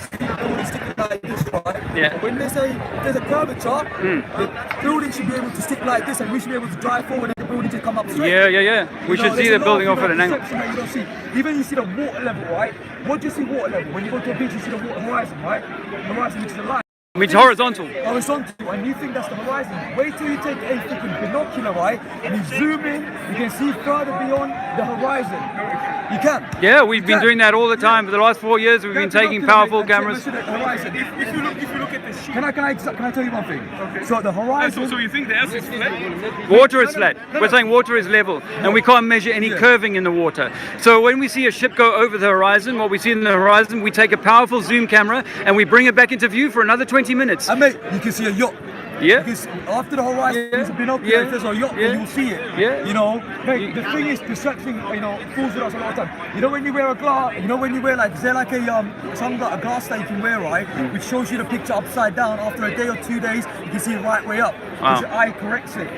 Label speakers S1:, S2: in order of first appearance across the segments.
S1: see the building sticking like this, right?
S2: Yeah.
S1: When they say there's a curvature, the building should be able to stick like this, and we should be able to drive forward and the building to come up straight.
S2: Yeah. We should see the building off at an angle.
S1: That you don't see. Even you see the water level, right? What do you see water level? When you go to a beach, you see the water horizon, right? The horizon, which is the line.
S2: I mean, it's horizontal.
S1: Horizontal, and you think that's the horizon. Wait till you take a freaking binocular, right? And you zoom in, you can see further beyond the horizon. You can.
S2: Yeah, we've been doing that all the time. For the last 4 years, we've been taking powerful cameras.
S1: If
S3: you look at the sheet.
S1: Can I tell you one thing? Okay. So the horizon.
S3: So you think the earth is flat?
S2: Water is flat. We're saying water is level, and we can't measure any curving in the water. So when we see a ship go over the horizon, what we see in the horizon, we take a powerful zoom camera and we bring it back into view for another 20 minutes.
S1: And mate, you can see a yacht.
S2: Yeah.
S1: Because after the horizon, there's a binocular, if there's a yacht, then you'll see it.
S2: Yeah.
S1: You know, mate, the thing is, perception, fools with us a lot of time. You know when you wear a glass, like, is there like a glass that you can wear, right? Which shows you the picture upside down. After a day or 2 days, you can see it right way up. Because your eye corrects it.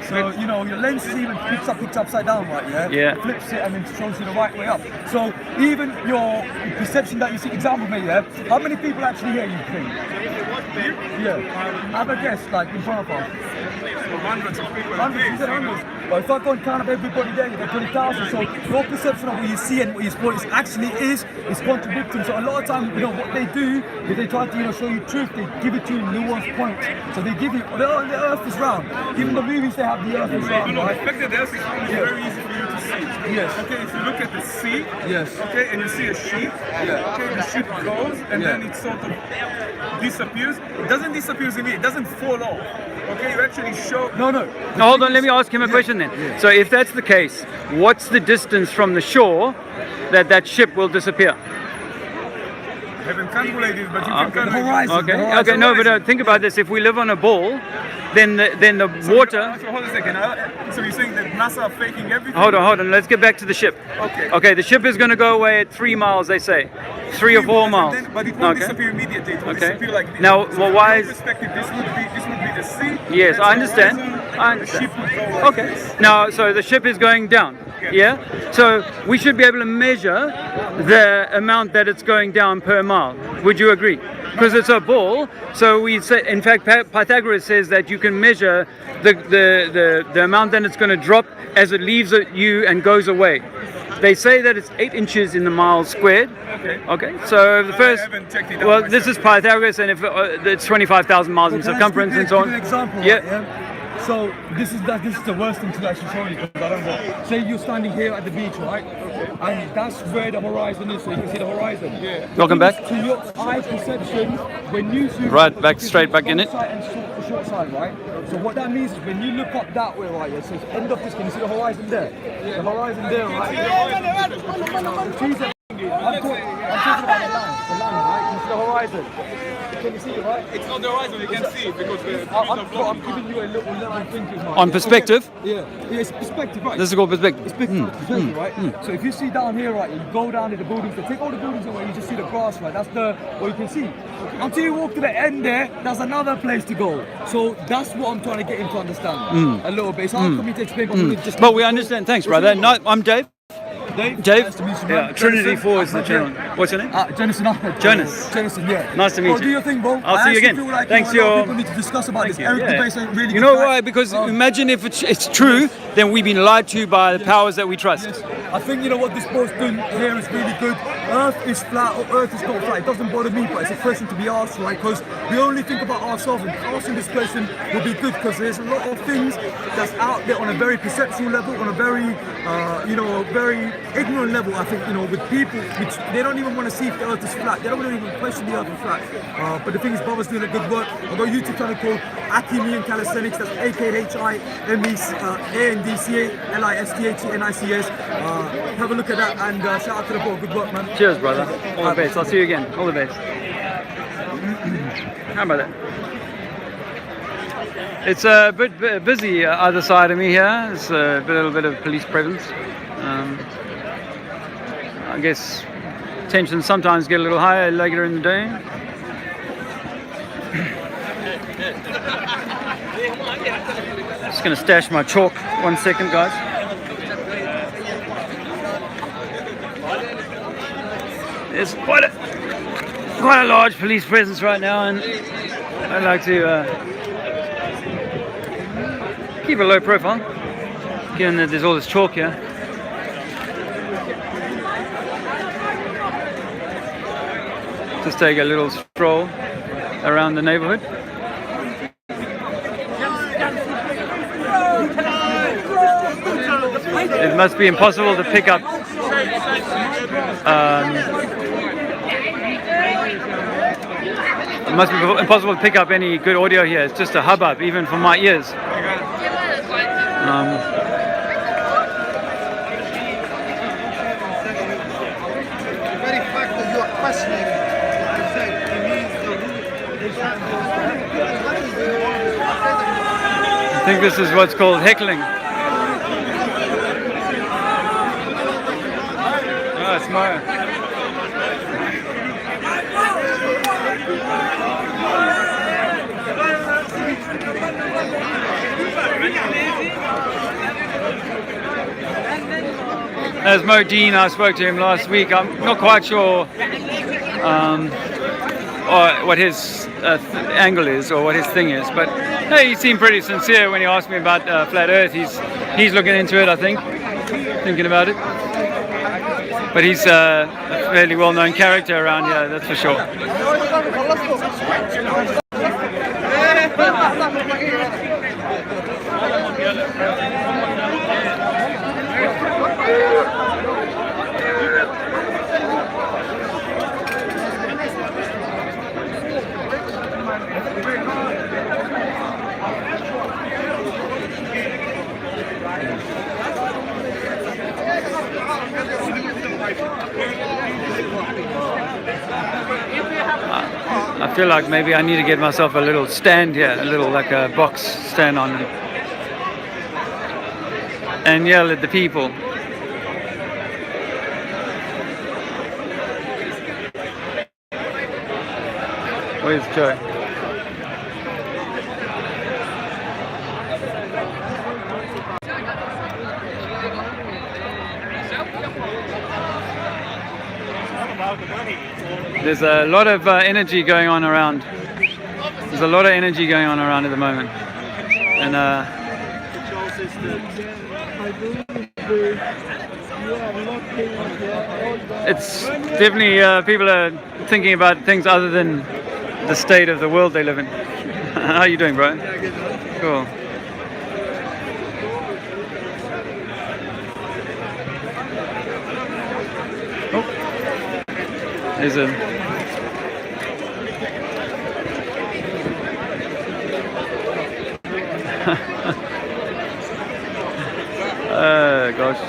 S1: So, your lens even picks up upside down, right?
S2: Yeah.
S1: Flips it and then shows you the right way up. So even your perception that you see, example, mate, how many people actually hear you think? Yeah. Have a guess, like in front of us.
S3: Hundreds of people.
S1: Hundreds, you said hundreds. But if I go and count up everybody there, you get 20,000. So your perception of what you see and what it actually is contradicting. So a lot of times, what they do is they try to, show you truth. They give it to you in nuanced points. So they give you, the earth is round. Even the movies, they have the earth is round, right?
S3: The fact that the earth is round is very easy for you to see.
S1: Yes.
S3: Okay, if you look at the sea,
S1: yes.
S3: Okay, and you see a ship, okay, the ship goes and then it sort of disappears. It doesn't disappear in it doesn't fall off. Okay, you actually show.
S1: No.
S2: Now hold on, let me ask him a question then.
S1: Yeah.
S2: So if that's the case, what's the distance from the shore that ship will disappear?
S3: I haven't calculated, but you can
S1: The
S3: calculate.
S1: horizon.
S2: Okay, no, but think about this. If we live on a ball, then the water.
S3: So hold a second. So you're saying that NASA are faking everything?
S2: Hold on. Let's get back to the ship.
S3: Okay.
S2: Okay, the ship is going to go away at 3 miles, they say. 3 or 4 miles.
S3: But it won't disappear immediately. It will disappear like this.
S2: Now,
S3: so
S2: well,
S3: from
S2: why
S3: your
S2: is?
S3: perspective, this would be the sea.
S2: Yes, I understand.
S3: The ship would go like
S2: Okay.
S3: this.
S2: Now, so the ship is going down. Yeah. So we should be able to measure the amount that it's going down per mile. Would you agree? Because it's a ball, so we say. In fact, Pythagoras says that you can measure the amount that it's going to drop as it leaves you and goes away. They say that it's 8 inches in the mile squared. Okay. So the first.
S3: I haven't checked it out
S2: Well,
S3: myself.
S2: this is Pythagoras, and if it's 25,000 miles in circumference and so on.
S1: Give you an example,
S2: Yeah.
S1: right, So this is the worst thing to actually show you, because I don't know. Say you're standing here at the beach, right? And that's where the horizon is, so you can see the horizon. Yeah.
S2: Welcome back.
S1: To your eye perception, when you zoom
S2: Right, back straight back in it.
S1: Short side and short side, right? So what that means is when you look up that way, right? So it's end of this. Can you see the horizon there? The horizon there, right? I'm talking about the land, right? It's the horizon. Can you see it, right?
S3: It's not the horizon, you can see it because
S1: I'm giving you a little level of thinking, right?
S2: On perspective?
S1: Yeah, it's perspective, right?
S2: This is called perspective.
S1: Perspective, right? So if you see down here, right, you go down to the buildings, take all the buildings away, you just see the grass, right? That's what you can see. Until you walk to the end there, there's another place to go. So that's what I'm trying to get him to understand a little bit. It's hard for me to explain, but
S2: But we understand. Thanks, brother. No, I'm Dave. Dave?
S1: Nice to meet you, man.
S2: Yeah, Trinity 4 is the channel. What's your name?
S1: Jonathan Ahmed.
S2: Jonas.
S1: Jonathan, yeah.
S2: Nice to meet you.
S1: Do your thing, bro.
S2: I'll see you again.
S1: Feel like,
S2: Thanks,
S1: a lot of
S2: your-
S1: people need to discuss about this.
S2: you,
S1: Eric
S2: yeah.
S1: Debate's a really
S2: You
S1: good
S2: know
S1: guy.
S2: why? Because imagine if it's true, then we've been lied to by the powers that we trust.
S1: Yes. I think what this boat's doing here is really good. Earth is flat or Earth is not flat. It doesn't bother me, but it's a question to be asked, right? Because we only think about ourselves, and asking this question will be good because there's a lot of things that's out there on a very perceptual level, on a very, very ignorant level. I think, with people, which they don't even want to see if the Earth is flat. They don't even question the Earth is flat. But the thing is, Bubba's doing a good work. I've got a YouTube channel called Akimian Calisthenics. That's AKHIMECALISTHENICS. Have a look at that and shout out to the ball. Good work, man.
S2: Cheers, brother. All the best. I'll see you again. All the best. How about that? It's a bit busy either side of me here. It's a little bit of police presence. I guess tensions sometimes get a little higher later in the day. Just going to stash my chalk. 1 second, guys. There's quite quite a large police presence right now, and I'd like to keep a low profile, given that there's all this chalk here. Just take a little stroll around the neighborhood. It must be impossible to pick up it must be impossible to pick up any good audio here. It's just a hubbub, even for my ears.
S4: The very fact that you are questioning,
S2: I think this is what's called heckling. Oh, it's Mario. There's Mo Dean. I spoke to him last week. I'm not quite sure what his angle is or what his thing is, but hey, he seemed pretty sincere when he asked me about flat Earth. He's looking into it, I think, thinking about it. But he's a fairly well-known character around here, that's for sure. I feel like maybe I need to get myself a little stand here, a little like a box stand on it, and yell at the people. Where's Joe? There's a lot of energy going on around. There's a lot of energy going on around at the moment, and it's definitely people are thinking about things other than the state of the world they live in. How are you doing, bro? Cool. There's a gosh.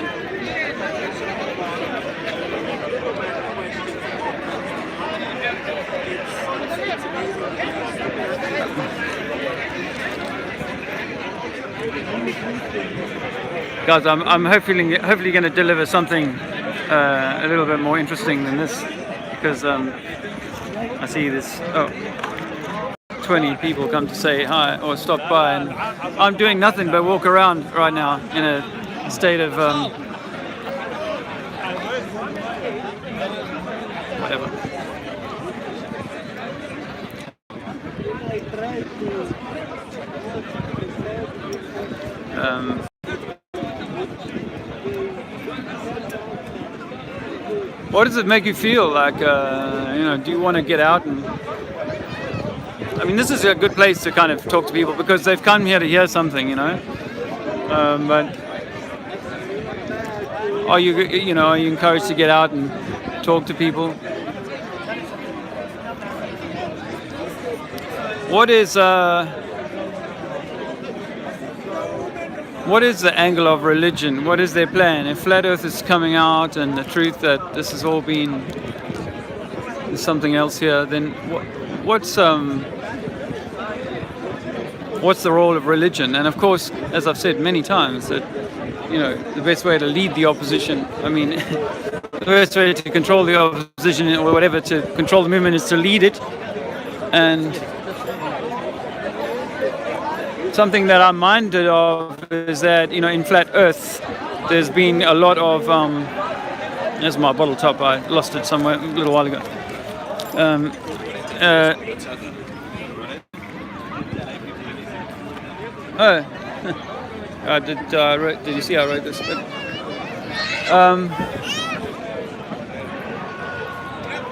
S2: Guys, I'm hopefully going to deliver something a little bit more interesting than this, because I see this 20 people come to say hi or stop by, and I'm doing nothing but walk around right now in a state of whatever. What does it make you feel like? Do you want to get out and? I mean, this is a good place to kind of talk to people because they've come here to hear something, But are you encouraged to get out and talk to people? What is the angle of religion? What is their plan? If flat Earth is coming out and the truth that this has all been something else here, then what's the role of religion? And of course, as I've said many times, that the best way to lead the opposition, the best way to control the opposition or whatever, to control the movement, is to lead it. And something that I'm minded of is that, in flat Earth, there's been a lot of, there's my bottle top, I lost it somewhere a little while ago. Um, uh, oh, did you see I wrote this?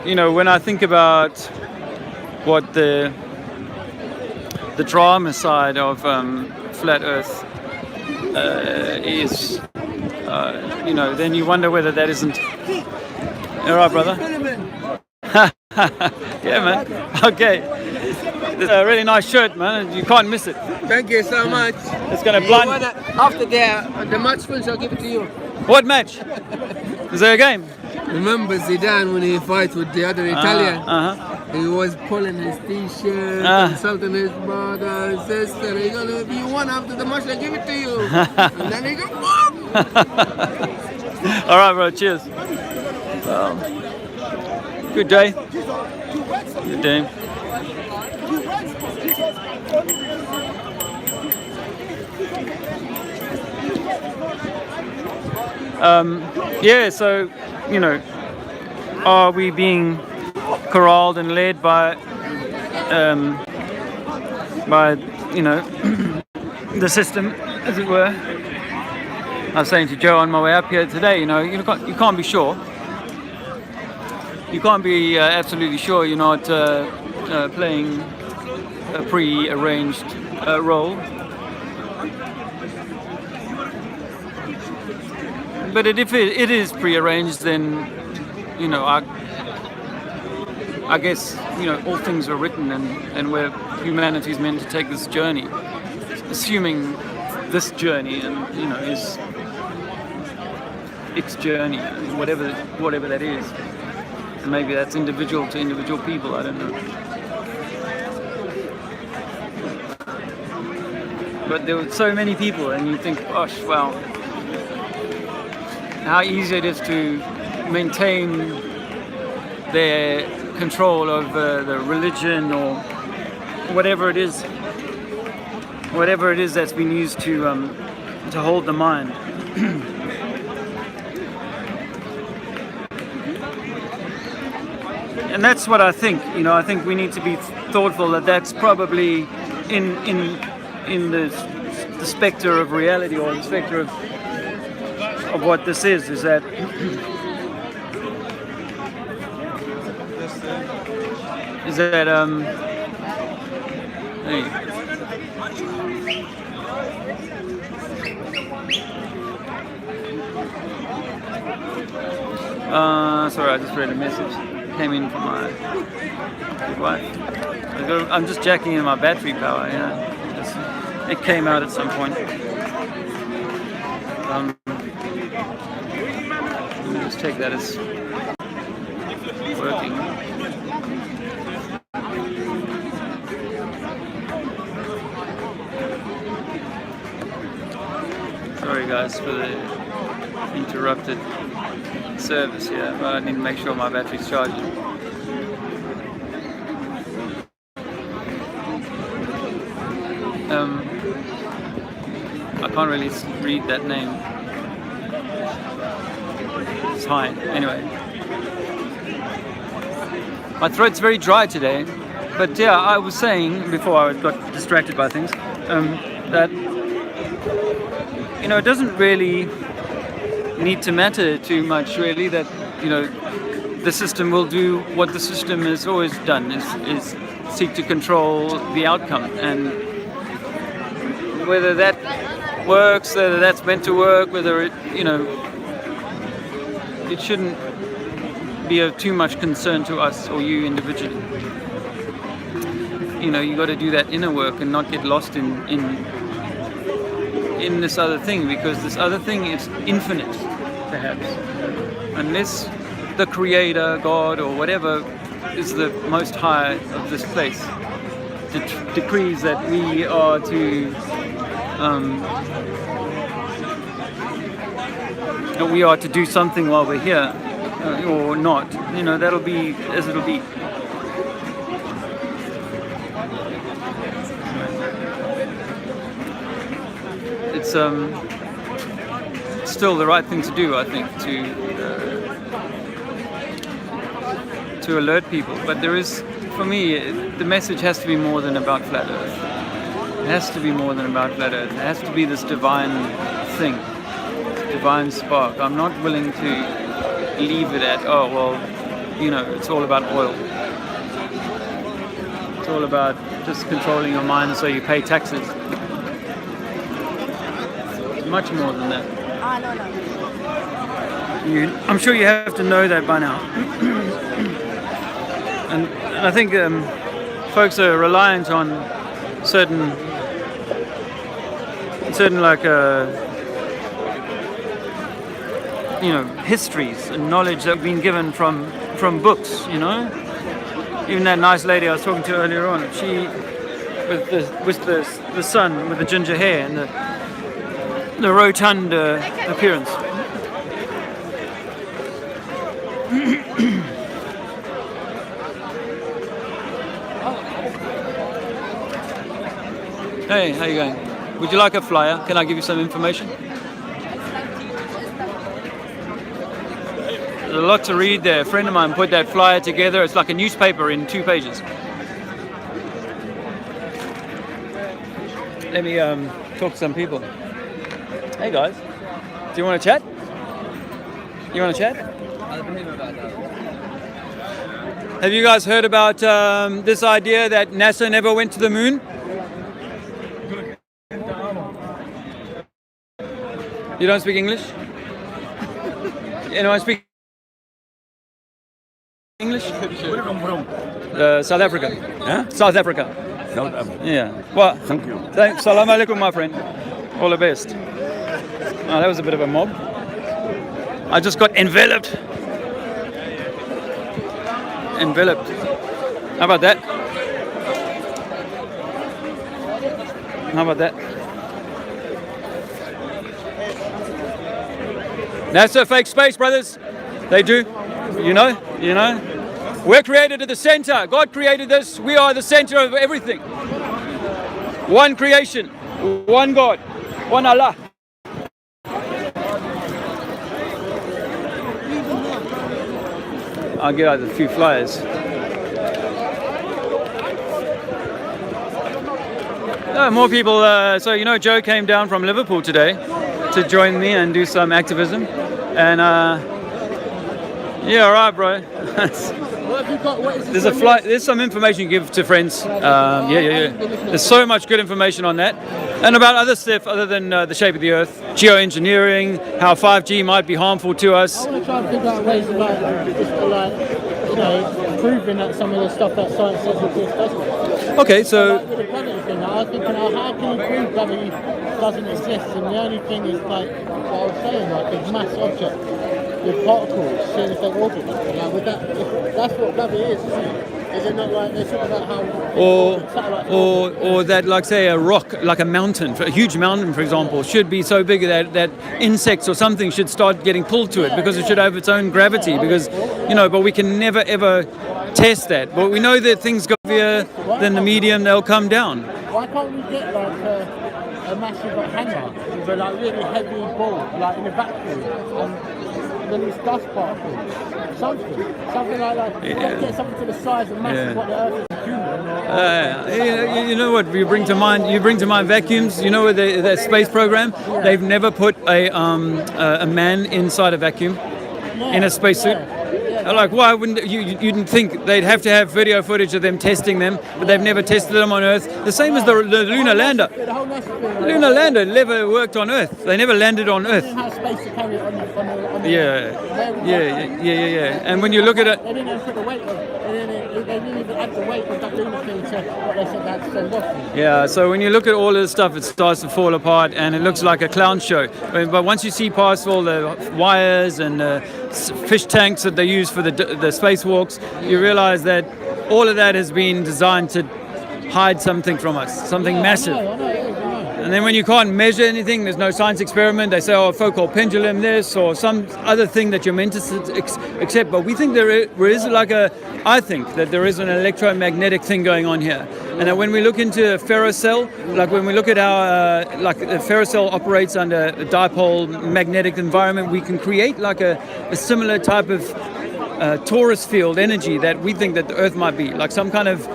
S2: You know, when I think about what the drama side of flat Earth is, you know, then you wonder whether that isn't. All right, brother. Yeah, man. Okay. It's a really nice shirt, man. You can't miss it.
S4: Thank you so much.
S2: It's gonna blind.
S4: After the match finish, I'll give it to you.
S2: What match? Is there a game?
S4: Remember Zidane when he fight with the other Italian? He was pulling his t-shirt, insulting his brother and sister. He goes, if you won after the match, I'll give it to you. And then he goes, boom!
S2: All right, bro. Cheers. Good day. Good day. Yeah, so, you know, are we being corralled and led by, you know, the system, as it were? I was saying to Joe on my way up here today, you know, you can't be sure. You can't be absolutely sure you're not playing a pre-arranged role. But if it is pre-arranged, then, you know, I guess, you know, all things are written, and where humanity's meant to take this journey, assuming this journey, and, you know, is its journey, whatever that is. And maybe that's individual to individual people, I don't know. But there were so many people, and you think, gosh, wow, how easy it is to maintain their control over the religion or whatever it is that's been used to hold the mind. And that's what I think. You know, I think we need to be thoughtful that that's probably in the spectre of reality, or the spectre of what this is that hey. Sorry, I just read a message. Came in from my wife. I'm just jacking in my battery power. Yeah, it came out at some point. Let me just check that it's working. Sorry guys for the interrupted service here, but I need to make sure my battery's charging. I can't really read that name. It's high. Anyway, my throat's very dry today, but yeah, I was saying before I got distracted by things that, you know, it doesn't really need to matter too much, really, that, you know, the system will do what the system has always done, is seek to control the outcome, and whether that works, whether that's meant to work, whether it, you know, it shouldn't be of too much concern to us or you individually. You know, you got to do that inner work and not get lost in this other thing, because this other thing is infinite, perhaps, unless the creator, God, or whatever is the most high of this place decrees that we are to do something while we're here, or not. You know, that'll be as it'll be. It's still the right thing to do, I think, to alert people. But there is, for me, the message has to be more than about flat Earth. It has to be more than about flat Earth. It has to be this divine thing, divine spark. I'm not willing to leave it at, oh, well, you know, it's all about oil. It's all about just controlling your mind so you pay taxes. It's much more than that. I'm sure you have to know that by now. and I think folks are reliant on certain like you know, histories and knowledge that have been given from books, you know. Even that nice lady I was talking to earlier on, she with the son with the ginger hair and the rotund appearance. Hey, how you going? Would you like a flyer? Can I give you some information? There's a lot to read there. A friend of mine put that flyer together. It's like a newspaper in 2 pages. Let me talk to some people. Hey guys, do you want to chat? You want to chat? Have you guys heard about this idea that NASA never went to the moon? You don't speak English? Anyone speak English? South Africa.
S5: Huh?
S2: South Africa.
S5: South Africa.
S2: Yeah. Well,
S5: Thank you.
S2: thanks. Salam alaikum, my friend. All the best. Oh, that was a bit of a mob. I just got enveloped. Enveloped. How about that? How about that? That's a fake space, brothers. They do. You know? You know? We're created at the center. God created this. We are the center of everything. One creation. One God. One Allah. I'll get out a few flyers. More people. So, you know, Joe came down from Liverpool today to join me and do some activism. And, yeah, all right, bro.
S4: What have you got? What is
S2: There's a flight. There's some information you give to friends. Yeah. There's so much good information on that, and about other stuff other than the shape of the Earth, geoengineering, how 5G might be harmful to us.
S6: I want to try and figure out ways of you know, proving that some of the stuff that science says exists doesn't.
S2: Okay, so
S6: Like with the gravity thing, I was thinking, how can you prove gravity doesn't exist? And the only thing is like what I was saying, like a mass object with particles, seeing if they orbit. Like with that, if that's what gravity is, isn't it? Is it not like they talk about how
S2: or that, like, say, a rock, like a mountain, a huge mountain, for example, should be so big that insects or something should start getting pulled to it because it should have its own gravity. Because, you know, but we can never ever test that. But we know that things go heavier than the medium, they'll come down.
S6: why can't we get like a massive hanger with a like really heavy ball, like in a vacuum, and release dust particles, something like that.
S2: Yeah.
S6: Get something to the size and mass of what the Earth is human.
S2: You know what you bring to mind? You bring to mind vacuums. You know, with the space program, they've never put a man inside a vacuum in a spacesuit. Like, why wouldn't you? You'd think they'd have to have video footage of them testing them, but they've never tested them on Earth. The same as the lunar lander. The lunar lander never worked on Earth. They never landed on Earth. Yeah. And when you look at it,
S6: they didn't even put the weight on. They didn't even add the weight of that lunar thing to what they said they had to send off.
S2: yeah. So when you look at all of this stuff, it starts to fall apart, and it looks like a clown show. But once you see past all the wires and fish tanks that they use for the spacewalks, you realize that all of that has been designed to hide something from us, something massive.
S6: I know.
S2: And then when you can't measure anything, there's no science experiment, they say, oh, a focal pendulum this, or some other thing that you're meant to accept. But we think there is I think that there is an electromagnetic thing going on here. And that when we look into a ferrocell, like when we look at our, like the ferrocell operates under a dipole magnetic environment, we can create like a similar type of torus field energy that we think that the Earth might be, like some kind of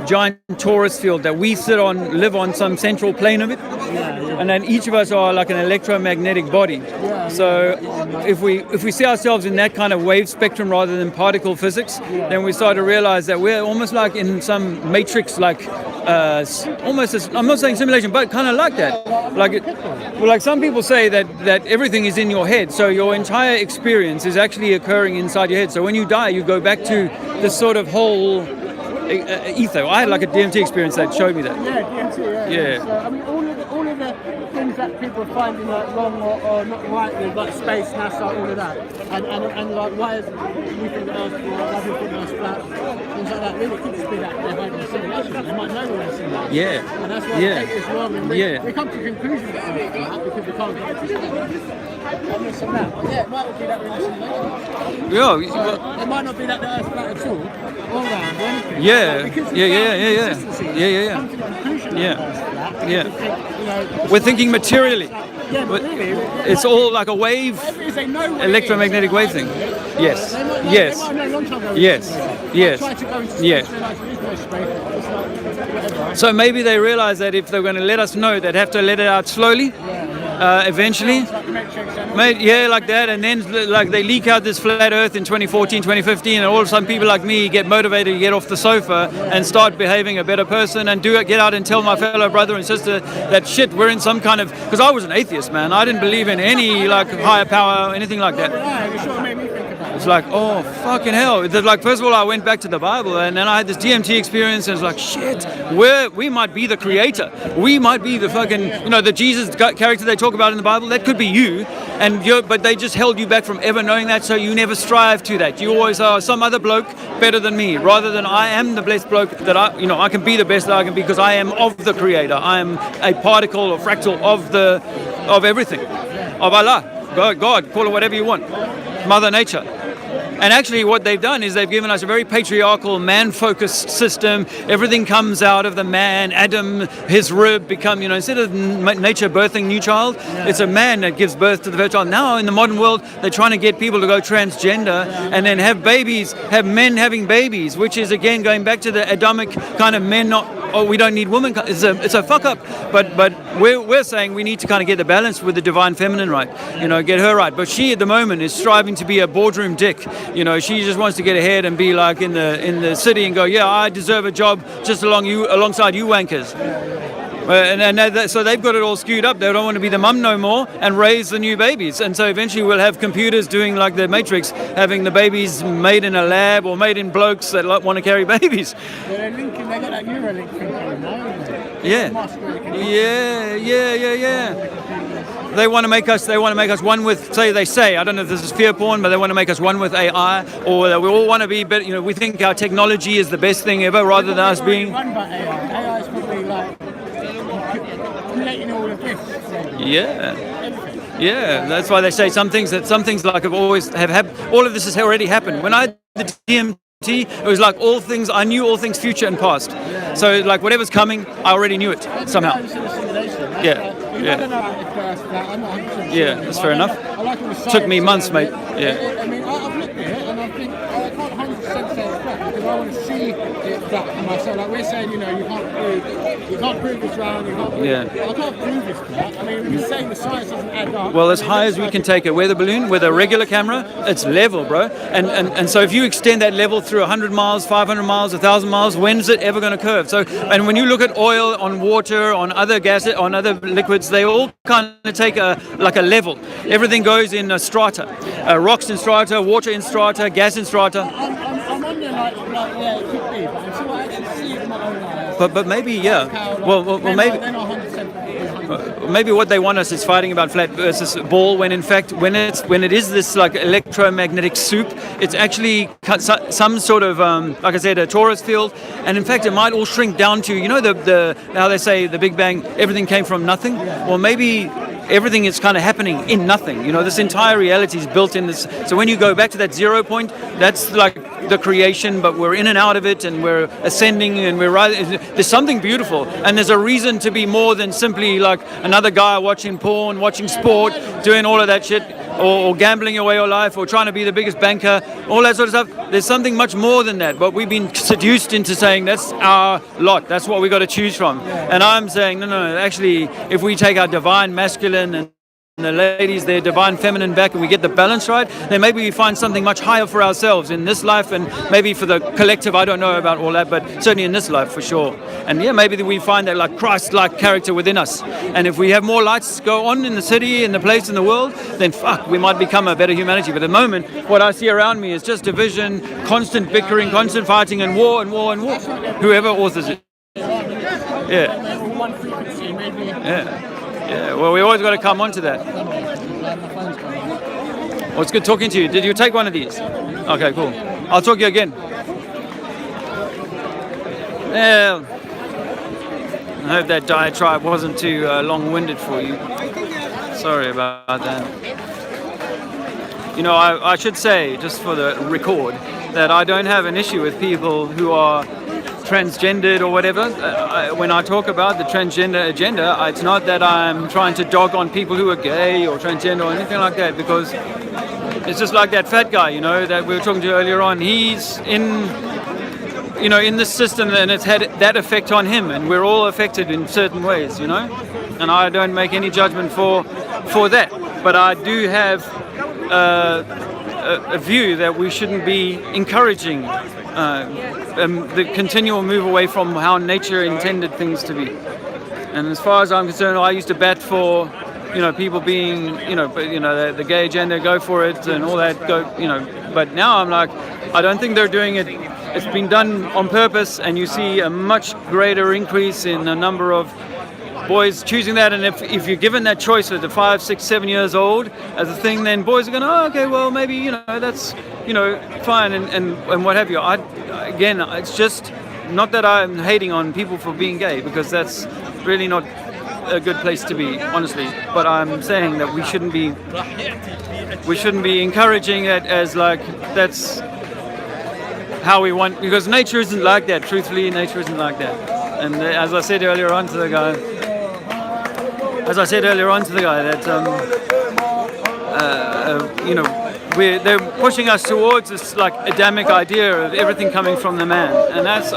S2: giant torus field that we live on some central plane of it, and then each of us are like an electromagnetic body. So if we see ourselves in that kind of wave spectrum rather than particle physics, then we start to realize that we're almost like in some matrix, like almost I'm not saying simulation, but kind of like that. Like some people say that everything is in your head, so your entire experience is actually occurring inside your head. So when you die, you go back to this sort of whole ether. I had like a DMT experience that showed me that.
S6: Yeah, DMT, yeah. So, I mean, all of the things that people are finding like wrong or not right with like space, NASA, all of that, and like why is we think the Earth, why we think the Earth flat, things like that. Really, it could just be that they're having a simulation. They might know they're in a simulation. Yeah. And that's why they take this wrong. And we come to conclusions that Earth flat because we can't get to this and that. But yeah, it might not be that we're in a simulation.
S2: Yeah.
S6: It might not be that the Earth flat at all, all round or anything.
S2: Yeah. We're thinking materially.
S6: Yeah, but really,
S2: it's all like a wave, electromagnetic wave thing. Yes. So maybe they realize that if they're going to let us know, they'd have to let it out slowly, eventually. Like that, and then like they leak out this flat Earth in 2014, 2015, and all of a sudden people like me get motivated to get off the sofa and start behaving a better person and get out and tell my fellow brother and sister that shit, we're in some kind of, because I was an atheist, man. I didn't believe in any like higher power or anything like that. It's like, oh fucking hell. Like, first of all, I went back to the Bible, and then I had this DMT experience, and it's like, shit, we might be the creator. We might be the fucking, the Jesus character they talk about in the Bible. That could be you, but they just held you back from ever knowing that, so you never strive to that. You always are some other bloke better than me, rather than I am the blessed bloke that I can be the best that I can be because I am of the creator. I am a particle or fractal of everything, of Allah, God, call it whatever you want, Mother Nature. And actually what they've done is they've given us a very patriarchal, man-focused system. Everything comes out of the man. Adam, his rib become, instead of nature birthing new child, it's a man that gives birth to the first child. Now in the modern world, they're trying to get people to go transgender and then have babies, have men having babies, which is again going back to the Adamic kind of men we don't need women. It's a fuck up. But we're saying we need to kind of get the balance with the divine feminine right, get her right. But she at the moment is striving to be a boardroom dick. She just wants to get ahead and be like in the city and go, yeah, I deserve a job just alongside you wankers. So they've got it all skewed up. They don't want to be the mum no more and raise the new babies. And so eventually we'll have computers doing like the Matrix, having the babies made in a lab or made in blokes that want to carry babies.
S6: They're linking, they got that Neuralink thing going now.
S2: They want to make us one with, I don't know if this is fear porn, but they want to make us one with AI, or that we all want to be better, we think our technology is the best thing ever rather than us being...
S6: Run by AI. AI is probably like creating all of this.
S2: Yeah, that's why they say some things like have always have happened. All of this has already happened. When I had the DMT, it was like I knew all things future and past. So like whatever's coming, I already knew it somehow. That's fair enough. Took me months, mate.
S6: I mean, I've looked at it and I think I can't 100% say it's flat because I want to see it flat for myself. Like we're saying, you can't prove it's round. I can't prove it's flat. I mean, we're saying the science doesn't add up.
S2: Well, as high as we can take a weather balloon with a regular camera, it's level, bro. And so if you extend that level through 100 miles, 500 miles, 1,000 miles, when's it ever going to curve? So, and when you look at oil, on water, on other gases, on other liquids, they all kind of take a level. Everything goes in a strata. Rocks in strata, water in strata, gas in strata.
S6: I'm wondering it could be, but until I actually see it in my own eyes.
S2: But maybe, Well, maybe what they want us is fighting about flat versus ball, when in fact when it is this like electromagnetic soup, it's actually some sort of like I said, a torus field, and in fact it might all shrink down to the how they say the Big Bang, everything came from nothing. Well, maybe everything is kind of happening in nothing. You know, this entire reality is built in this. So when you go back to that 0 point, that's like the creation, but we're in and out of it, and we're ascending, and we're rising. There's something beautiful, and there's a reason to be more than simply like another guy watching porn, watching sport, doing all of that shit, or gambling away your life, or trying to be the biggest banker, all that sort of stuff. There's something much more than that, but we've been seduced into saying that's our lot, that's what we got to choose from. And I'm saying, no, actually, if we take our divine masculine and the ladies, their divine feminine back, and we get the balance right, then maybe we find something much higher for ourselves in this life, and maybe for the collective. I don't know about all that, but certainly in this life for sure. And yeah, maybe we find that like Christ-like character within us. And if we have more lights go on in the city, in the place, in the world, then we might become a better humanity. But at the moment, what I see around me is just division, constant bickering, constant fighting, and war and war and war. Whoever authors it. Yeah. Yeah. Yeah, well, we always got to come on to that. Well, it's good talking to you. Did you take one of these? Okay, cool. I'll talk to you again. Well, I hope that diatribe wasn't too long-winded for you. Sorry about that. You know, I should say, just for the record, that I don't have an issue with people who are transgendered or whatever. When I talk about the transgender agenda, it's not that I'm trying to dog on people who are gay or transgender or anything like that, because it's just like that fat guy, you know, that we were talking to earlier on. He's in this system, and it's had that effect on him, and we're all affected in certain ways, you know. And I don't make any judgment for that, but I do have a view that we shouldn't be encouraging the continual move away from how nature intended things to be. And as far as I'm concerned, I used to bat for, people being, the gay agenda, go for it and all that, But now I'm like, I don't think they're doing it. It's been done on purpose, and you see a much greater increase in the number of boys choosing that. And if you're given that choice at 5, 6, 7 years old as a thing, then boys are going, oh, okay, well, maybe, that's, fine and what have you. Again, it's just not that I'm hating on people for being gay, because that's really not a good place to be, honestly. But I'm saying that we shouldn't be encouraging it as like that's how we want, because nature isn't like that. Truthfully, nature isn't like that. And as I said earlier on to the guy, that they're pushing us towards this like Adamic idea of everything coming from the man, and that's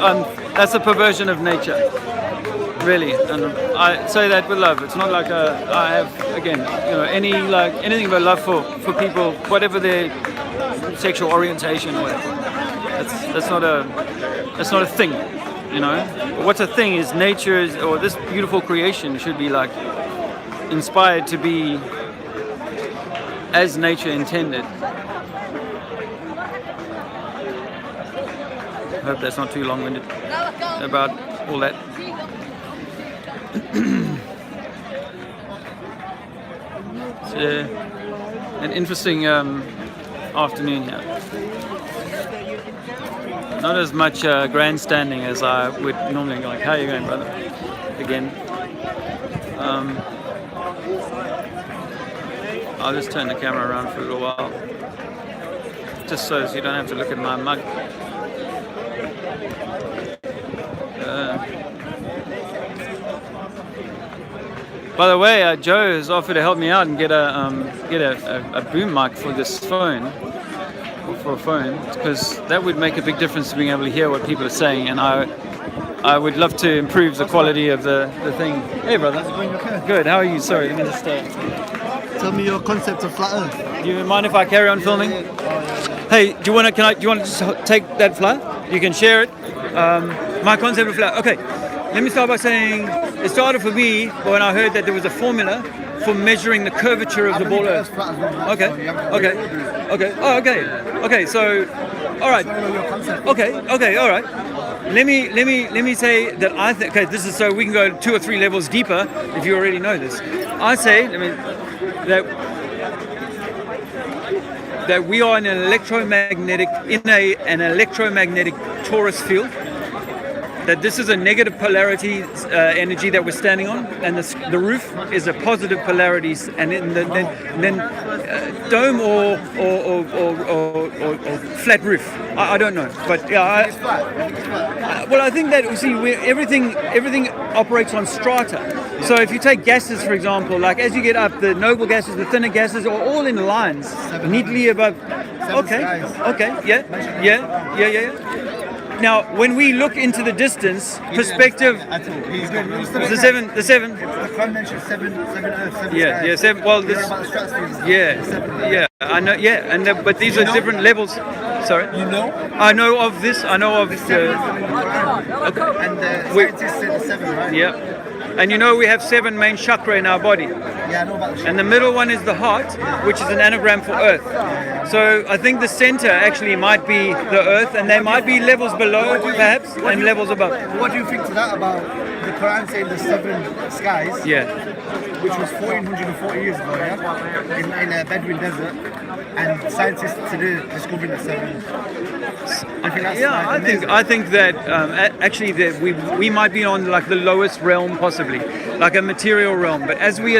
S2: a perversion of nature, really. And I say that with love. It's not like I have anything but love for people, whatever their sexual orientation or whatever. That's not a thing, What's a thing is nature or this beautiful creation should be like inspired to be as nature intended. I hope that's not too long-winded about all that. It's an interesting afternoon here. Not as much grandstanding as I would normally. Like, how are you going, brother? Again. I'll just turn the camera around for a little while, just so you don't have to look at my mug. By the way, Joe has offered to help me out and get a boom mic for this phone, for a phone, because that would make a big difference to being able to hear what people are saying, and I would love to improve the quality of the thing. Hey, brother. Good. How are you? Sorry, let me just
S5: Tell me your concept of flat Earth.
S2: Do you mind if I carry on filming? Hey, do you want to just take that flyer? You can share it. My concept of flat. Okay. Let me start by saying it started for me when I heard that there was a formula for measuring the curvature of the ball Earth. Okay. Oh, okay. So, all right. Okay. All right. Let me say that I think. Okay, this is so we can go 2 or 3 levels deeper if you already know this. I say, that we are in an electromagnetic torus field, that this is a negative polarity energy that we're standing on, and the roof is a positive polarity, and then dome or flat roof. I don't know, but yeah. Well, I think that everything operates on strata. So if you take gases, for example, like as you get up, the noble gases, the thinner gases are all in lines, neatly above. Okay, yeah. Now, when we look into the distance, perspective, the seven.
S5: The Quran mentions seven Earth, seven
S2: Yeah,
S5: skies.
S2: seven. Well,
S5: You
S2: this,
S5: know about the stratosphere?
S2: yeah, I know. Yeah, but these are different levels. Sorry.
S5: You know?
S2: I know of this. I know of
S5: The seven is in the Quran. And the scientists said the seven, right?
S2: yeah. And you know we have 7 main chakra in our body.
S5: Yeah, I know about the
S2: And the middle one is the heart, which is an anagram for earth. So I think the center actually might be the earth, and there might be levels below, perhaps, and levels above.
S5: What do you think to that about the Quran saying the 7 skies,
S2: Yeah.
S5: which was 1440 years ago, yeah? In a Bedouin desert, and scientists today discovering the 7. I think that's
S2: Yeah,
S5: amazing.
S2: I think that actually that we might be on like the lowest realm possibly, like a material realm. But as we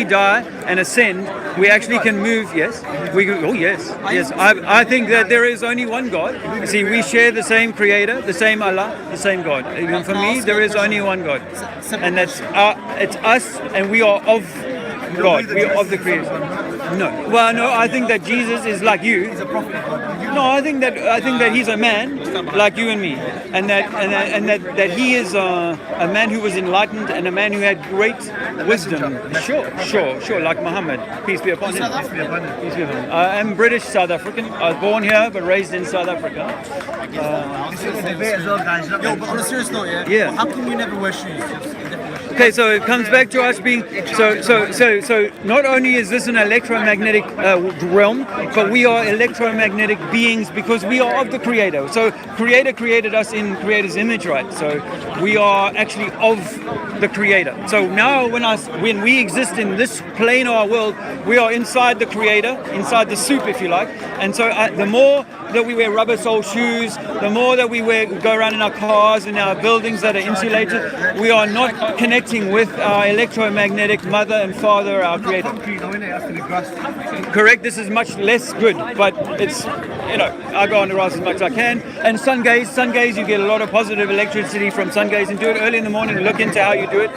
S2: die and ascend, we actually can move. Yes, we go. Oh yes. I think that there is only one God. You see, we share the same Creator, the same Allah, the same God. Even for me, there is only one God, and that's it's us, and we are of God. We are of the Creator. No. Well, no. I think that Jesus is like you. No, I think that he's a man like you and me, and that he is a man who was enlightened and a man who had great wisdom. Sure, like Muhammad, peace be upon him. Peace be upon him. I'm British South African. I was born here but raised in South Africa.
S5: This is a debate as well, guys. Yo, but on a serious note,
S2: Yeah.
S5: how come you never wear shoes?
S2: Okay, so it comes back to us being so. Not only is this an electromagnetic realm, but we are electromagnetic beings because we are of the Creator. So Creator created us in Creator's image, right? So we are actually of the Creator. So now when we exist in this plane of our world, we are inside the Creator, inside the soup, if you like. And so the more that we wear rubber sole shoes, the more that we go around in our cars, in our buildings that are insulated, we are not connecting with our electromagnetic mother and father, our Creator. Correct, this is much less good, but it's, I go on the grass as much as I can. And sun gaze, you get a lot of positive electricity from sun gazing. Do it early in the morning, look into how you do it.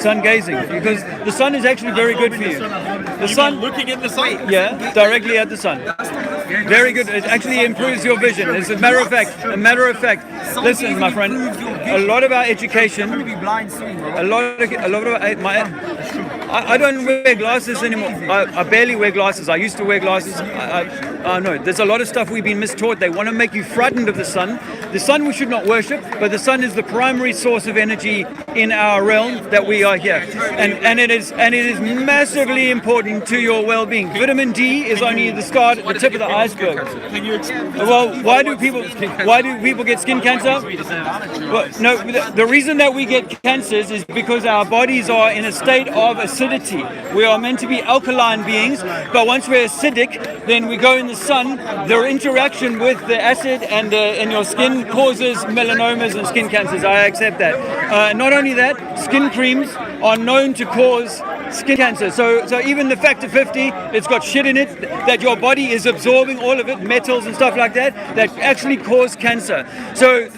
S2: Sun gazing, because the sun is actually very good for you. The sun,
S3: Looking at the sun.
S2: yeah, directly at the sun. Very good. It actually improves your vision. As a matter of fact, listen, my friend, a lot of our education, I don't wear glasses anymore. I barely wear glasses. I used to wear glasses. I know. There's a lot of stuff we've been mistaught. They want to make you frightened of the sun. The sun we should not worship, but the sun is the primary source of energy in our realm that we are here, and it is massively important to your well-being. Vitamin D is only the start, the tip of the iceberg.
S3: Can you explain?
S2: Well, why do people get skin cancer? Well, no, the reason that we get cancers is because our bodies are in a state of acidity. We are meant to be alkaline beings, but once we're acidic, then we go in the sun. The interaction with the acid and in your skin causes melanomas and skin cancers. I accept that. Not only that, skin creams are known to cause skin cancer. So even the factor 50, it's got shit in it that your body is absorbing all of it, metals and stuff like that actually cause cancer. So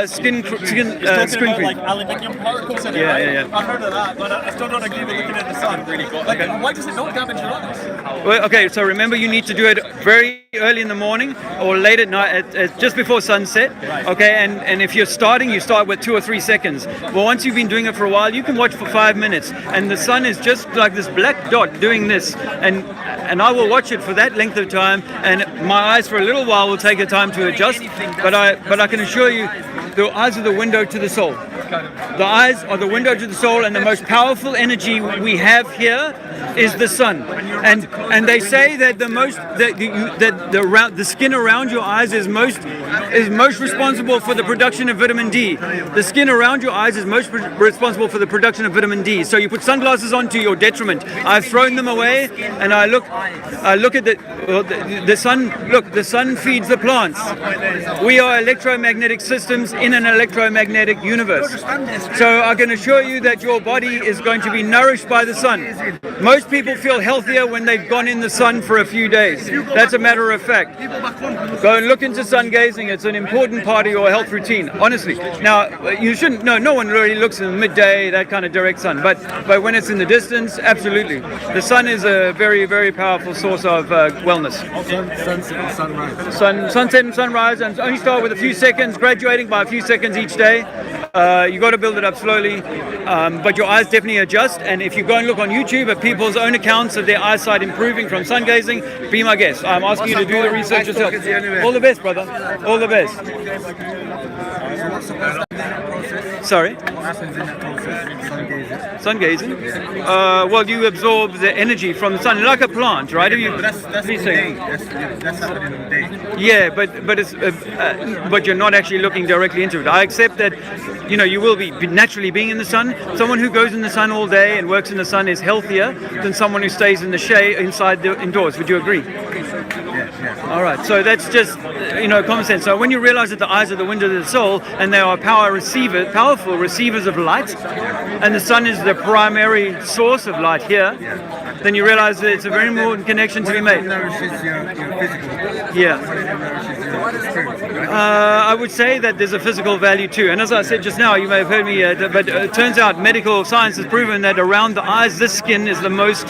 S2: skin cream.
S3: Like aluminium particles in it,
S2: Yeah,
S3: right?
S2: yeah, yeah.
S3: I've heard of that, but I still don't agree with looking at the sun. Like, why does it not damage your eyes?
S2: Well, okay, so remember you need to do it very early in the morning or late at night, just before sunset. Okay, and if you start with 2 or 3 seconds. Well, once you've been doing it for a while, you can watch for 5 minutes, and the sun is just like this black dot doing this, and I will watch it for that length of time, and my eyes for a little while will take a time to adjust. But I can assure you, the eyes are the window to the soul. The eyes are the window to the soul, and the most powerful energy we have here is the sun. And they say that the skin around your eyes is most is most responsible for the production of vitamin D. The skin around your eyes is most responsible for the production of vitamin D. So you put sunglasses on to your detriment. I've thrown them away, and I look at the sun. Look, the sun feeds the plants. We are electromagnetic systems in an electromagnetic universe. So I can assure you that your body is going to be nourished by the sun. Most people feel healthier when they've gone in the sun for a few days. That's a matter of fact. Go and look into sun gazing. It's an important part of your health routine, honestly. Now, you shouldn't, no one really looks in the midday, that kind of direct sun, but when it's in the distance, absolutely. The sun is a very, very powerful source of wellness.
S5: Sunset and sunrise.
S2: Sunset and sunrise, and only start with a few seconds, graduating by a few seconds each day. You got to build it up slowly, but your eyes definitely adjust. And if you go and look on YouTube at people's own accounts of their eyesight improving from sun gazing, be my guest. I'm asking you to do the research yourself. All the best, brother. All the best. Sorry?
S5: What happens in that process? Sun gazing.
S2: Sun gazing? Well, you absorb the energy from the sun, like a plant, right?
S5: But that's all day. That's happening all day.
S2: Yeah, but you're not actually looking directly into it. I accept that, you will be naturally being in the sun. Someone who goes in the sun all day and works in the sun is healthier than someone who stays in the shade inside the indoors. Would you agree?
S5: Yeah.
S2: All right, so that's just common sense. So when you realize that the eyes are the window of the soul, and they are powerful receivers of light, and the sun is the primary source of light here, then you realize that it's a very important connection to be made.
S5: Nourishes your physical.
S2: Yeah.
S5: Nourishes your spirit, right?
S2: I would say that there's a physical value too. And as I said just now, you may have heard me, but it turns out medical science has proven that around the eyes, this skin is the most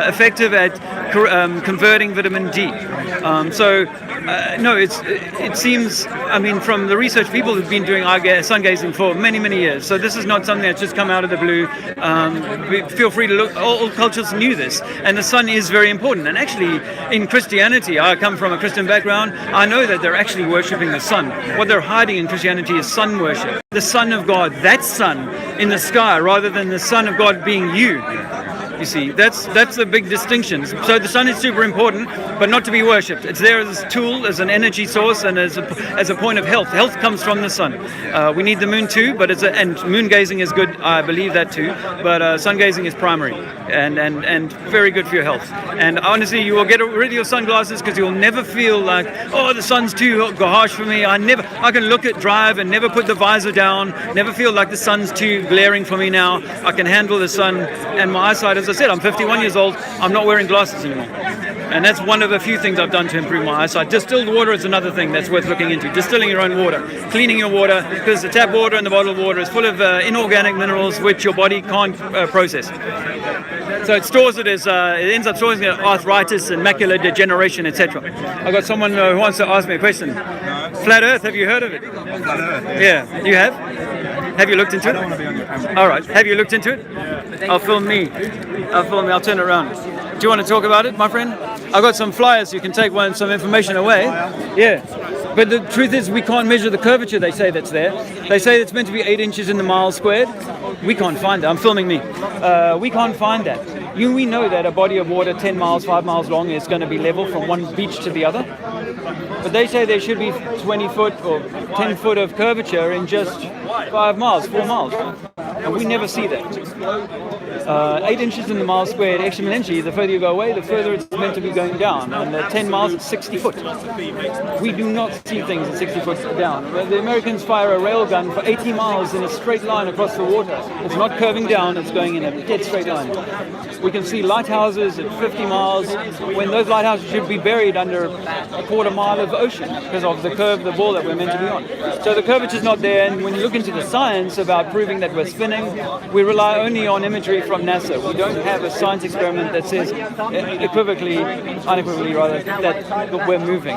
S2: effective at converting vitamin D. No, it seems, from the research, people have been doing sun gazing for many, many years. So this is not something that's just come out of the blue. Feel free to look. All cultures knew this. And the sun is very important. And actually, in Christianity, I come from a Christian background, I know that they're actually worshipping the sun. What they're hiding in Christianity is sun worship. The Son of God, that sun in the sky, rather than the Son of God being you. You see, that's the big distinction. So the sun is super important, but not to be worshipped. It's there as a tool, as an energy source, and as a point of health. Health comes from the sun. We need the moon too, but and moon gazing is good. I believe that too. But sun gazing is primary and very good for your health. And honestly, you will get rid of your sunglasses because you'll never feel like, oh, the sun's too harsh for me. I can look at drive and never put the visor down. Never feel like the sun's too glaring for me now. I can handle the sun, and my eyesight, as I said, I'm 51 years old. I'm not wearing glasses anymore. And that's one of the few things I've done to improve my eyesight. Distilled water is another thing that's worth looking into. Distilling your own water, cleaning your water, because the tap water and the bottled water is full of inorganic minerals which your body can't process. So it stores it as, it ends up storing arthritis and macular degeneration, etc. I've got someone who wants to ask me a question. Flat Earth, have you heard of it?
S3: Flat Earth.
S2: Yeah, you have? Have you looked into it?
S3: I don't want to be on your camera.
S2: All right, have you looked into it? Yeah. I'll film me. I'll turn it around. Do you want to talk about it, my friend? I've got some flyers, you can take some information away. Yeah. But the truth is, we can't measure the curvature they say that's there. They say it's meant to be 8 inches in the mile squared. We can't find that. I'm filming me. We can't find that. We know that a body of water 10 miles, 5 miles long is going to be level from one beach to the other. But they say there should be 20 foot or 10 foot of curvature in just 5 miles, 4 miles. And we never see that. 8 inches in the mile squared exponentially, the further you go away, the further it's meant to be going down. And at 10 miles, it's 60 foot. We do not see things at 60 foot down. The Americans fire a rail gun for 80 miles in a straight line across the water. It's not curving down, it's going in a dead straight line. We can see lighthouses at 50 miles when those lighthouses should be buried under a quarter mile of ocean because of the curve of the ball that we're meant to be on. So the curvature is not there, and when you look into the science about proving that we're spinning, we rely only on imagery from NASA. We don't have a science experiment that says unequivocally that we're moving.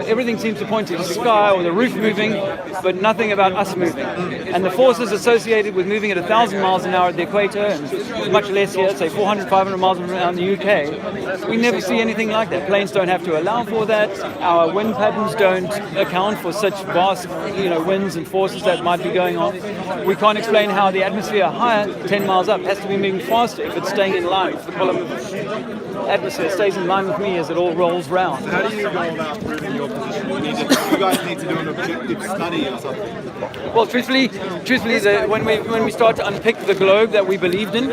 S2: Everything seems to point to the sky or the roof moving, but nothing about us moving. And the forces associated with moving at 1,000 miles an hour at the equator, and much less here, say 400, 500 miles around the UK, we never see anything like that. Planes don't have to allow for that. Our wind patterns don't account for such vast, winds and forces that might be going on. We can't explain how the atmosphere higher, 10 miles up, has to be moving faster if it's staying in line. The atmosphere stays in line with me as it all rolls round.
S3: How do you go about proving
S7: your position? You guys need to do an objective study or something.
S2: Well, truthfully, when we start to unpick the globe that we believed in,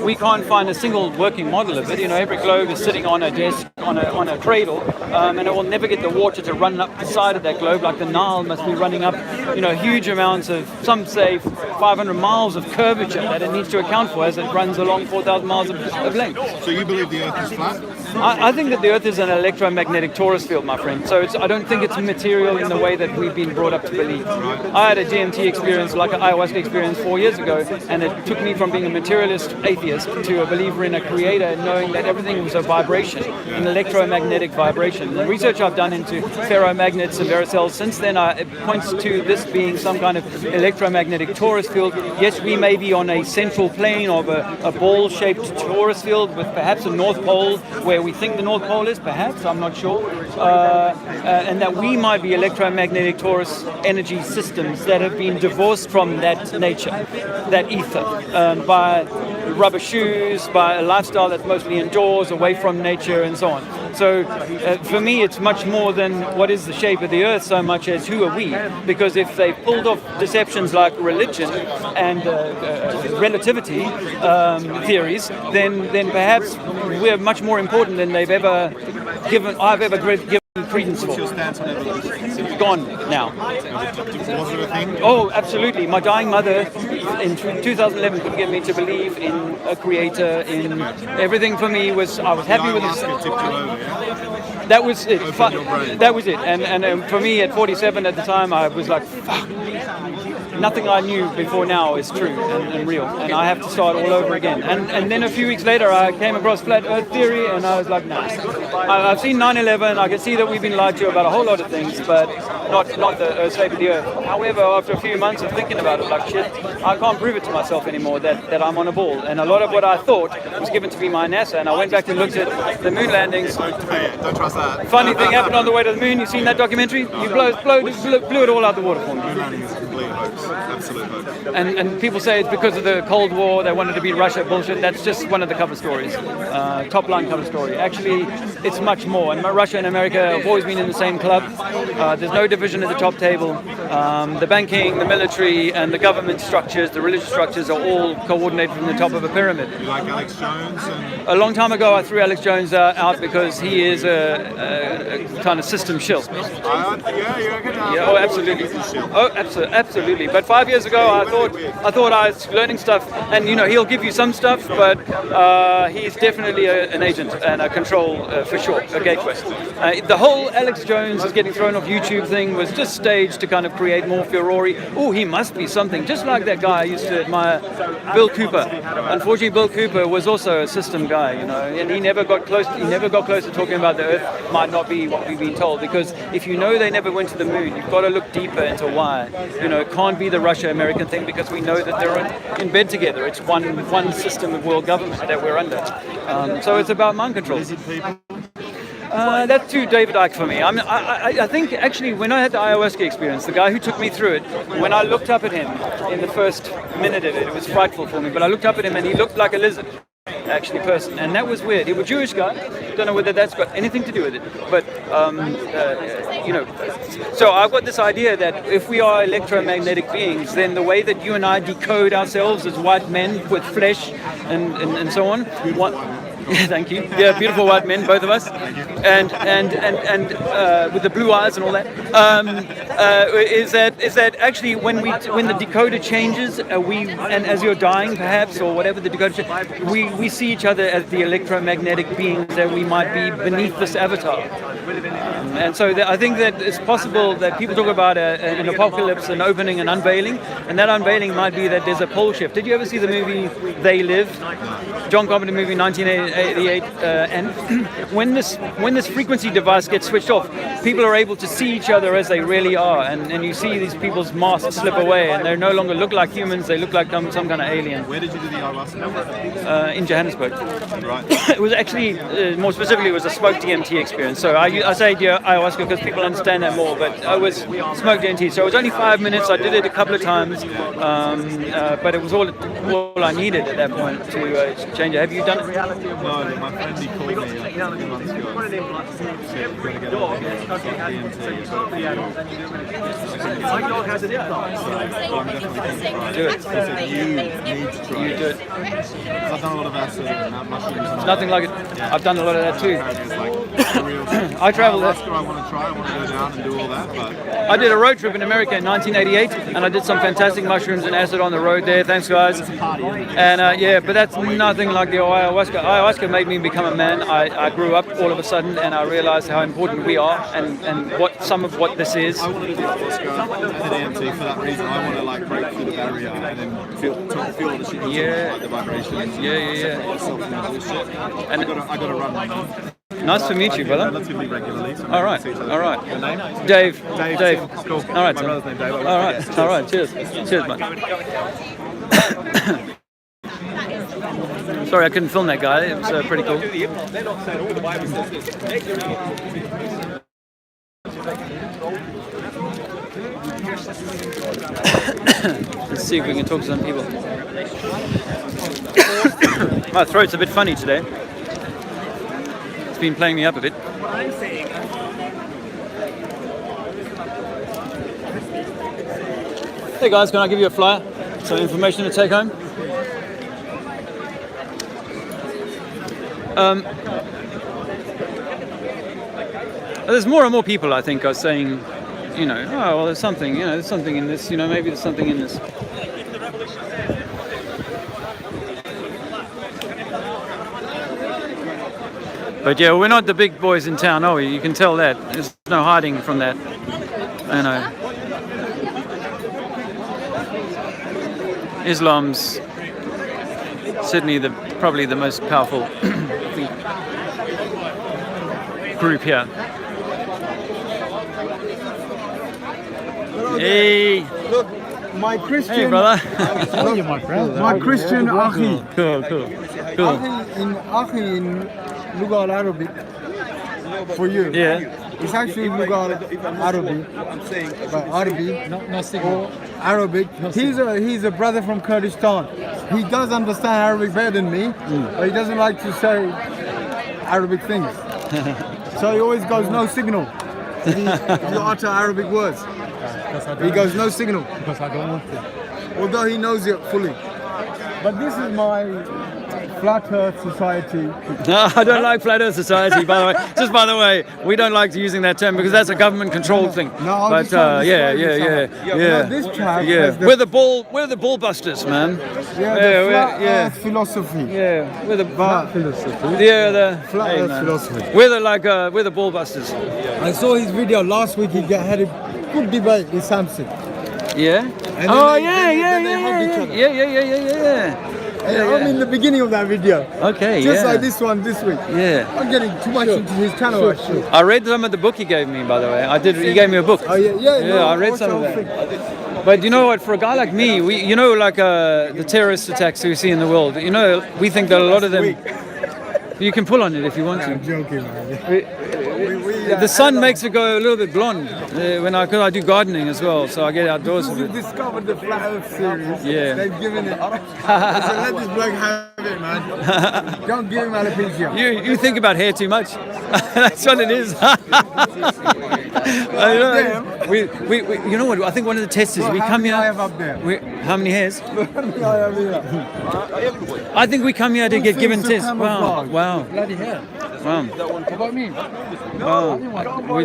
S2: we can't find a single working model of it. You know, every globe is sitting on a desk, on a cradle, and it will never get the water to run up the side of that globe. Like the Nile must be running up, you know, huge amounts of, some say 500 miles of curvature that it needs to account for as it runs along 4,000 miles of length.
S7: So you believe the Earth is flat?
S2: I think that the Earth is an electromagnetic torus field, my friend. So I don't think it's material in the way that we've been brought up to believe. I had a DMT experience, like an ayahuasca experience 4 years ago, and it took me from being a materialist atheist to a believer in a creator, knowing that everything was a vibration, an electromagnetic vibration. The research I've done into ferromagnets and varicells since then, it points to this being some kind of electromagnetic torus field. Yes, we may be on a central plane of a ball-shaped torus field with perhaps a north pole where we think the North Pole is, perhaps, I'm not sure, and that we might be electromagnetic torus energy systems that have been divorced from that nature, that ether, by rubber shoes, by a lifestyle that's mostly indoors, away from nature, and so on. So for me, it's much more than what is the shape of the Earth, so much as who are we, because if they pulled off deceptions like religion and relativity theories, then perhaps we're much more important than I've ever given credence for.
S7: What's your stance on evolution?
S2: Gone now.
S7: Was it a thing?
S2: Oh, absolutely. My dying mother in 2011 could get me to believe in a creator, in everything for me was, I was happy with
S7: Ayahuasca
S2: it.
S7: tipped you over, yeah?
S2: That was it.
S7: Opened your brain.
S2: That was it. And for me at 47 at the time, I was like, fuck. Nothing I knew before now is true and real, and I have to start all over again. And then a few weeks later, I came across flat Earth theory, and I was like, nah. I've seen 9/11. I can see that we've been lied to about a whole lot of things, but not the shape of the Earth. However, after a few months of thinking about it, like shit, I can't prove it to myself anymore that I'm on a ball. And a lot of what I thought was given to me by NASA, and I went back and looked at the moon landings.
S7: Don't trust that.
S2: Funny thing happened on the way to the moon. You seen that documentary? You blew it all out the water for me.
S7: Moon landing is a complete hoax. Absolute hoax.
S2: And people say it's because of the Cold War, they wanted to beat Russia. Bullshit. That's just one of the cover stories, top line cover story. Actually, it's much more. And Russia and America have always been in the same club. There's no division at the top table. The banking, the military, and the government structures, the religious structures are all coordinated from the top of a pyramid.
S7: You like Alex Jones?
S2: A long time ago, I threw Alex Jones out because he is a kind of system shill.
S7: Yeah, you reckon?
S2: Yeah, oh, absolutely. Oh, absolutely. But 5 years ago, I thought I was learning stuff, and you know, he'll give you some stuff, but he's definitely an agent and a control for sure, a gateway. The whole Alex Jones is getting thrown off YouTube thing was just staged to kind of create more furore. Oh, he must be something, just like that guy I used to admire, Bill Cooper. Unfortunately, Bill Cooper was also a system guy, you know, and he never got close. He never got close to talking about the Earth. Might not be what we've been told, because if you know they never went to the moon, you've got to look deeper into why. You know, it can't be the Russia-American thing, because we know that they're in bed together. It's one system of world government that we're under. So it's about mind control. That's too David Icke for me. I think actually when I had the ayahuasca experience, the guy who took me through it, when I looked up at him in the first minute of it, it was frightful for me, but I looked up at him and he looked like a lizard. Actually person, and that was weird. He was a Jewish guy. Don't know whether that's got anything to do with it, but you know, so I've got this idea that if we are electromagnetic beings, then the way that you and I decode ourselves as white men with flesh and so on. Yeah, thank you. Yeah, beautiful white men, both of us, and with the blue eyes and all that. Is that actually when the decoder changes, and as you're dying perhaps or whatever the decoder, we see each other as the electromagnetic beings that we might be beneath this avatar. And so I think that it's possible that people talk about an apocalypse, an opening, an unveiling, and that unveiling might be that there's a pole shift. Did you ever see the movie They Live? John Carpenter movie 1988, and when this frequency device gets switched off, people are able to see each other as they really are, and you see these people's masks slip away, and they no longer look like humans; they look like some kind of alien.
S7: Where did you do the ayahuasca?
S2: In Johannesburg.
S7: Right.
S2: It was actually, more specifically, it was a smoke DMT experience. So I I say ayahuasca because people understand that more, but I was smoked DMT, so it was only 5 minutes. I did it a couple of times, but it was all I needed at that point to change it. Have you done it?
S7: No, but my friend he called me a few months ago. Said you've got to get on it. It's like DMT. You've got to feel. So I'm definitely going to try.
S2: Do it.
S7: He said you need to try.
S2: You do it.
S7: I've done a lot of acid and mushrooms.
S2: It's nothing like it. I've done a lot of that too.
S7: It's like real shit.
S2: I traveled.
S7: Ayahuasca I want to try. I want to go down and do all that, but
S2: I did a road trip in America in 1988, and I did some fantastic mushrooms and acid on the road there. Thanks, guys. And yeah, but that's nothing like the ayahuasca. Ayahuasca made me become a man. I grew up all of a sudden, and I realized how important we are, and what some of what this is.
S7: I want to do ayahuasca and DMT for that reason. I want to like break through the barrier and then feel the shit.
S2: Yeah.
S7: Like the vibrations.
S2: Yeah.
S7: Myself from the bullshit. And I got to run my mouth.
S2: Nice to meet you, brother.
S7: Relatively regularly. So
S2: All right.
S7: Your
S2: Name? Dave.
S7: Dave. Cool.
S2: All right.
S7: My brother's name Dave.
S2: All right. Cheers. Cheers, man. Sorry, I couldn't film that guy. It was pretty cool. Let's see if we can talk to some people. My throat's a bit funny today. It's been playing me up a bit. Hey guys, can I give you a flyer? Some information to take home? There's more and more people, I think, are saying, you know, oh, well, there's something in this, maybe there's something in this. But yeah, we're not the big boys in town, are we? You can tell that. There's no hiding from that. I know. Islam's certainly probably the most powerful group here. Hey.
S8: Look, my Christian.
S2: Hey, brother.
S8: My Christian Achi.
S2: Cool.
S8: Achi in Lugar Arabic for you.
S2: Yeah.
S8: It's actually Lugar Arabic. But Arabic. He's a brother from Kurdistan. He does understand Arabic better than me, but he doesn't like to say Arabic things. So he always goes no signal. If you utter Arabic words. He goes no signal.
S6: Because I don't want to.
S8: Although he knows it fully. But this is my Flat Earth Society.
S2: No, I don't like Flat Earth Society, by the way. Just by the way, we don't like using that term because that's a government-controlled thing.
S8: No, I'm
S2: but
S8: just trying to
S2: yeah.
S8: No, this chap has the,
S2: We're the ball busters, man.
S8: the Flat Earth philosophy.
S2: Yeah, we're the
S8: Flat philosophy.
S2: yeah
S8: Flat Earth
S2: man.
S8: philosophy.
S2: We're the ball busters.
S8: I saw his video last week. He had a good debate with Samson.
S2: Yeah.
S8: And
S2: Oh
S8: then
S2: yeah.
S8: they hugged each other.
S2: Yeah.
S8: I'm in the beginning of that video.
S2: Okay.
S8: Just
S2: yeah.
S8: like this one this week.
S2: Yeah.
S8: I'm getting too much into his channel actually.
S2: I read some of the book he gave me, by the way. He gave me a book.
S8: Oh yeah. No,
S2: I read some of that. But you know what? For a guy like me, the terrorist attacks we see in the world. We think that a lot of them. You can pull on it if you want to.
S8: I'm joking, man.
S2: The sun makes it go a little bit blonde because I do gardening as well, so I get outdoors
S8: Because
S2: a
S8: you
S2: bit.
S8: discovered the Flat Earth series.
S2: Yeah.
S8: They've given it. So let this bloke have it, man. Don't give him alopecia.
S2: You think about hair too much. That's what it is. I know. We you know what? I think one of the tests is
S8: Look,
S2: we
S8: how
S2: come
S8: many
S2: here.
S8: I have up there?
S2: How many hairs?
S8: Look how many I have here.
S2: I think we come here to get given
S8: things
S2: tests.
S8: of
S2: Wow.
S8: camouflage.
S6: Bloody hell.
S2: Wow.
S6: What about me?
S2: Wow. We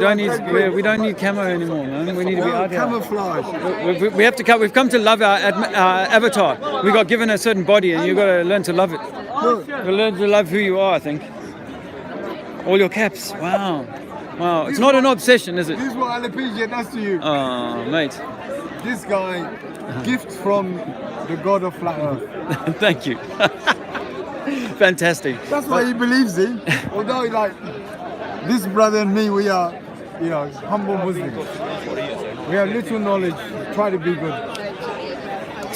S2: don't need camo anymore, man. We need to be out here.
S8: Camouflage.
S2: We have to come. We've come to love our avatar. We got given a certain body, and you've got to learn to love it. You learn to love who you are, I think. All your caps. Wow. It's not an obsession, is it?
S8: This is what alopecia does to you.
S2: Oh, mate.
S8: This guy, gift from the god of Flat Earth.
S2: Thank you. Fantastic.
S8: That's what he believes in. Although, this brother and me, we are, humble Muslims. We have little knowledge, try to be good.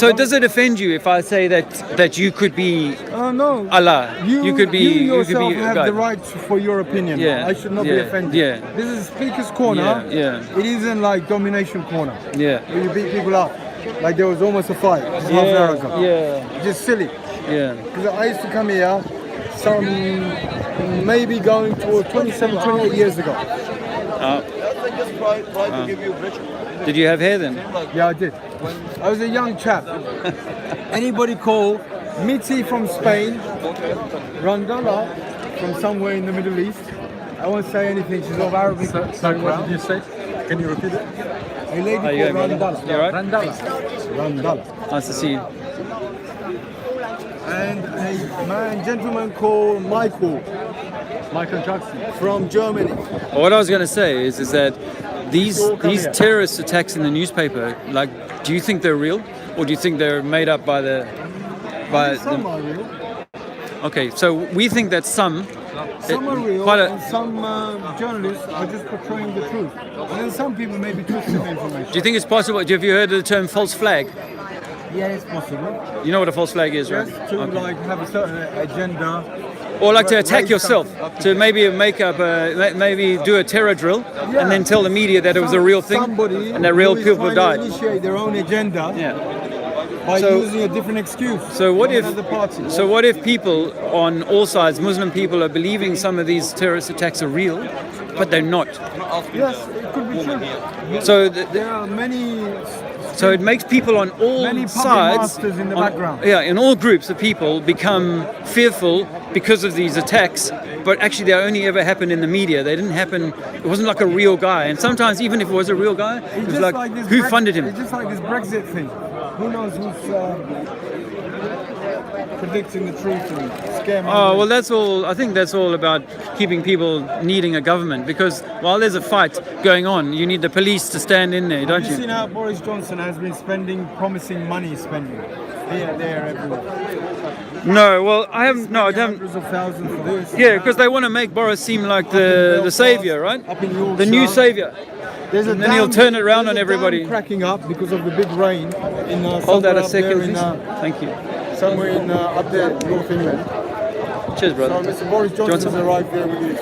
S2: So does it offend you if I say that you could be
S8: No.
S2: Allah? You could be.
S8: You
S2: You could
S8: yourself
S2: be a
S8: have
S2: guy.
S8: the right for your opinion.
S2: Yeah,
S8: I should not be
S2: yeah,
S8: offended.
S2: yeah.
S8: This is Speaker's Corner.
S2: Yeah, yeah.
S8: It isn't like domination corner.
S2: Yeah.
S8: Where you beat people up. Like there was almost a fight half an hour ago.
S2: Yeah.
S8: Just silly.
S2: Yeah.
S8: Because I used to come here maybe going to 27, 28 years ago.
S2: Did you have hair then?
S8: Yeah, I did. I was a young chap. Anybody call Mitzi from Spain, Randala from somewhere in the Middle East. I won't say anything. She's of Arabic background.
S1: What did you say? Can you repeat it?
S8: A lady
S2: How you
S8: called
S2: going, brother?
S8: Randala.
S2: You alright?
S8: Randala.
S2: Nice to see you.
S8: And a gentleman called Michael Jackson from Germany.
S2: What I was going to say is that these terrorist attacks in the newspaper, like, do you think they're real, or do you think they're made up by
S8: Some are real.
S2: Okay, so we think that some
S8: Some are real,
S2: quite
S8: and some journalists are just portraying the truth. And then some people may be twisting the information.
S2: Do you think it's possible? Have you heard of the term false flag?
S8: Yeah, it's possible.
S2: You know what a false flag is, right?
S8: Yes, to like have a certain agenda.
S2: Or like to attack
S8: raise
S2: yourself,
S8: something up
S2: to maybe make up, maybe do a terror drill, and then tell the media that it was a real thing,
S8: Somebody
S2: and that real
S8: who is
S2: people
S8: trying
S2: died.
S8: to initiate their own agenda
S2: Yeah.
S8: by
S2: So-
S8: using a different excuse.
S2: So what
S8: from
S2: if?
S8: another party.
S2: So what if people on all sides, Muslim people, are believing some of these terrorist attacks are real, but they're not?
S8: Yes, it could be true.
S2: So
S8: There are many.
S2: So it makes people on all
S8: Many puppet
S2: sides,
S8: masters in the background.
S2: yeah, in all groups of people become fearful because of these attacks. But actually, they only ever happened in the media. They didn't happen. It wasn't like a real guy. And sometimes, even if it was a real guy, it was
S8: just
S2: like,
S8: this
S2: who funded him?
S8: It's just like this Brexit thing. Who knows who's predicting the truth and scaring?
S2: Oh well, that's all. I think that's all about keeping people needing a government. Because while there's a fight going on, you need the police to stand in there, don't
S8: Have you
S2: you?
S8: seen how Boris Johnson has been promising money spending? Here, there, everywhere.
S2: No, well, I haven't. No, I haven't.
S8: Hundreds of thousands for this.
S2: Yeah, because they want to make Boris seem like the savior, right?
S8: Up in Yorkshire.
S2: The new savior.
S8: There's a
S2: And then he'll turn it around on
S8: there's a dam
S2: everybody.
S8: cracking up because of the big rain. In,
S2: Hold that
S8: somewhere
S2: a
S8: up there
S2: second,
S8: in,
S2: please. Thank you.
S8: somewhere in up there, North England.
S2: Cheers,
S8: So
S2: brother.
S8: Mr. Boris Johnson's
S2: Johnson.
S8: arrived there with his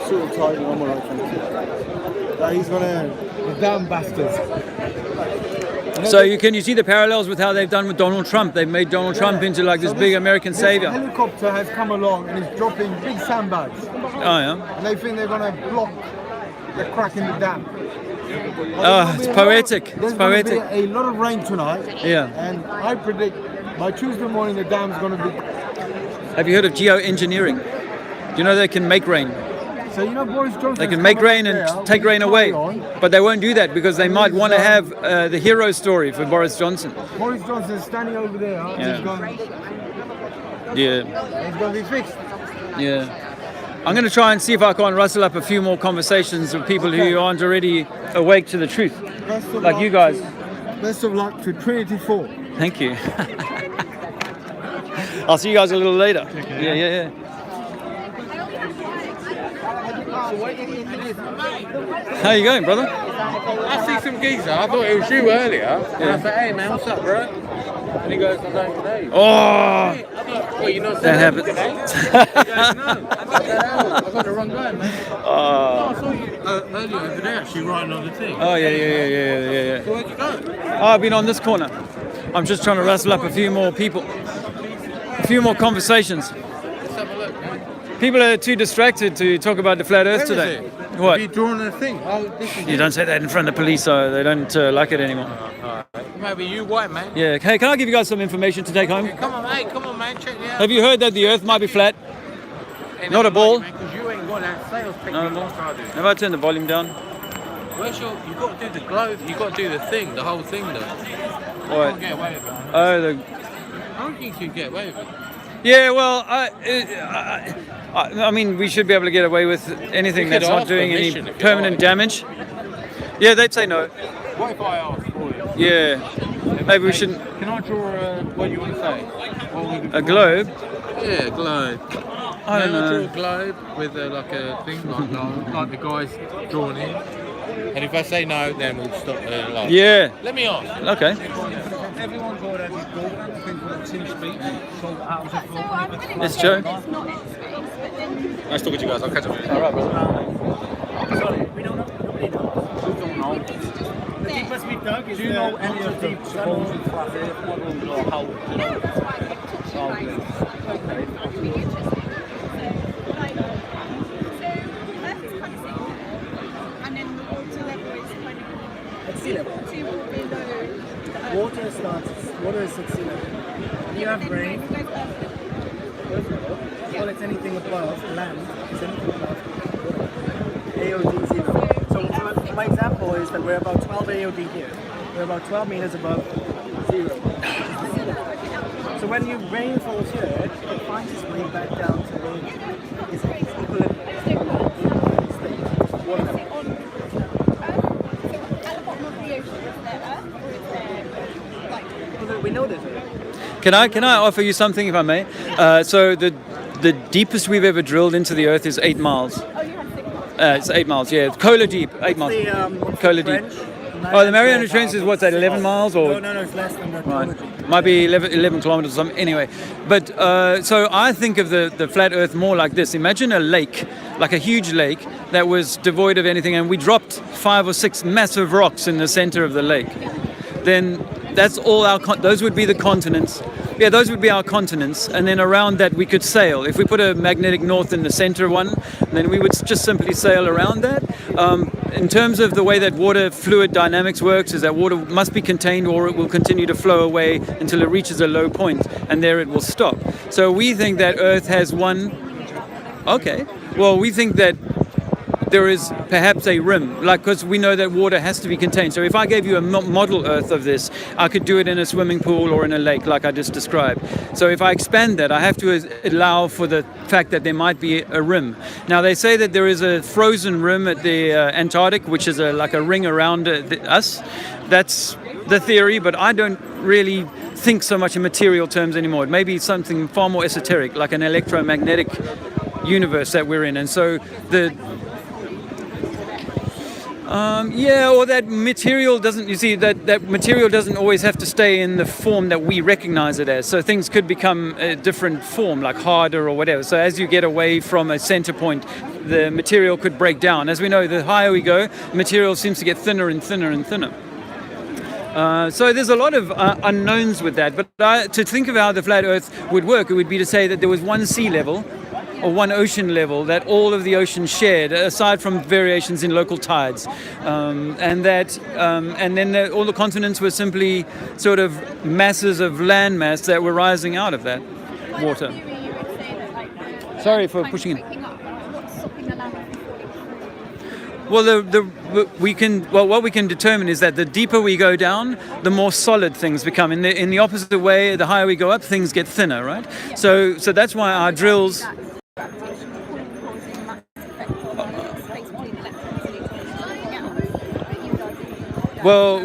S8: suit and tie and I'm alright, thank you. He's gonna, the damn bastards.
S2: So can you see the parallels with how they've done with Donald Trump? They've made Donald Trump into like this big American
S8: This
S2: savior.
S8: helicopter has come along and is dropping big sandbags.
S2: Oh yeah.
S8: And they think they're gonna block the crack in the dam.
S2: Oh, it's poetic.
S8: There's
S2: It's
S8: gonna be
S2: poetic.
S8: a lot of rain tonight.
S2: Yeah.
S8: And I predict by Tuesday morning the dam's gonna be.
S2: Have you heard of geoengineering? Do you know they can make rain?
S8: So you know Boris Johnson.
S2: They can make rain and take rain away, but they won't do that because they might want to have the hero story for Boris Johnson.
S8: Boris Johnson is standing over there.
S2: Yeah.
S8: He's going.
S2: Yeah.
S8: It's going to be fixed.
S2: Yeah. I'm going to try and see if I can rustle up a few more conversations with people who aren't already awake to the truth,
S8: Best of
S2: like
S8: luck
S2: you guys.
S8: Best of luck to Trinity 4.
S2: Thank you. I'll see you guys a little later. Yeah, yeah, yeah. How you going, brother?
S9: I see some geezer. I thought it was you earlier. And I said, hey man, what's up, bro? And he goes, I don't know.
S2: Oh,
S9: Well, you know,
S2: that happens.
S9: I got the wrong guy, man. I saw you earlier today actually writing on the thing.
S2: Oh yeah.
S9: So where'd you go?
S2: I've been on this corner. I'm just trying to rustle up a few more people, a few more conversations.
S9: Let's have a look, man.
S2: People are too distracted to talk about the flat Earth
S9: Where is
S2: today.
S9: it?
S2: What?
S9: Have you drawn a thing? Oh, this is
S2: You don't say that in front of police, so they don't like it anymore.
S9: Maybe you white, man.
S2: Yeah. Hey, can I give you guys some information to take home?
S9: Come on, man, check it out.
S2: Have you heard that the Earth might be flat?
S9: Ain't
S2: not a
S9: nothing
S2: ball?
S9: like it, man, 'cause you ain't got that sales technique
S2: No, no.
S9: like I do.
S2: Have I turned the volume down?
S9: Where's your? You got to do the globe. You got to do the thing, the whole thing, though. You
S2: What?
S9: can't get away with it.
S2: Oh, the.
S9: I don't think you can get away with it.
S2: Yeah. Well, I mean, we should be able to get away with anything
S9: We could
S2: that's not
S9: ask
S2: doing any
S9: permission if you
S2: permanent
S9: like.
S2: damage. Yeah, they'd say no.
S9: What if I ask for you?
S2: Yeah. Maybe we shouldn't.
S9: Can I draw what you want to say?
S2: A globe?
S9: Yeah, globe.
S2: I don't
S9: Can
S2: know.
S9: draw a globe with like a thing like the guy's drawn in. And if I say no, then we'll stop.
S2: Yeah.
S9: Let me ask.
S2: Okay.
S10: everyone's already programmed to think we're 2 speeds, so atoms are floating.
S2: It's Joe.
S9: Nice talking to you guys. I'll catch up with you.
S2: All right, bro.
S10: Sorry, we don't know. Nobody knows. We don't know.
S5: The deepest we've dug is
S10: Do you know any of the supposed flat Earth models or how, you know, how
S5: sea level. Water is at sea level. When you have rain, well, it's anything above land, it's anything above AOD 0. So my example is that we're about 12 AOD here. We're about 12 meters above 0. So when you rain falls here, it finds its way back down to its equilibrium state. Water level. We know this.
S2: Can I offer you something, if I may? So the deepest we've ever drilled into the Earth is 8 miles. It's 8 miles, yeah. Kola deep, 8 miles. Kola deep. Oh, the Mariana Trench is what's that, 11 miles? Or?
S5: No, it's less than that.
S2: Right. Might be 11 kilometers or something. Anyway, but so I think of the flat Earth more like this. Imagine a lake, like a huge lake that was devoid of anything, and we dropped 5 or 6 massive rocks in the center of the lake. Then that's all those would be the continents. Yeah, those would be our continents, and then around that we could sail. If we put a magnetic north in the center one, then we would just simply sail around that. In terms of the way that water fluid dynamics works, is that water must be contained or it will continue to flow away until it reaches a low point, and there it will stop. So we think that Earth has one. Okay, well, we think that there is perhaps a rim, like, because we know that water has to be contained. So if I gave you a model Earth of this, I could do it in a swimming pool or in a lake, like I just described. So if I expand that, I have to allow for the fact that there might be a rim. Now, they say that there is a frozen rim at the Antarctic, which is like a ring around us. That's the theory, but I don't really think so much in material terms anymore. It may be something far more esoteric, like an electromagnetic universe that we're in. And so or that material doesn't, you see, that material doesn't always have to stay in the form that we recognize it as. So things could become a different form, like harder or whatever. So as you get away from a center point, the material could break down. As we know, the higher we go, material seems to get thinner and thinner and thinner. So there's a lot of unknowns with that. But to think of how the flat Earth would work, it would be to say that there was one sea level, or one ocean level that all of the oceans shared, aside from variations in local tides, and then all the continents were simply sort of masses of landmass that were rising out of that water. Sorry for pushing in. Well, what we can determine is that the deeper we go down, the more solid things become. In the opposite way, the higher we go up, things get thinner, right? So that's why our drills. Well,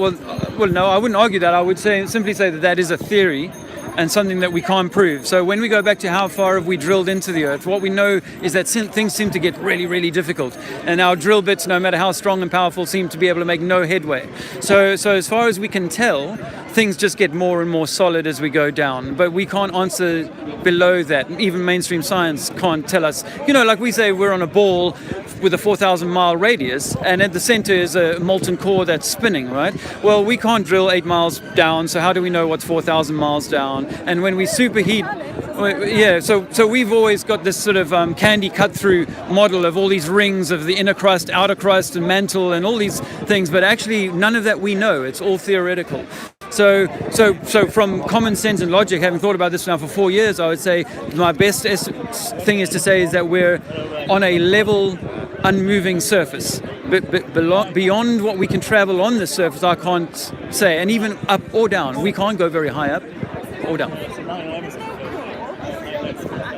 S2: no, I wouldn't argue that. I would simply say that is a theory and something that we can't prove. So when we go back to how far have we drilled into the Earth, what we know is that things seem to get really, really difficult. And our drill bits, no matter how strong and powerful, seem to be able to make no headway. So as far as we can tell, things just get more and more solid as we go down. But we can't answer below that. Even mainstream science can't tell us. Like we say, we're on a ball with a 4,000 mile radius, and at the center is a molten core that's spinning, right? Well, we can't drill 8 miles down, so how do we know what's 4,000 miles down? And when we superheat, so we've always got this sort of candy cut through model of all these rings of the inner crust, outer crust, and mantle, and all these things, but actually none of that we know. It's all theoretical. So from common sense and logic, having thought about this now for 4 years, I would say my best thing is to say is that we're on a level, unmoving surface. But beyond what we can travel on this surface, I can't say. And even up or down, we can't go very high up or down.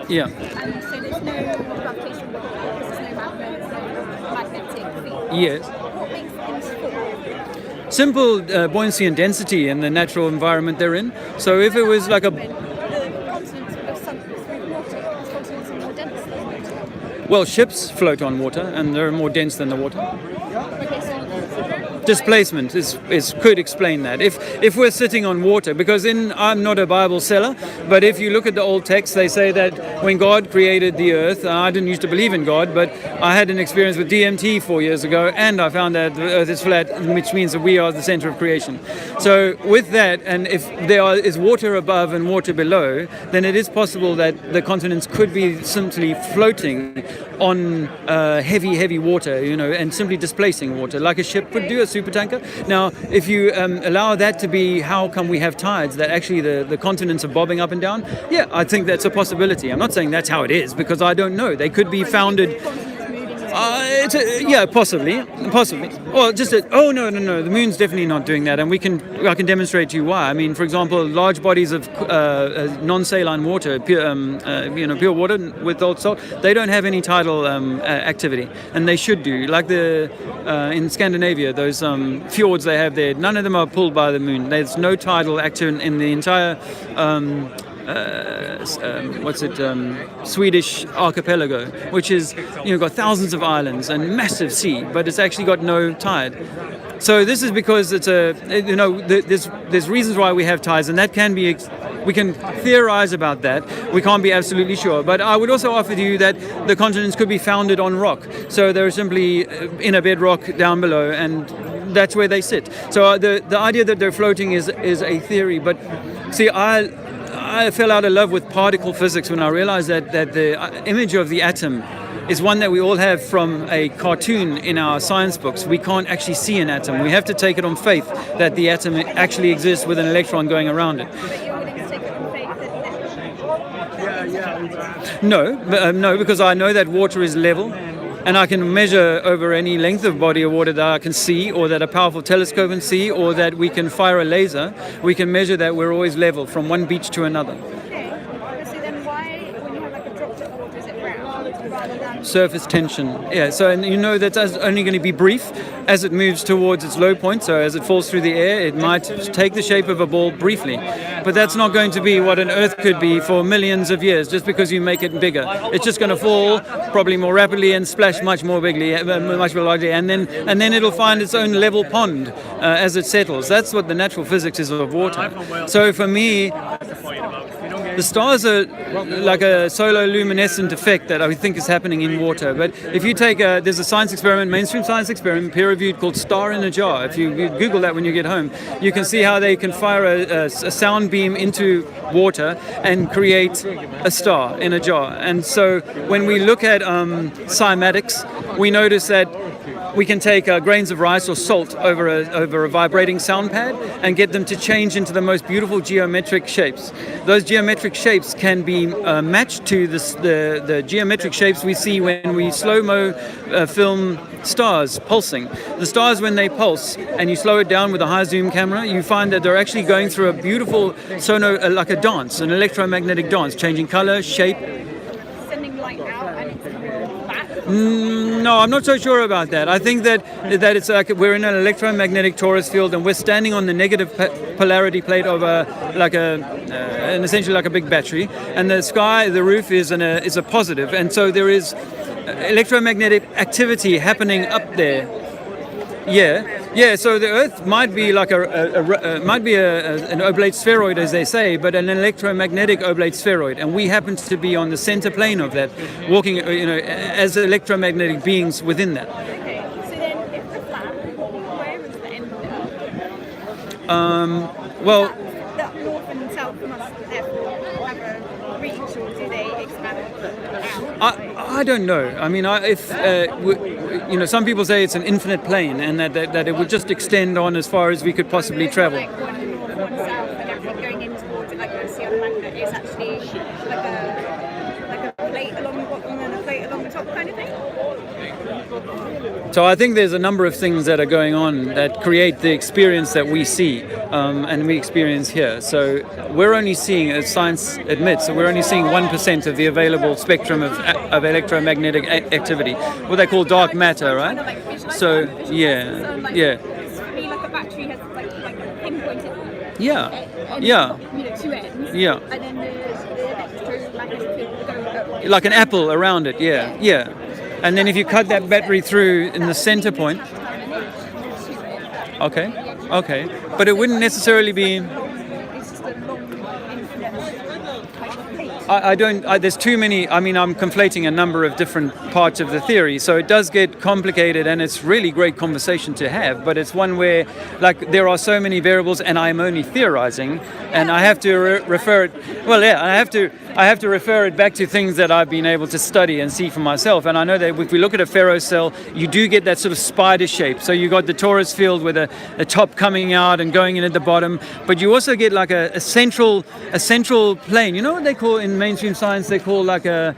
S2: Yeah.
S11: And so there's no gravitational pull, there's no magnetic field.
S2: Yes.
S11: What makes things fall?
S2: Simple buoyancy and density in the natural environment they're in. So if it was like
S11: the continents have sunk through water, the continents are more dense than water.
S2: well, ships float on water and they're more dense than the water.
S11: Okay, so
S2: displacement could explain that. If we're sitting on water, because I'm not a Bible seller, but if you look at the old text, they say that when God created the earth, I didn't used to believe in God, but I had an experience with DMT 4 years ago, and I found that the earth is flat, which means that we are the center of creation. So with that, and if there is water above and water below, then it is possible that the continents could be simply floating on heavy water, and simply displacing water, like a ship would do, a supertanker. Now, if you allow that to be, how come we have tides that actually the continents are bobbing up and down? Yeah, I think that's a possibility. I'm not saying that's how it is, because I don't know. They could be founded. Possibly. Well, no. The moon's definitely not doing that, and I can demonstrate to you why. I mean, for example, large bodies of non-saline water, pure water with old salt, they don't have any tidal activity, and they should do. Like in Scandinavia, those fjords they have there, none of them are pulled by the moon. There's no tidal action in the entire. Swedish archipelago, which is got thousands of islands and massive sea, but it's actually got no tide. So this is because it's there's reasons why we have tides, and that can be we can theorize about that. We can't be absolutely sure, but I would also offer to you that the continents could be founded on rock, so they're simply in a bedrock down below, and that's where they sit. So the idea that they're floating is a theory, but see, I fell out of love with particle physics when I realized that the image of the atom is one that we all have from a cartoon in our science books. We can't actually see an atom. We have to take it on faith that the atom actually exists with an electron going around it. No, because I know that water is level, and I can measure over any length of body of water that I can see, or that a powerful telescope can see, or that we can fire a laser. We can measure that we're always level from one beach to another.
S11: Okay. So then why, when you have like a drop of water, is it round rather than...
S2: Surface tension. Yeah, so and that's only going to be brief as it moves towards its low point. So as it falls through the air, it might take the shape of a ball briefly. But that's not going to be what an Earth could be for millions of years, just because you make it bigger. It's just going to fall probably more rapidly and splash much more largely, and then it'll find its own level pond as it settles. That's what the natural physics is of water. So for me, the stars are like a solar-luminescent effect that I think is happening in water. But if you take there's a science experiment, mainstream science experiment, peer-reviewed, called Star in a Jar. If you Google that when you get home, you can see how they can fire a sound beam into water and create a star in a jar. And so when we look at cymatics, we notice that we can take grains of rice or salt over a vibrating sound pad and get them to change into the most beautiful geometric shapes. Those geometric shapes can be matched to the geometric shapes we see when we slow-mo film stars pulsing. The stars, when they pulse and you slow it down with a high zoom camera, you find that they're actually going through a beautiful like a dance, an electromagnetic dance, changing color, shape.
S11: Sending light out and it's coming back?
S2: No, I'm not so sure about that. I think that it's like we're in an electromagnetic torus field, and we're standing on the negative polarity plate of essentially like a big battery, and the sky, the roof is a positive, and so there is electromagnetic activity happening up there. Yeah. So the Earth might be like an oblate spheroid, as they say, but an electromagnetic oblate spheroid, and we happen to be on the center plane of that, walking, as electromagnetic beings within that.
S11: Okay. So then, if we're flat, where is the end of it?
S2: Well.
S11: That north and south must therefore have a reach, or do they expand out?
S2: I don't know. I mean, some people say it's an infinite plane, and that it would just extend on as far as we could possibly travel.
S11: Like one north, one south, and everything going in towards it, like you see on the magnet, is actually like a plate along the bottom and a plate along the top kind of thing?
S2: So I think there's a number of things that are going on that create the experience that we see and we experience here. So we're only seeing, as science admits, we're only seeing 1% of the available spectrum of electromagnetic activity, what they call dark matter, right? So yeah.
S11: It's really like a battery has like pinpointed.
S2: Yeah.
S11: Two ends.
S2: Yeah.
S11: And then there's the electromagnetic field going
S2: like an apple around it. Yeah. And then if you cut that battery through in the center point, Okay, okay, but it wouldn't necessarily be.
S11: It's just a long, infinite type of plate.
S2: I don't. There's too many. I mean, I'm conflating a number of different parts of the theory, so it does get complicated, and it's really great conversation to have. But it's one where, like, there are so many variables, and I'm only theorizing, and I have to refer it. Well, yeah, I have to refer it back to things that I've been able to study and see for myself. And I know that if we look at a ferrocell, you do get that sort of spider shape. So you got the torus field with a top coming out and going in at the bottom, but you also get like a central plane. You know what they call in mainstream science? They call like a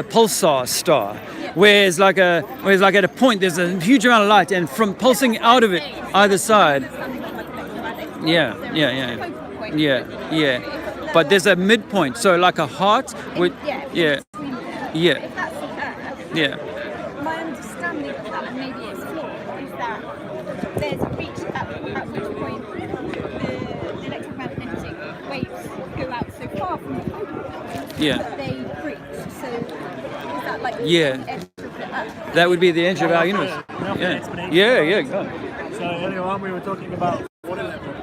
S2: pulsar star. Whereas like at a point there's a huge amount of light, and from pulsing out of it either side. Yeah. But there's a midpoint, so like a heart with
S11: If that's the Earth, my understanding of that, and maybe it's flawed, is that there's a reach at which point the electromagnetic waves go out so far from the focal point that they breach. So is that like the edge of the Earth?
S2: That would be the edge of our universe. Yeah. Go on.
S5: So earlier on we were talking about water level.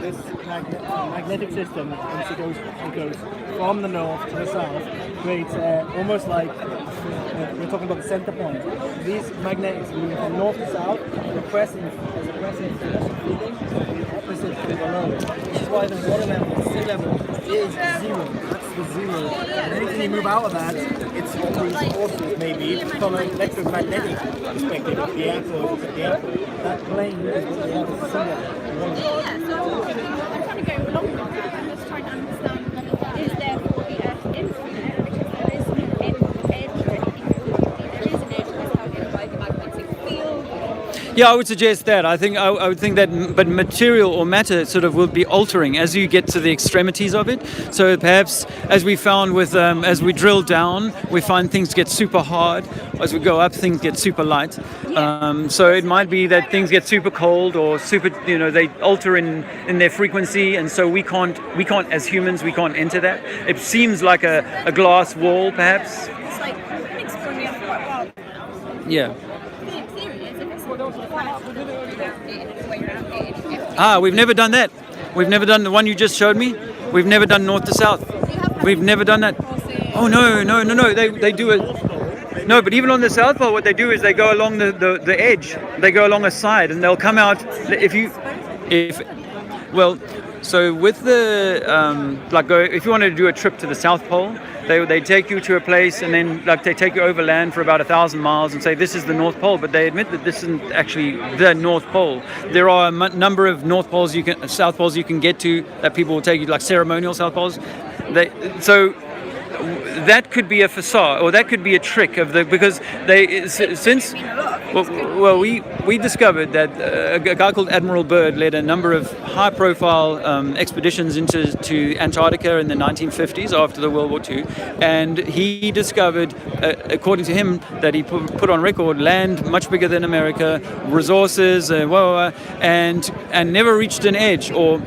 S5: This magnetic system, once it goes from the north to the south, creates almost like we're talking about the center point. These magnets moving from north to south, there's a pressing feeling the opposite from below. This is why the water level, the sea level, is zero. That's the zero. And anything you move out of that, it's all these forces maybe from an electromagnetic perspective of the apple. That plane is what they have as sea level.
S11: I'm trying to go along with that. I'm just trying to understand, is therefore the Earth infinite, because there is no edge or anything. There is an edge that's held in by the magnetic field.
S2: Yeah, I would suggest that. I would think that, but material or matter sort of will be altering as you get to the extremities of it. So perhaps, as we found with, as we drill down, we find things get super hard. As we go up, things get super light. So it might be that things get super cold or super, they alter in their frequency, and so we can't as humans, we can't enter that. It seems like a glass wall, perhaps.
S11: It's like, we've been exploring the Earth quite a while.
S2: Yeah.
S11: The theory is if it's flat, way around it.
S2: We've never done that. We've never done the one you just showed me. We've never done north to south. We've never done that. Oh no. They do it. No, but even on the South Pole, what they do is they go along the edge. They go along a side, and they'll come out. So with the if you wanted to do a trip to the South Pole, they take you to a place, and then they take you over land for about 1,000 miles and say this is the North Pole, but they admit that this isn't actually the North Pole. There are a number of North Poles South Poles you can get to that people will take you, like ceremonial South Poles. That could be a facade, or that could be a trick because we discovered that a guy called Admiral Byrd led a number of high-profile expeditions to Antarctica in the 1950s after the World War II, and he discovered, according to him, that he put on record land much bigger than America, resources, and never reached an edge or.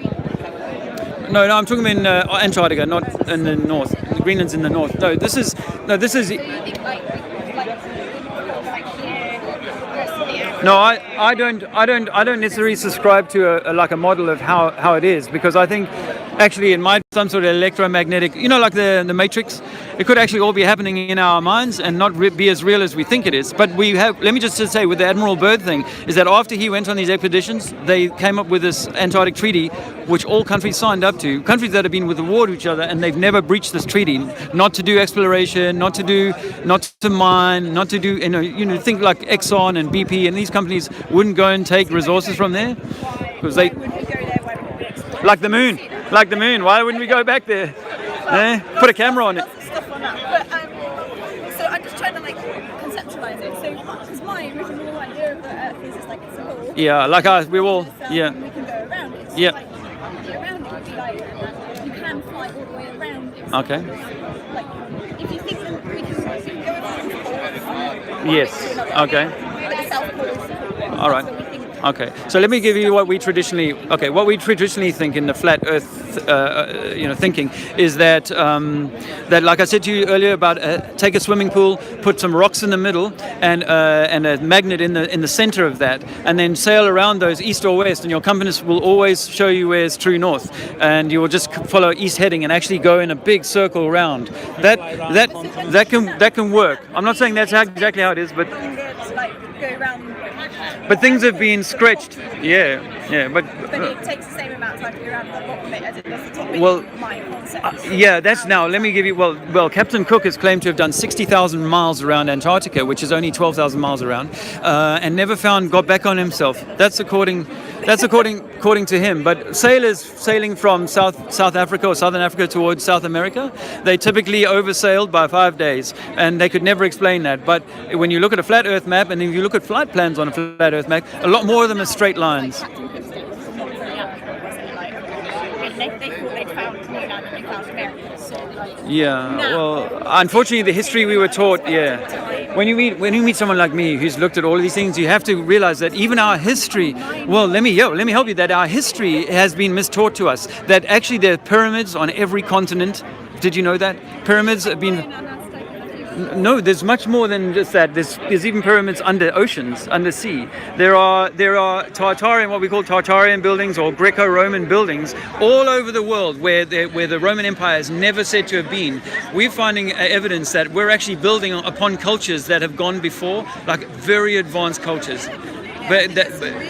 S2: No, I'm talking in Antarctica, not in the north. Greenland's in the north. This is. No, I don't necessarily subscribe to a model of how it is, because I think actually it might be some sort of electromagnetic, like the Matrix. It could actually all be happening in our minds and not be as real as we think it is. But let me just say, with the Admiral Byrd thing, is that after he went on these expeditions, they came up with this Antarctic Treaty, which all countries signed up to, countries that have been with the war to each other, and they've never breached this treaty, not to do exploration, not to mine, not to do, think like Exxon and BP, and these companies wouldn't go and take resources from there, because they, like the moon, why wouldn't we go back there? Put a camera on it.
S11: So I'm just trying to conceptualize it. So, because my original idea of the Earth is just it's a ball.
S2: Yeah, like us, we all. Yeah.
S11: And we can go around it. So
S2: yeah.
S11: Around it would be you can fly all the way around it.
S2: Okay.
S11: If you think that we can go around the pole.
S2: Yes. Okay.
S11: But the South Pole is the pole.
S2: All right.
S11: So we think
S2: Okay, so let me give you what we traditionally think in the flat Earth, thinking is that that, like I said to you earlier about take a swimming pool, put some rocks in the middle, and a magnet in the center of that, and then sail around those east or west, and your compass will always show you where's true north, and you will just follow east heading and actually go in a big circle round. That can work. I'm not saying that's exactly how it is, but things have been stretched. Yeah, but
S11: it takes the same amount of time to go around the bottom of it as it does the top.
S2: Well,
S11: my concept.
S2: that's now. Let me give you. Well, Captain Cook is claimed to have done 60,000 miles around Antarctica, which is only 12,000 miles around, and never got back on himself. That's according to him. But sailors sailing from South Africa or Southern Africa towards South America, they typically oversailed by 5 days, and they could never explain that. But when you look at a flat Earth map, and if you look at flight plans on a flat Earth map, a lot more of them are straight lines. Yeah, well, unfortunately, the history we were taught, when you meet someone like me who's looked at all of these things, you have to realize that even our history, let me help you, that our history has been mistaught to us, that actually there are pyramids on every continent. Did you know that? Pyramids have been... No, there's much more than just that. There's even pyramids under oceans, under sea. There are Tartarian, what we call Tartarian buildings or Greco-Roman buildings all over the world where the Roman Empire is never said to have been. We're finding evidence that we're actually building upon cultures that have gone before, like very advanced cultures.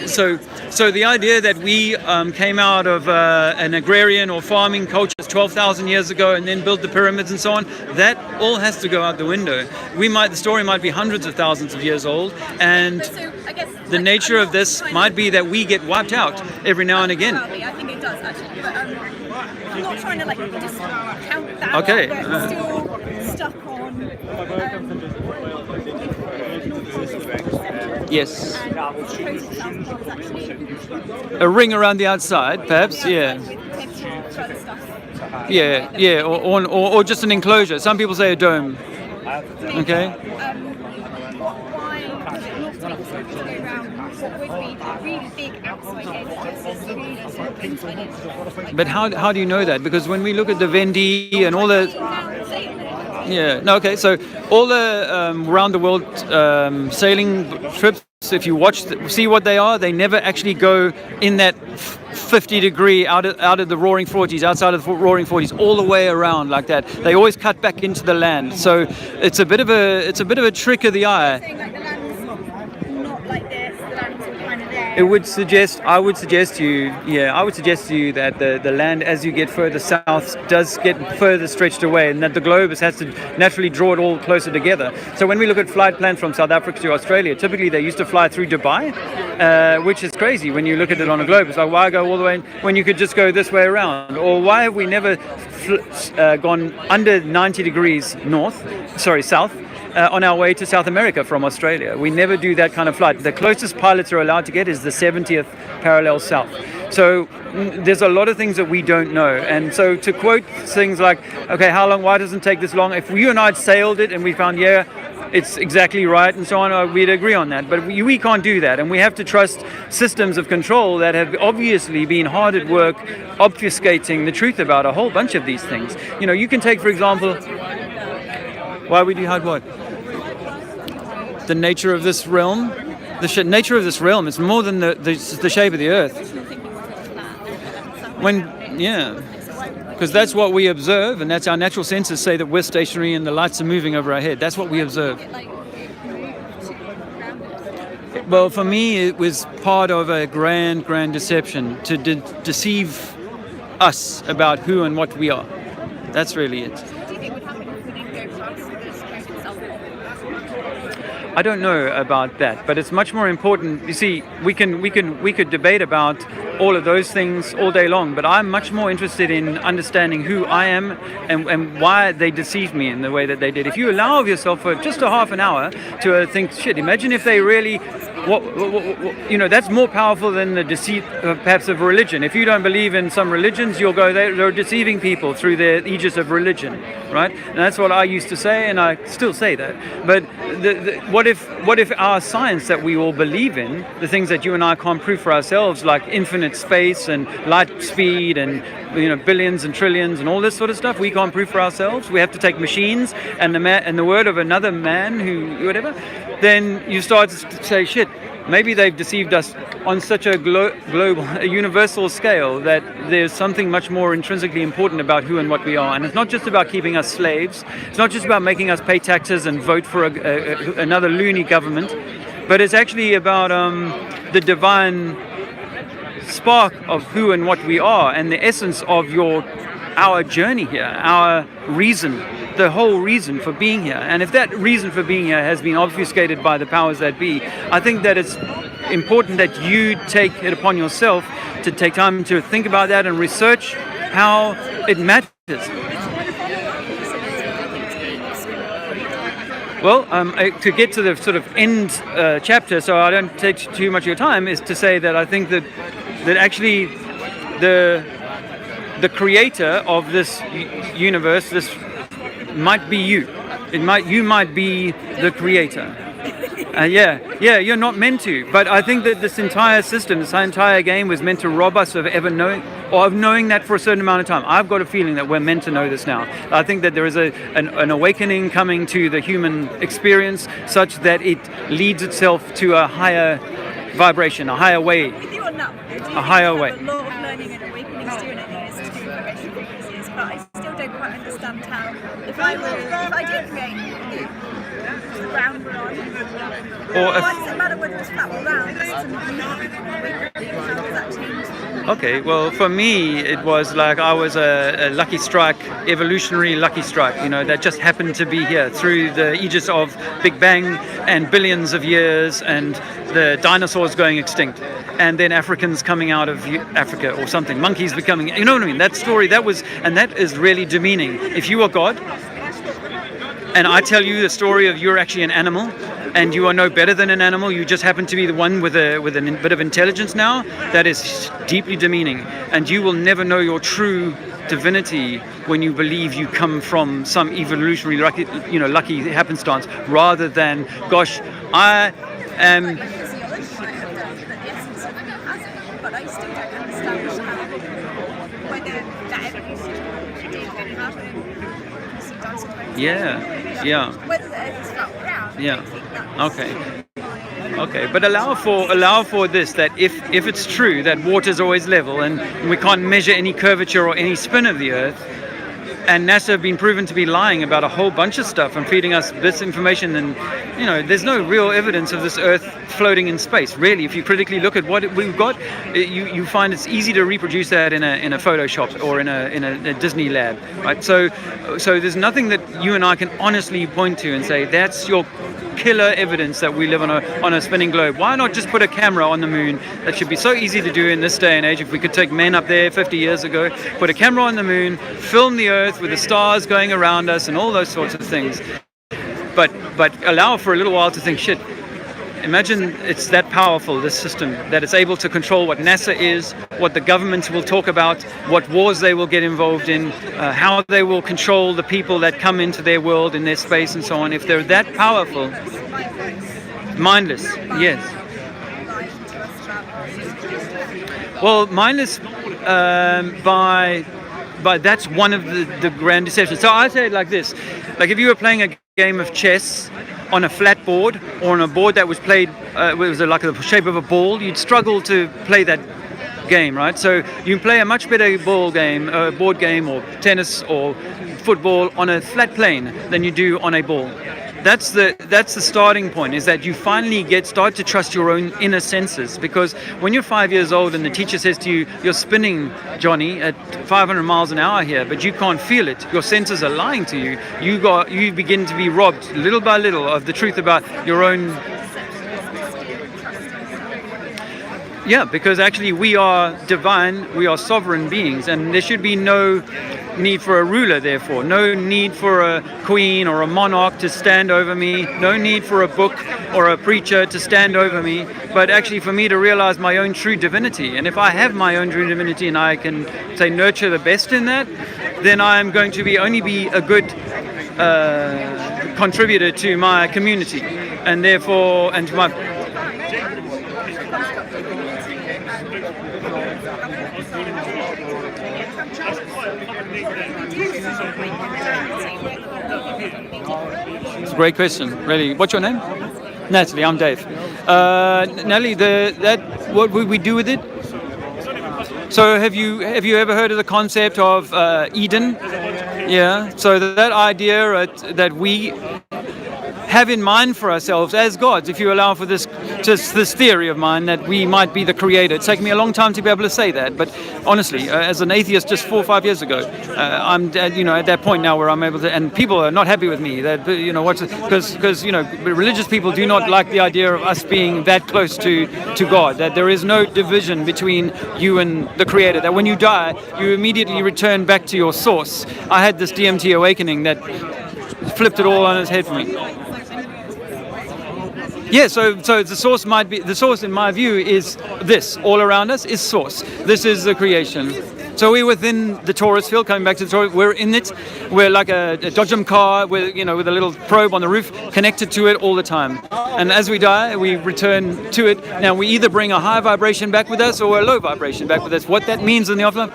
S2: So the idea that we came out of an agrarian or farming culture 12,000 years ago and then built the pyramids and so on, that all has to go out the window. The story might be hundreds of thousands of years old, and the nature of this might be that we get wiped out every now and again.
S11: I think it does actually, but I'm not trying to discount that.
S2: Okay.
S11: But still stuck on.
S2: Yes. A ring around the outside, perhaps. Yeah. Yeah. Or just an enclosure. Some people say a dome. Okay. Why does it not take so much to go around what would be really big outside edge, really sort of inside edge? But how do you know that? Because when we look at the Vendée and all the... Yeah. No. Okay. So all the around the world sailing trips, if you see what they are, they never actually go in that 50 degree out of the roaring 40s, outside of the roaring 40s, all the way around like that. They always cut back into the land. So it's a bit of a trick of the eye. I would suggest to you that the land, as you get further south, does get further stretched away, and that the globe has to naturally draw it all closer together. So when we look at flight plans from South Africa to Australia, typically they used to fly through Dubai, which is crazy when you look at it on a globe. It's like, why go all the way when you could just go this way around? Or why have we never gone under 90 degrees south? On our way to South America from Australia. We never do that kind of flight. The closest pilots are allowed to get is the 70th parallel south. So there's a lot of things that we don't know. And so to quote things like, okay, why doesn't it take this long? If you and I had sailed it and we found, it's exactly right and so on, we'd agree on that. But we can't do that. And we have to trust systems of control that have obviously been hard at work obfuscating the truth about a whole bunch of these things. You can take, for example, why would you hide what? The nature of this realm? The nature of this realm is more than the shape of the earth. Because that's what we observe, and that's our natural senses say that we're stationary and the lights are moving over our head. That's what we observe. Well, for me, it was part of a grand deception to deceive us about who and what we are. That's really it. I don't know about that, but it's much more important. You see, we could debate about all of those things all day long, but I'm much more interested in understanding who I am and why they deceived me in the way that they did. If you allow yourself for just a half an hour to think, imagine if they really that's more powerful than the deceit perhaps of religion. If you don't believe in some religions, you'll go they're deceiving people through the aegis of religion, right? And that's what I used to say, and I still say that. But what if our science that we all believe in, the things that you and I can't prove for ourselves, like infinite space and light speed and billions and trillions and all this sort of stuff, we can't prove for ourselves. We have to take machines and the word of another man who whatever. Then you start to say, shit, maybe they've deceived us on such a global, a universal scale that there's something much more intrinsically important about who and what we are. And it's not just about keeping us slaves. It's not just about making us pay taxes and vote for another loony government, but it's actually about the divine spark of who and what we are and the essence of our journey here, our reason, the whole reason for being here. And if that reason for being here has been obfuscated by the powers that be, I think that it's important that you take it upon yourself to take time to think about that and research how it matters. Well, to get to the sort of end chapter, so I don't take too much of your time, is to say that I think that actually the creator of this universe, this might be you. You might be the creator. You're not meant to. But I think that this entire system, this entire game was meant to rob us of ever knowing, or of knowing that for a certain amount of time. I've got a feeling that we're meant to know this now. I think that there is an awakening coming to the human experience such that it leads itself to a higher vibration, a higher way.
S11: With you or not,
S2: a higher way.
S11: A lot of learning and awakening student is to do vibration frequencies, but I still don't quite understand how, if I did create the ground we're on, why does it matter whether it's flat or round? How does that change?
S2: Okay, well, for me, it was like I was a lucky strike, evolutionary lucky strike, that just happened to be here through the aegis of Big Bang and billions of years and the dinosaurs going extinct. And then Africans coming out of Africa or something, monkeys becoming, you know what I mean? That story, that is really demeaning. If you are God, and I tell you the story of you're actually an animal, and you are no better than an animal, you just happen to be the one with a bit of intelligence now, that is deeply demeaning. And you will never know your true divinity when you believe you come from some evolutionary lucky happenstance, rather than, gosh, I am...
S11: But I still don't understand whether that evolution did happen.
S2: Whether the earth is flat or round. Okay, but allow for this, that if it's true that water is always level and we can't measure any curvature or any spin of the earth, and NASA have been proven to be lying about a whole bunch of stuff and feeding us this information, and there's no real evidence of this earth floating in space, really. If you critically look at what we've got, you find it's easy to reproduce that in a Photoshop or in a Disney lab, right? So there's nothing that you and I can honestly point to and say that's your killer evidence that we live on a spinning globe. Why not just put a camera on the moon? That should be so easy to do in this day and age. If we could take men up there 50 years ago, put a camera on the moon, film the earth with the stars going around us and all those sorts of things. But allow for a little while to think, shit, imagine it's that powerful, this system, that it's able to control what NASA is, what the governments will talk about, what wars they will get involved in, how they will control the people that come into their world, in their space and so on. If they're that powerful, mindless, yes. Well, mindless by that's one of the grand deceptions. So I say it like this, like if you were playing a game of chess on a flat board or on a board that was played, it was like the shape of a ball, you'd struggle to play that game, right? So you can play a much better board game or tennis or football on a flat plane than you do on a ball. That's the starting point, is that you finally start to trust your own inner senses. Because when you're 5 years old and the teacher says to you, you're spinning, Johnny, at 500 miles an hour here, but you can't feel it, your senses are lying to you, you begin to be robbed little by little of the truth about your own. Yeah, because actually we are divine, we are sovereign beings, and there should be no need for a ruler, therefore. No need for a queen or a monarch to stand over me. No need for a book or a preacher to stand over me. But actually for me to realize my own true divinity. And if I have my own true divinity and I can, say, nurture the best in that, then I'm going to only be a good contributor to my community. And therefore, and to my... It's a great question, really. What's your name? Natalie, I'm Dave. Natalie, what would we do with it? So have you ever heard of the concept of Eden? Yeah. So that idea that we have in mind for ourselves as gods, if you allow for this theory of mine that we might be the creator. It's taken me a long time to be able to say that, but honestly, as an atheist just 4 or 5 years ago, I'm at that point now where I'm able to, and people are not happy with me that because religious people do not like the idea of us being that close to God, that there is no division between you and the creator, that when you die you immediately return back to your source. I had this DMT awakening that flipped it all on its head for me. Yeah, so the source in my view is this. All around us is source. This is the creation. So we're within the torus field, coming back to the torus, we're in it. We're like a Dodgem car with a little probe on the roof connected to it all the time. And as we die, we return to it. Now we either bring a high vibration back with us or a low vibration back with us. What that means in the afterlife,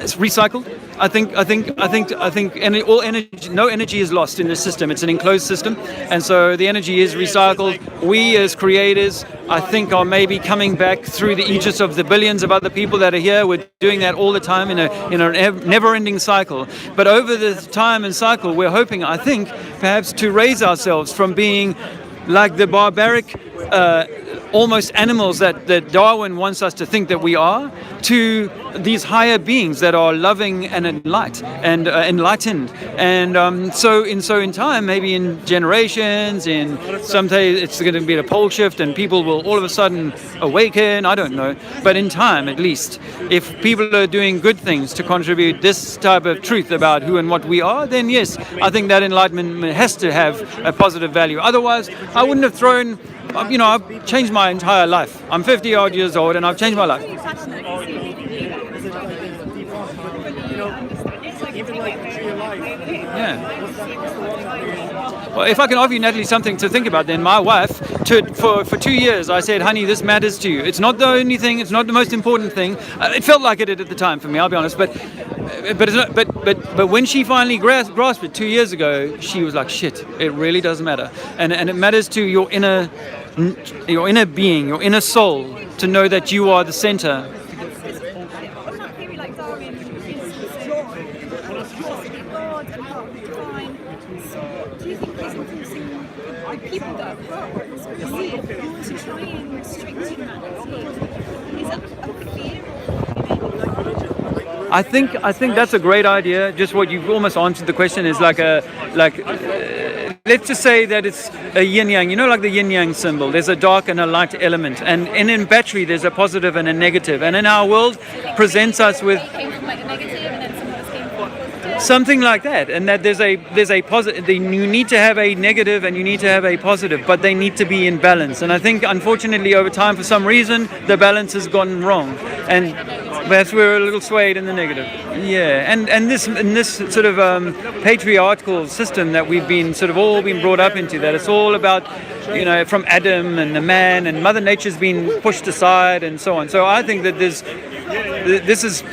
S2: it's recycled. I think, and all energy, no energy is lost in this system. It's an enclosed system, and so the energy is recycled. We, as creators, I think, are maybe coming back through the aegis of the billions of other people that are here. We're doing that all the time in a never-ending cycle. But over the time and cycle, we're hoping, I think, perhaps to raise ourselves from being like the barbaric, almost animals that Darwin wants us to think that we are, to these higher beings that are loving and enlightened. And so in time, maybe in generations, in some days it's going to be a pole shift and people will all of a sudden awaken, I don't know. But in time, at least, if people are doing good things to contribute this type of truth about who and what we are, then yes, I think that enlightenment has to have a positive value. Otherwise, I wouldn't have thrown... I've changed my entire life. I'm 50 odd years old and I've changed my life. Yeah. Well, if I can offer you, Natalie, something to think about, then my wife, for 2 years, I said, honey, this matters to you. It's not the only thing. It's not the most important thing. It felt like it did at the time for me, I'll be honest. But when she finally grasped it 2 years ago, she was like, shit, it really does matter. And it matters to your inner being, your inner soul, to know that you are the center.
S11: People that are part of this belief to try and restrict humanity. Is that a fear?
S2: I think that's a great idea. Just what you've almost answered the question is let's just say that it's a yin yang. Like the yin yang symbol. There's a dark and a light element, and in battery there's a positive and a negative. And in our world presents us with something like that, and that there's a positive. You need to have a negative and you need to have a positive, but they need to be in balance. And I think, unfortunately, over time, for some reason, the balance has gone wrong, and perhaps we're a little swayed in the negative. Yeah, and this sort of patriarchal system that we've been all been brought up into, that it's all about, from Adam and the man, and Mother Nature's been pushed aside and so on. So I think that this is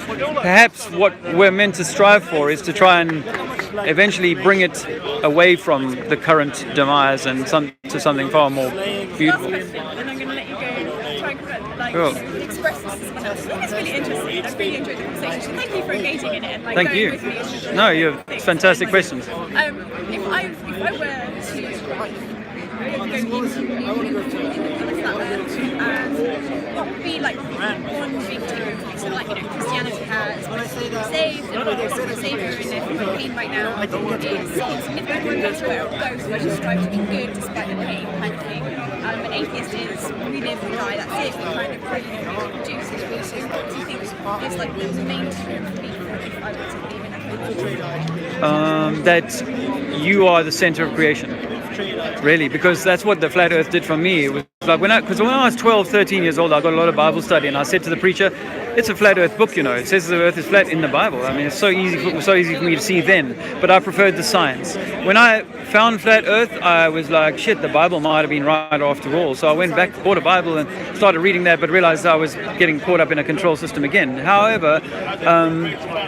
S2: perhaps what we're meant to strive for, is to try and eventually bring it away from the current demise and to something far more beautiful.
S11: And I'm going to let you go and try and express this as much as I think it's really interesting. I've really enjoyed the conversation. Thank you for engaging in it and
S2: Thank you.
S11: With me.
S2: No, you have fantastic questions.
S11: If I were to go into and what would be be like one big thing. So like, you know, Christianity has saved and the Saviour in their pain right now. It's insignificant compared to where it goes, so I just strive to be good despite the pain kind of thing. An atheist is we live and die, that's it. We kind of reproduce this really. So what do you think is like the mainstream belief if I were to believe in it?
S2: That you are the center of creation. Really, because that's what the flat earth did for me. It was like when I was 12, 13 years old, I got a lot of Bible study, and I said to the preacher, it's a flat earth book, you know. It says the earth is flat in the Bible. I mean, it's so easy for me to see then, but I preferred the science. When I found flat earth, I was like, shit, the Bible might have been right after all. So I went back, bought a Bible and started reading that, but realized I was getting caught up in a control system again. However,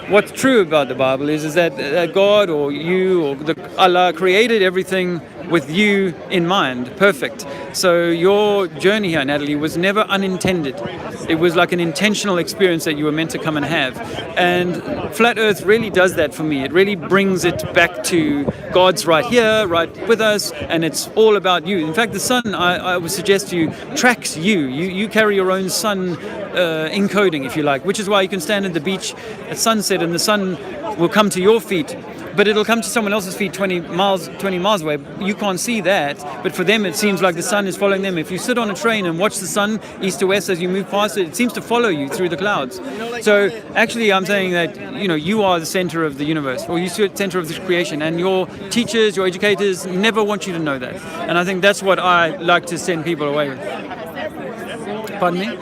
S2: what's true about the Bible is that God or you or Allah created everything with you in mind, perfect. So your journey here, Natalie, was never unintended. It was like an intentional experience that you were meant to come and have. And Flat Earth really does that for me. It really brings it back to God's right here, right with us, and it's all about you. In fact, the sun, I would suggest to you, tracks you. You carry your own sun encoding, if you like, which is why you can stand at the beach at sunset and the sun will come to your feet, but it'll come to someone else's feet 20 miles away. You can't see that, but for them it seems like the sun is following them. If you sit on a train and watch the sun east to west as you move past it, it seems to follow you through the clouds. So actually I'm saying that, you know, you are the center of the universe, or you're the center of this creation, and your teachers, your educators never want you to know that. And I think that's what I like to send people away with. Pardon me?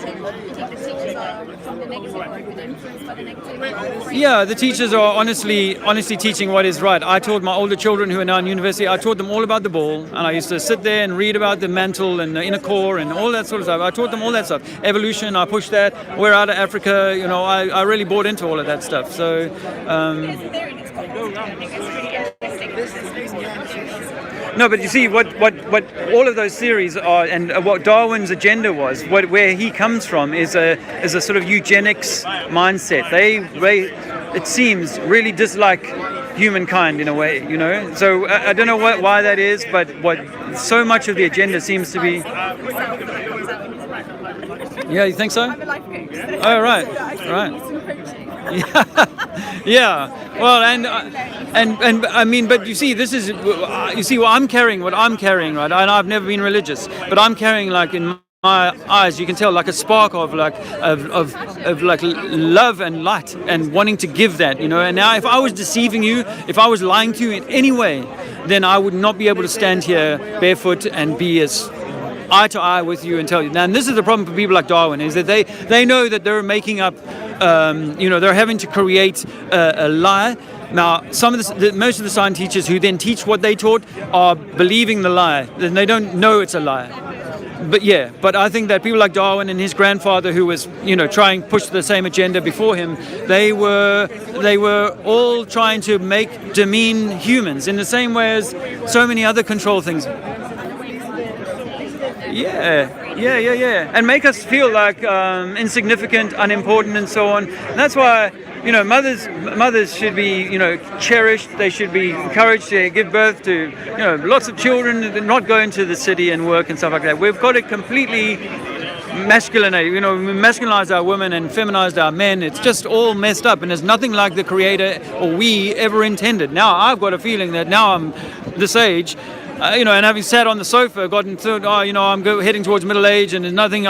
S2: Yeah, the teachers are honestly teaching what is right. I taught my older children who are now in university, I taught them all about the ball, and I used to sit there and read about the mantle and the inner core and all that sort of stuff. I taught them all that stuff. Evolution, I pushed that. We're out of Africa, you know, I really bought into all of that stuff. So, no, but you see what all of those theories are, and what Darwin's agenda was, where he comes from is a sort of eugenics mindset. They it seems really dislike humankind in a way, you know. So I don't know why that is, but what so much of the agenda seems to be. Yeah, you think so? I'm a life coach. Oh, right. Yeah. Yeah. Well, and I mean, but you see, this is, you see what I'm carrying, right? And I've never been religious, but I'm carrying, like, in my eyes, you can tell, like a spark of like love and light, and wanting to give that, you know. And now, if I was deceiving you, if I was lying to you in any way, then I would not be able to stand here barefoot and be as eye to eye with you and tell you. Now, and this is the problem for people like Darwin, is that they know that they're making up, you know, they're having to create a lie. Now, most of the science teachers who then teach what they taught are believing the lie, and they don't know it's a lie. But I think that people like Darwin and his grandfather, who was, you know, trying to push the same agenda before him, they were all trying to demean humans in the same way as so many other control things. Yeah. And make us feel like insignificant, unimportant, and so on. And that's why, you know, mothers should be, you know, cherished. They should be encouraged to give birth to, you know, lots of children, not go into the city and work and stuff like that. We've got it completely masculinized, you know, we masculinized our women and feminized our men. It's just all messed up, and there's nothing like the Creator or we ever intended. Now I've got a feeling that now I'm this age, you know, and having sat on the sofa, gotten thought, oh, you know, I'm heading towards middle age, and there's nothing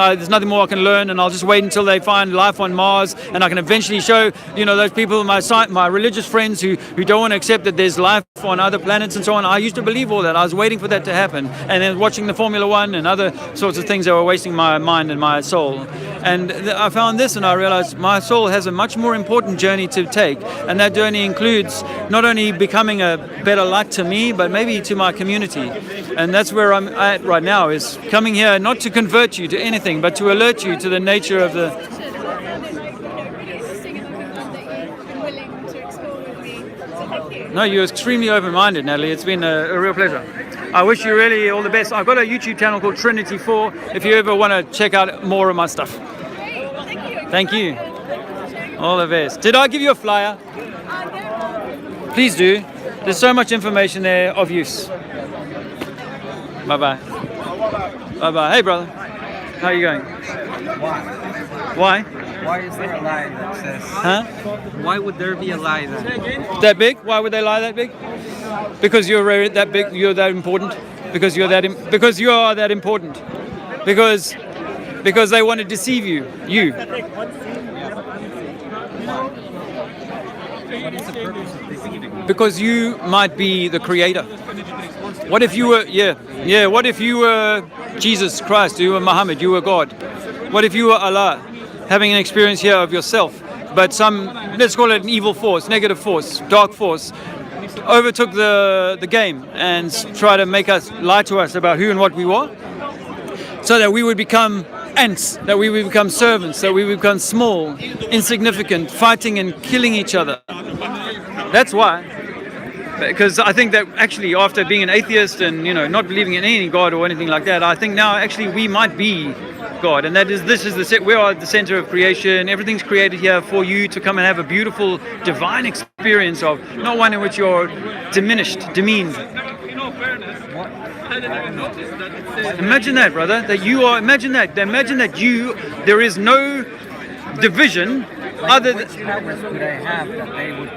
S2: more I can learn, and I'll just wait until they find life on Mars, and I can eventually show, you know, those people, my religious friends who don't want to accept that there's life on other planets and so on. I used to believe all that. I was waiting for that to happen, and then watching the Formula One and other sorts of things that were wasting my mind and my soul. And I found this, and I realized my soul has a much more important journey to take, and that journey includes not only becoming a better light to me, but maybe to my community. And that's where I'm at right now, is coming here not to convert you to anything, but to alert you to the nature of the... No, you're extremely open-minded, Natalie. It's been a real pleasure. I wish you really all the best. I've got a YouTube channel called Trinity 4 if you ever want to check out more of my stuff. Thank you. All the best. Did I give you a flyer? Please do. There's so much information there of use. Bye-bye. Bye-bye. Hey, brother. How are you going? Why?
S12: Why is there a lie that says?
S2: Huh?
S12: Why would there be a lie then?
S2: That big? Why would they lie that big? Because you're that big. You're that important. Because you're that. Because you are that important. Because they want to deceive you. You.
S12: What is the purpose of deceiving?
S2: Because you might be the creator. What if you were? Yeah. What if you were Jesus Christ? You were Muhammad. You were God. What if you were Allah, having an experience here of yourself, but some, let's call it an evil force, negative force, dark force, overtook the game and tried to make us lie to us about who and what we were, so that we would become ants, that we would become servants, that we would become small, insignificant, fighting and killing each other. That's why. Because I think that actually after being an atheist and not believing in any God or anything like that, I think now actually we might be God, and we are the center of creation. Everything's created here for you to come and have a beautiful divine experience of, not one in which you're diminished, demeaned. Imagine that, brother, imagine that there is no division other than.
S12: Would I have that they would?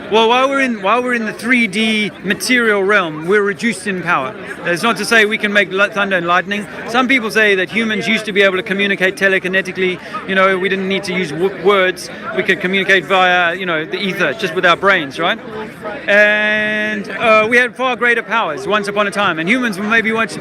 S2: Well, while we're in the 3D material realm, we're reduced in power. That's not to say we can make thunder and lightning. Some people say that humans used to be able to communicate telekinetically. We didn't need to use words. We could communicate via, the ether, just with our brains, right? And we had far greater powers once upon a time. And humans were maybe much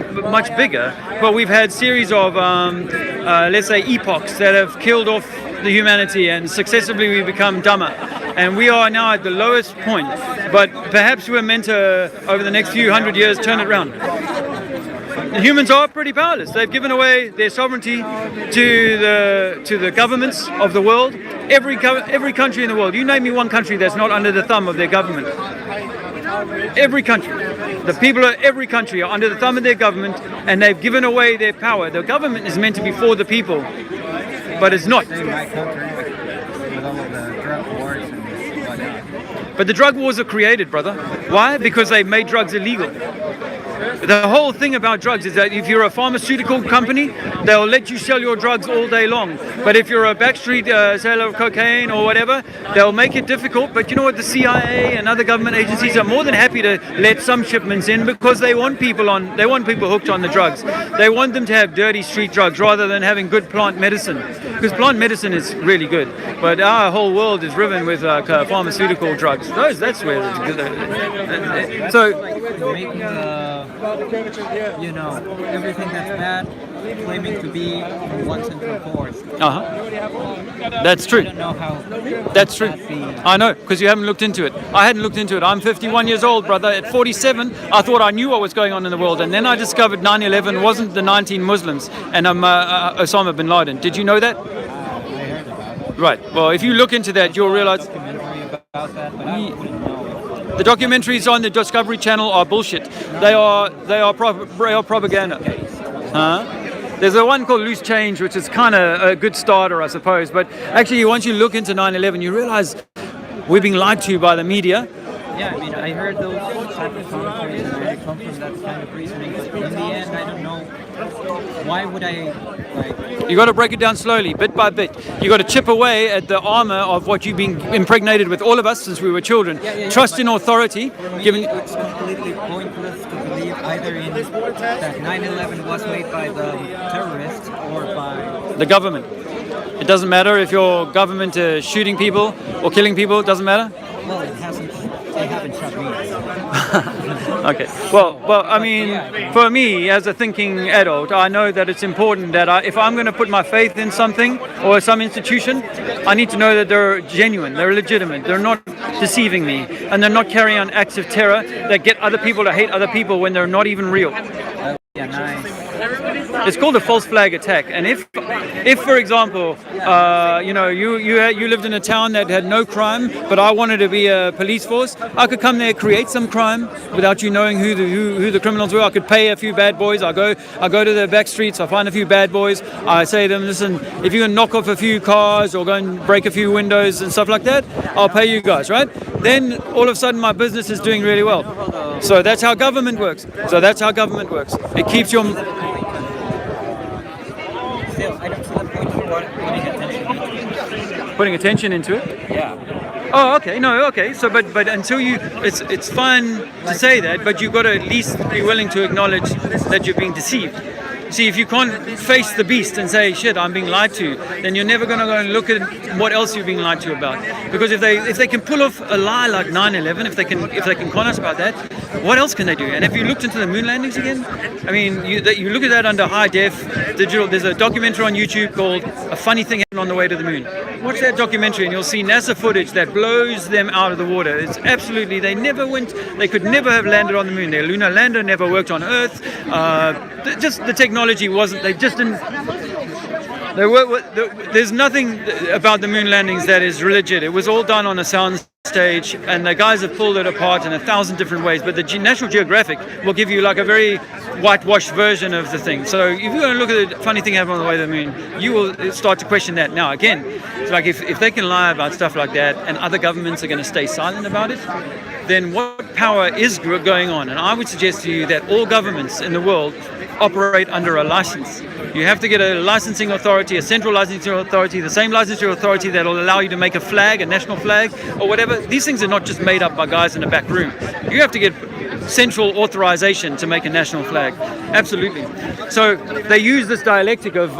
S2: bigger, but we've had series of, let's say, epochs that have killed off the humanity, and successively we become dumber. And we are now at the lowest point, but perhaps we're meant to, over the next few hundred years, turn it around. The humans are pretty powerless. They've given away their sovereignty to the governments of the world. Every country in the world. You name me one country that's not under the thumb of their government. Every country. The people of every country are under the thumb of their government, and they've given away their power. The government is meant to be for the people, but it's not. But the drug wars are created, brother. Why? Because they made drugs illegal. The whole thing about drugs is that if you're a pharmaceutical company, they'll let you sell your drugs all day long. But if you're a backstreet seller of cocaine or whatever, they'll make it difficult. But you know what? The CIA and other government agencies are more than happy to let some shipments in, because they want people hooked on the drugs. They want them to have dirty street drugs rather than having good plant medicine. Because plant medicine is really good, but our whole world is riven with pharmaceutical drugs. That's where. So.
S12: Making everything that's bad, claiming to be from one central force.
S2: That's true.
S12: I don't know how.
S2: That's true. I know, because you haven't looked into it. I hadn't looked into it. I'm 51 years old, brother. At 47, I thought I knew what was going on in the world, and then I discovered 9/11 wasn't the 19 Muslims and Osama bin Laden. Did you know that?
S12: I heard about it.
S2: Right. Well, if you look into that, you'll realize.
S12: About that, but I wouldn't know.
S2: The documentaries on the Discovery Channel are bullshit. They are propaganda. There's a one called Loose Change, which is kind of a good starter, I suppose. But actually, once you look into 9/11, you realize we're being lied to by the media.
S12: Yeah, I mean, I heard those type of commentaries and they come from that kind of reasoning, but in the end, I don't know. Why would I,
S2: You got to break it down slowly, bit by bit. You got to chip away at the armor of what you've been impregnated with, all of us, since we were children. Trust in authority.
S12: It's completely pointless to believe either in that 9/11 was made by the terrorists or by
S2: the government. It doesn't matter if your government is shooting people or killing people. It doesn't matter.
S12: Well, they haven't shot me.
S2: Okay. Well, I mean, for me, as a thinking adult, I know that it's important that if I'm going to put my faith in something or some institution, I need to know that they're genuine, they're legitimate, they're not deceiving me, and they're not carrying on acts of terror that get other people to hate other people when they're not even real.
S12: Yeah, nice.
S2: It's called a false flag attack. And if for example, you lived in a town that had no crime, but I wanted to be a police force, I could come there, create some crime without you knowing who the criminals were. I could pay a few bad boys. I go to the back streets. I find a few bad boys. I say to them, listen, if you can knock off a few cars or go and break a few windows and stuff like that, I'll pay you guys, right? Then all of a sudden my business is doing really well. So that's how government works. It keeps your...
S12: Still, I don't see the point of putting it
S2: putting attention into it.
S12: Yeah.
S2: Oh, okay. No, okay. So, but until you, it's fine to say that, but you've got to at least be willing to acknowledge that you're being deceived. See, if you can't face the beast and say, shit, I'm being lied to, then you're never going to go and look at what else you're being lied to about. Because if they can pull off a lie like 9/11, if they can con us about that, what else can they do? And if you looked into the moon landings again, I mean, you look at that under high def digital. There's a documentary on YouTube called "A Funny Thing Happened on the Way to the Moon." Watch that documentary and you'll see NASA footage that blows them out of the water. It's absolutely, they could never have landed on the moon. Their lunar lander never worked on Earth. Just the technology wasn't, they just didn't, there's nothing about the moon landings that is legit. It was all done on a sound stage, and the guys have pulled it apart in 1,000 different ways. But the National Geographic will give you like a very whitewashed version of the thing. So if you're going to look at the funny thing happened on the way to the moon, you will start to question that. Now again, it's like if they can lie about stuff like that, and other governments are going to stay silent about it, then what power is going on? And I would suggest to you that all governments in the world operate under a license. You have to get a licensing authority, a central licensing authority, the same licensing authority that will allow you to make a flag, a national flag, or whatever. These things are not just made up by guys in a back room. You have to get central authorization to make a national flag. Absolutely. So they use this dialectic of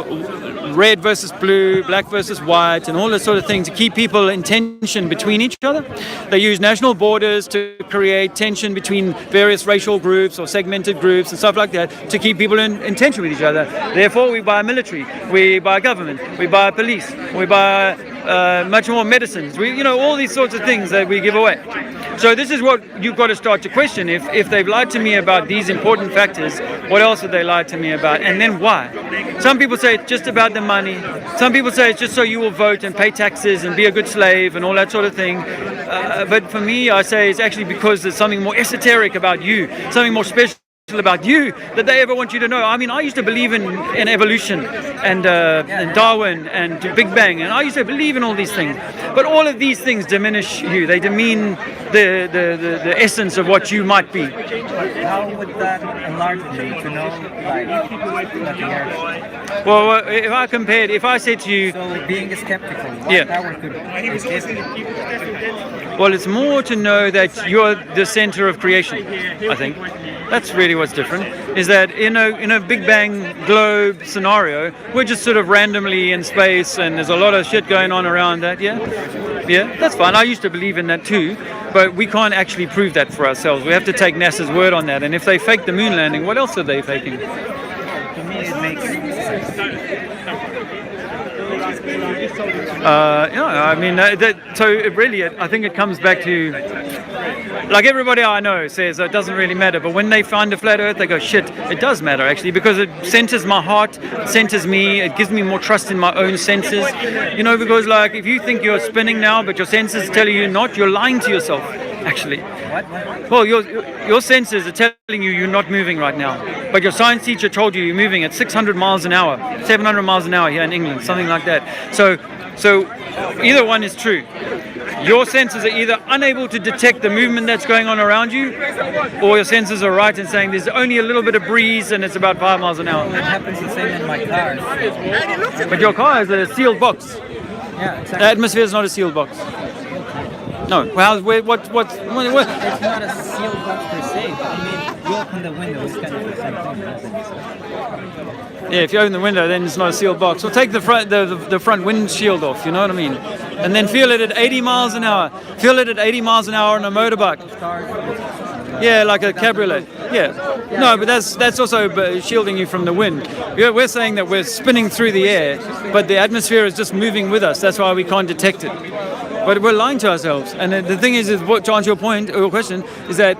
S2: red versus blue, black versus white, and all this sort of thing to keep people in tension between each other. They use national borders to create tension between various racial groups or segmented groups and stuff like that to keep people in tension with each other. Therefore, we buy military, we buy government, we buy police, we buy much more medicines. All these sorts of things that we give away. So this is what you've got to start to question. If they've lied to me about these important factors, what else have they lied to me about? And then why? Some people say it's just about the money. Some people say it's just so you will vote and pay taxes and be a good slave and all that sort of thing. But for me, I say it's actually because there's something more esoteric about you, something more special about you that they ever want you to know. I mean, I used to believe in evolution and Darwin and Big Bang, and I used to believe in all these things. But all of these things diminish you. They demean the essence of what you might be.
S12: How would that enlarge me to know, like the Earth?
S2: Well, if I said to you,
S12: so being skeptical, what power could resist me?
S2: Well, it's more to know that you're the center of creation, I think. That's really what's different, is that in a Big Bang globe scenario, we're just sort of randomly in space and there's a lot of shit going on around that, yeah, that's fine. I used to believe in that too, but we can't actually prove that for ourselves. We have to take NASA's word on that, and if they fake the moon landing, what else are they faking?
S12: To me, it makes sense.
S2: I mean, so it really, I think it comes back to, like everybody I know says it doesn't really matter, but when they find a flat earth, they go, shit, it does matter actually, because it centers my heart, centers me, it gives me more trust in my own senses, because like if you think you're spinning now, but your senses tell you not, you're lying to yourself, actually. Well, your senses are telling you you're not moving right now, but your science teacher told you you're moving at 600 miles an hour, 700 miles an hour here in England, something like that. So either one is true. Your senses are either unable to detect the movement that's going on around you, or your senses are right in saying there's only a little bit of breeze and it's about 5 miles an hour.
S12: It happens the same in my car.
S2: But your car is a sealed box.
S12: Yeah, exactly.
S2: The atmosphere is not a sealed box. No. Well, what?
S12: It's not a sealed box per se, but I mean, you open the window, it's kind of the same thing.
S2: Yeah, if you open the window, then it's not a sealed box. Or take the front windshield off, you know what I mean? And then feel it at 80 miles an hour. Feel it at 80 miles an hour on a motorbike. Yeah, like a cabriolet. Yeah. No, but that's also shielding you from the wind. We're saying that we're spinning through the air, but the atmosphere is just moving with us. That's why we can't detect it. But we're lying to ourselves. And the thing is to answer your point, or your question, is that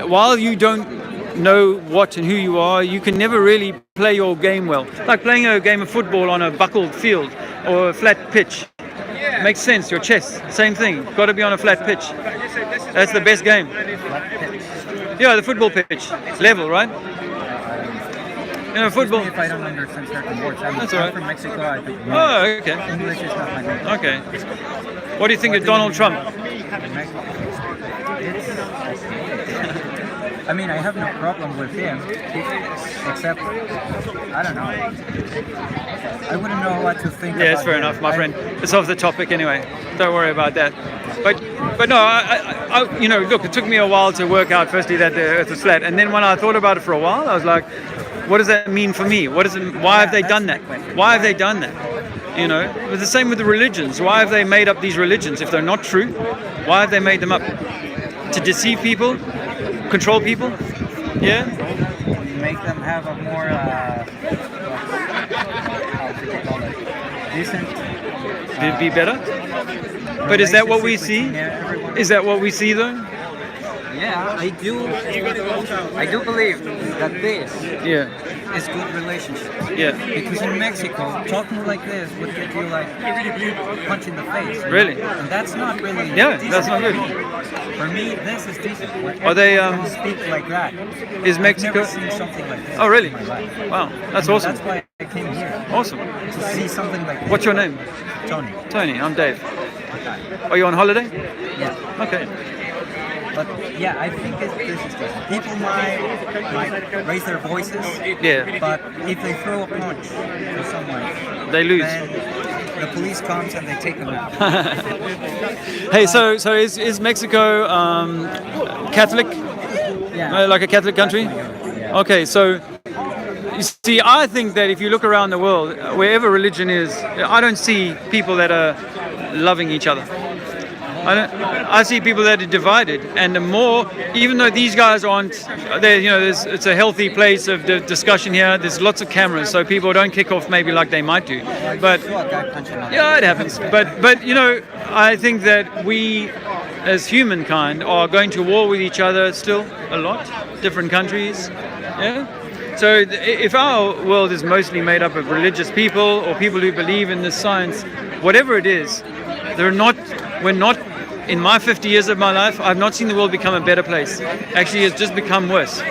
S2: while you don't know what and who you are, you can never really play your game well. Like playing a game of football on a buckled field or a flat pitch. Makes sense. Your chess, same thing. Got to be on a flat pitch. That's the best game. Yeah, the football pitch. Level, right? Football.
S12: If I don't understand certain words, I'm from Mexico. I think
S2: okay.
S12: English is not my language.
S2: Okay. What do you think of Donald Trump?
S12: I mean, I have no problem with him, except I don't know. I wouldn't know what to think.
S2: Yeah, it's
S12: about
S2: fair
S12: him.
S2: enough, my friend. It's off the topic anyway. Don't worry about that. But no, you know, look, it took me a while to work out firstly that the Earth was flat, and then when I thought about it for a while, I was like, what does that mean for me? What is it? Why have they done that? Why have they done that? You know, it's the same with the religions. Why have they made up these religions if they're not true? Why have they made them up? To deceive people, control people? Yeah.
S12: Make them have a more how should you call it? Decent.
S2: Be better. But is that what we see? Is that what we see though?
S12: Yeah, I do. I do believe that this
S2: Yeah.
S12: is good relationships.
S2: Yeah.
S12: Because in Mexico, talking like this would get you like punch in the face. You know?
S2: Really?
S12: And that's not really.
S2: Yeah,
S12: decent
S2: that's not
S12: for
S2: good.
S12: me. For me, this is decent. Where
S2: Are they,
S12: everyone can speak like that?
S2: Is Mexico?
S12: I've never seen something like this.
S2: Oh, really?
S12: In my life.
S2: Wow, that's
S12: And
S2: awesome.
S12: That's why I came here.
S2: Awesome.
S12: To see something like this.
S2: What's your name?
S12: Tony.
S2: Tony. I'm Dave. Are you on holiday?
S12: Yeah.
S2: Okay.
S12: But yeah, I think this is decent. People might raise their voices.
S2: Yeah.
S12: But if they throw a punch to someone,
S2: They lose.
S12: then the police comes and they take them out.
S2: Hey, so is Mexico Catholic?
S12: Yeah.
S2: Like a Catholic country?
S12: Yeah.
S2: Okay, so you see, I think that if you look around the world, wherever religion is, I don't see people that are loving each other. I see people that are divided, and the more, even though these guys aren't, you know, it's a healthy place of discussion here. There's lots of cameras, so people don't kick off maybe like they might do. But yeah, it happens. But you know, I think that we, as humankind, are going to war with each other still a lot. Different countries, yeah. So if our world is mostly made up of religious people or people who believe in this science, whatever it is, we're not, in my 50 years of my life, I've not seen the world become a better place. Actually, it's just become worse.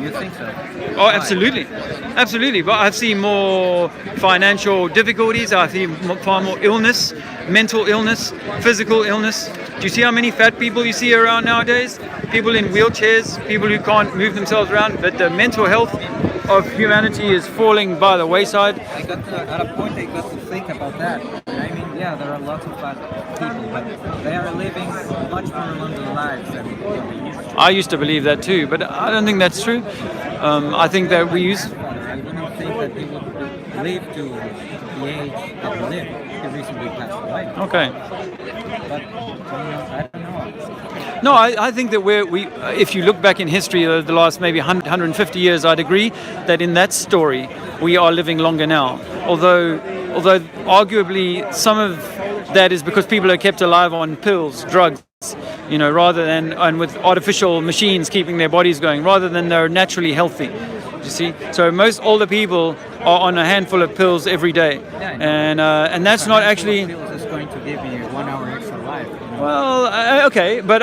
S12: You think so?
S2: Oh, absolutely. Absolutely. But I've seen more financial difficulties. I see far more illness, mental illness, physical illness. Do you see how many fat people you see around nowadays? People in wheelchairs, people who can't move themselves around. But the mental health of humanity is falling by the wayside.
S12: I got to, at a point I got to think about that. I mean, yeah, there are lots of fat people, but they are living much more longer lives than they used to.
S2: I used to believe that too, but I don't think that's true. I think that we use...
S12: I wouldn't think that they would live to the age that they live. They recently passed away.
S2: Okay.
S12: But, I don't know.
S2: No, I think that if you look back in history, the last maybe 150 years, I'd agree that in that story, we are living longer now. Although arguably some of that is because people are kept alive on pills, drugs, you know, rather than, and with artificial machines keeping their bodies going, rather than they're naturally healthy. You see, so most older people are on a handful of pills every day, and that's not actually.
S12: Pills is going to give you 1 hour extra life. You know?
S2: Well, okay, but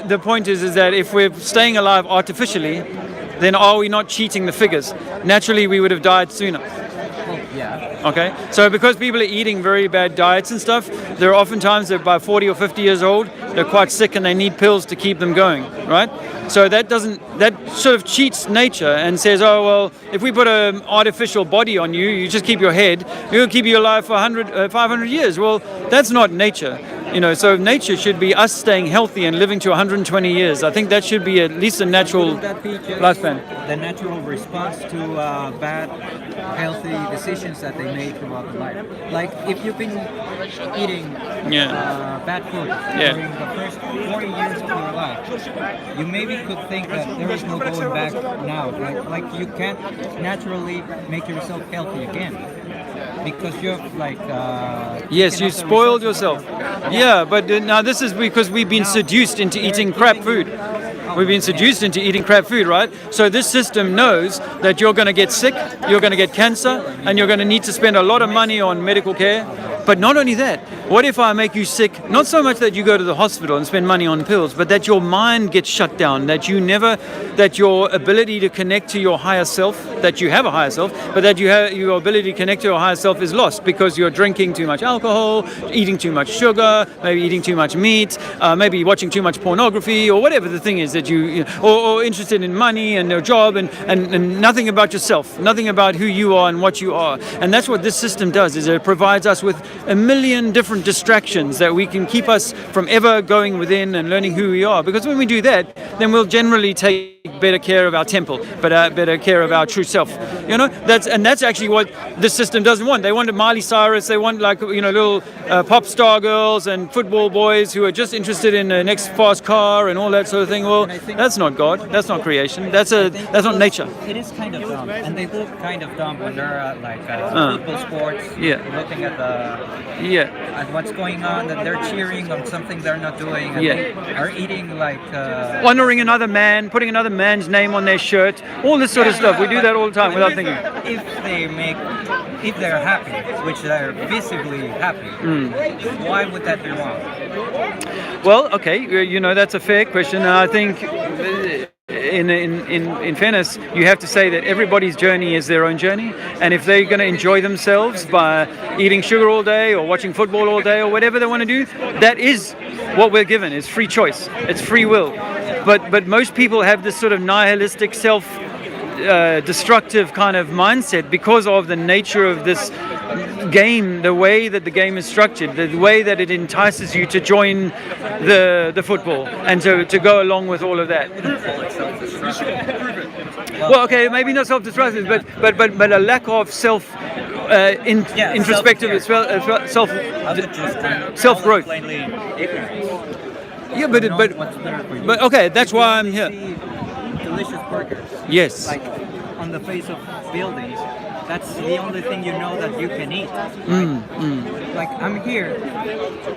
S2: the point is that if we're staying alive artificially, then are we not cheating the figures? Naturally, we would have died sooner.
S12: Yeah.
S2: Okay, so because people are eating very bad diets and stuff, there are often times that by 40 or 50 years old, they're quite sick and they need pills to keep them going, right? So that sort of cheats nature and says, oh, well, if we put an artificial body on you, you just keep your head, it'll keep you alive for 500 years. Well, that's not nature. You know, so nature should be us staying healthy and living to 120 years. I think that should be at least a natural lifespan.
S12: The natural response to bad, healthy decisions that they made throughout their life. Like if you've been eating bad food during the first 40 years of your life, you maybe could think that there is no going back now. Like you can't naturally make yourself healthy again. Because you're like...
S2: yes, you spoiled yourself. Yeah, but now this is because we've been seduced into eating crap food. We've been seduced into eating crap food, right? So this system knows that you're going to get sick, you're going to get cancer, and you're going to need to spend a lot of money on medical care. But not only that, what if I make you sick? Not so much that you go to the hospital and spend money on pills, but that your mind gets shut down, that your ability to connect to your higher self, that you have a higher self, but that your ability to connect to your higher self is lost because you're drinking too much alcohol, eating too much sugar, maybe eating too much meat, maybe watching too much pornography, or whatever the thing is that or interested in money and your job and nothing about yourself, nothing about who you are and what you are. And that's what this system does, is it provides us with a million different distractions that we can keep us from ever going within and learning who we are. Because when we do that, then we'll generally take better care of our temple, but better care of our true self. That's actually what this system doesn't want. They want Miley Cyrus, they want little pop star girls and football boys who are just interested in the next fast car and all that sort of thing. Well, that's not God. That's not creation. That's not nature.
S12: It is kind of dumb, and they look kind of dumb when they're at football sports. Looking at at what's going on, that they're cheering on something they're not doing, and they are eating
S2: honoring another man, putting another man's name on their shirt, all this sort of stuff. We do that all the time without thinking.
S12: If they're happy, which they're visibly happy, why would that be wrong?
S2: Well, okay, that's a fair question. I think in fairness, you have to say that everybody's journey is their own journey, and if they're going to enjoy themselves by eating sugar all day or watching football all day or whatever they want to do, that is what we're given. It's free choice. It's free will. But most people have this sort of nihilistic destructive kind of mindset because of the nature of this game, the way that the game is structured, the way that it entices you to join the football and to go along with all of that. Well, okay, maybe not self-destructive, but a lack of introspective self-growth. Yeah, but okay, that's why I'm here.
S12: Delicious burgers.
S2: Yes.
S12: Like on the face of buildings, that's the only thing you know that you can eat. Like I'm here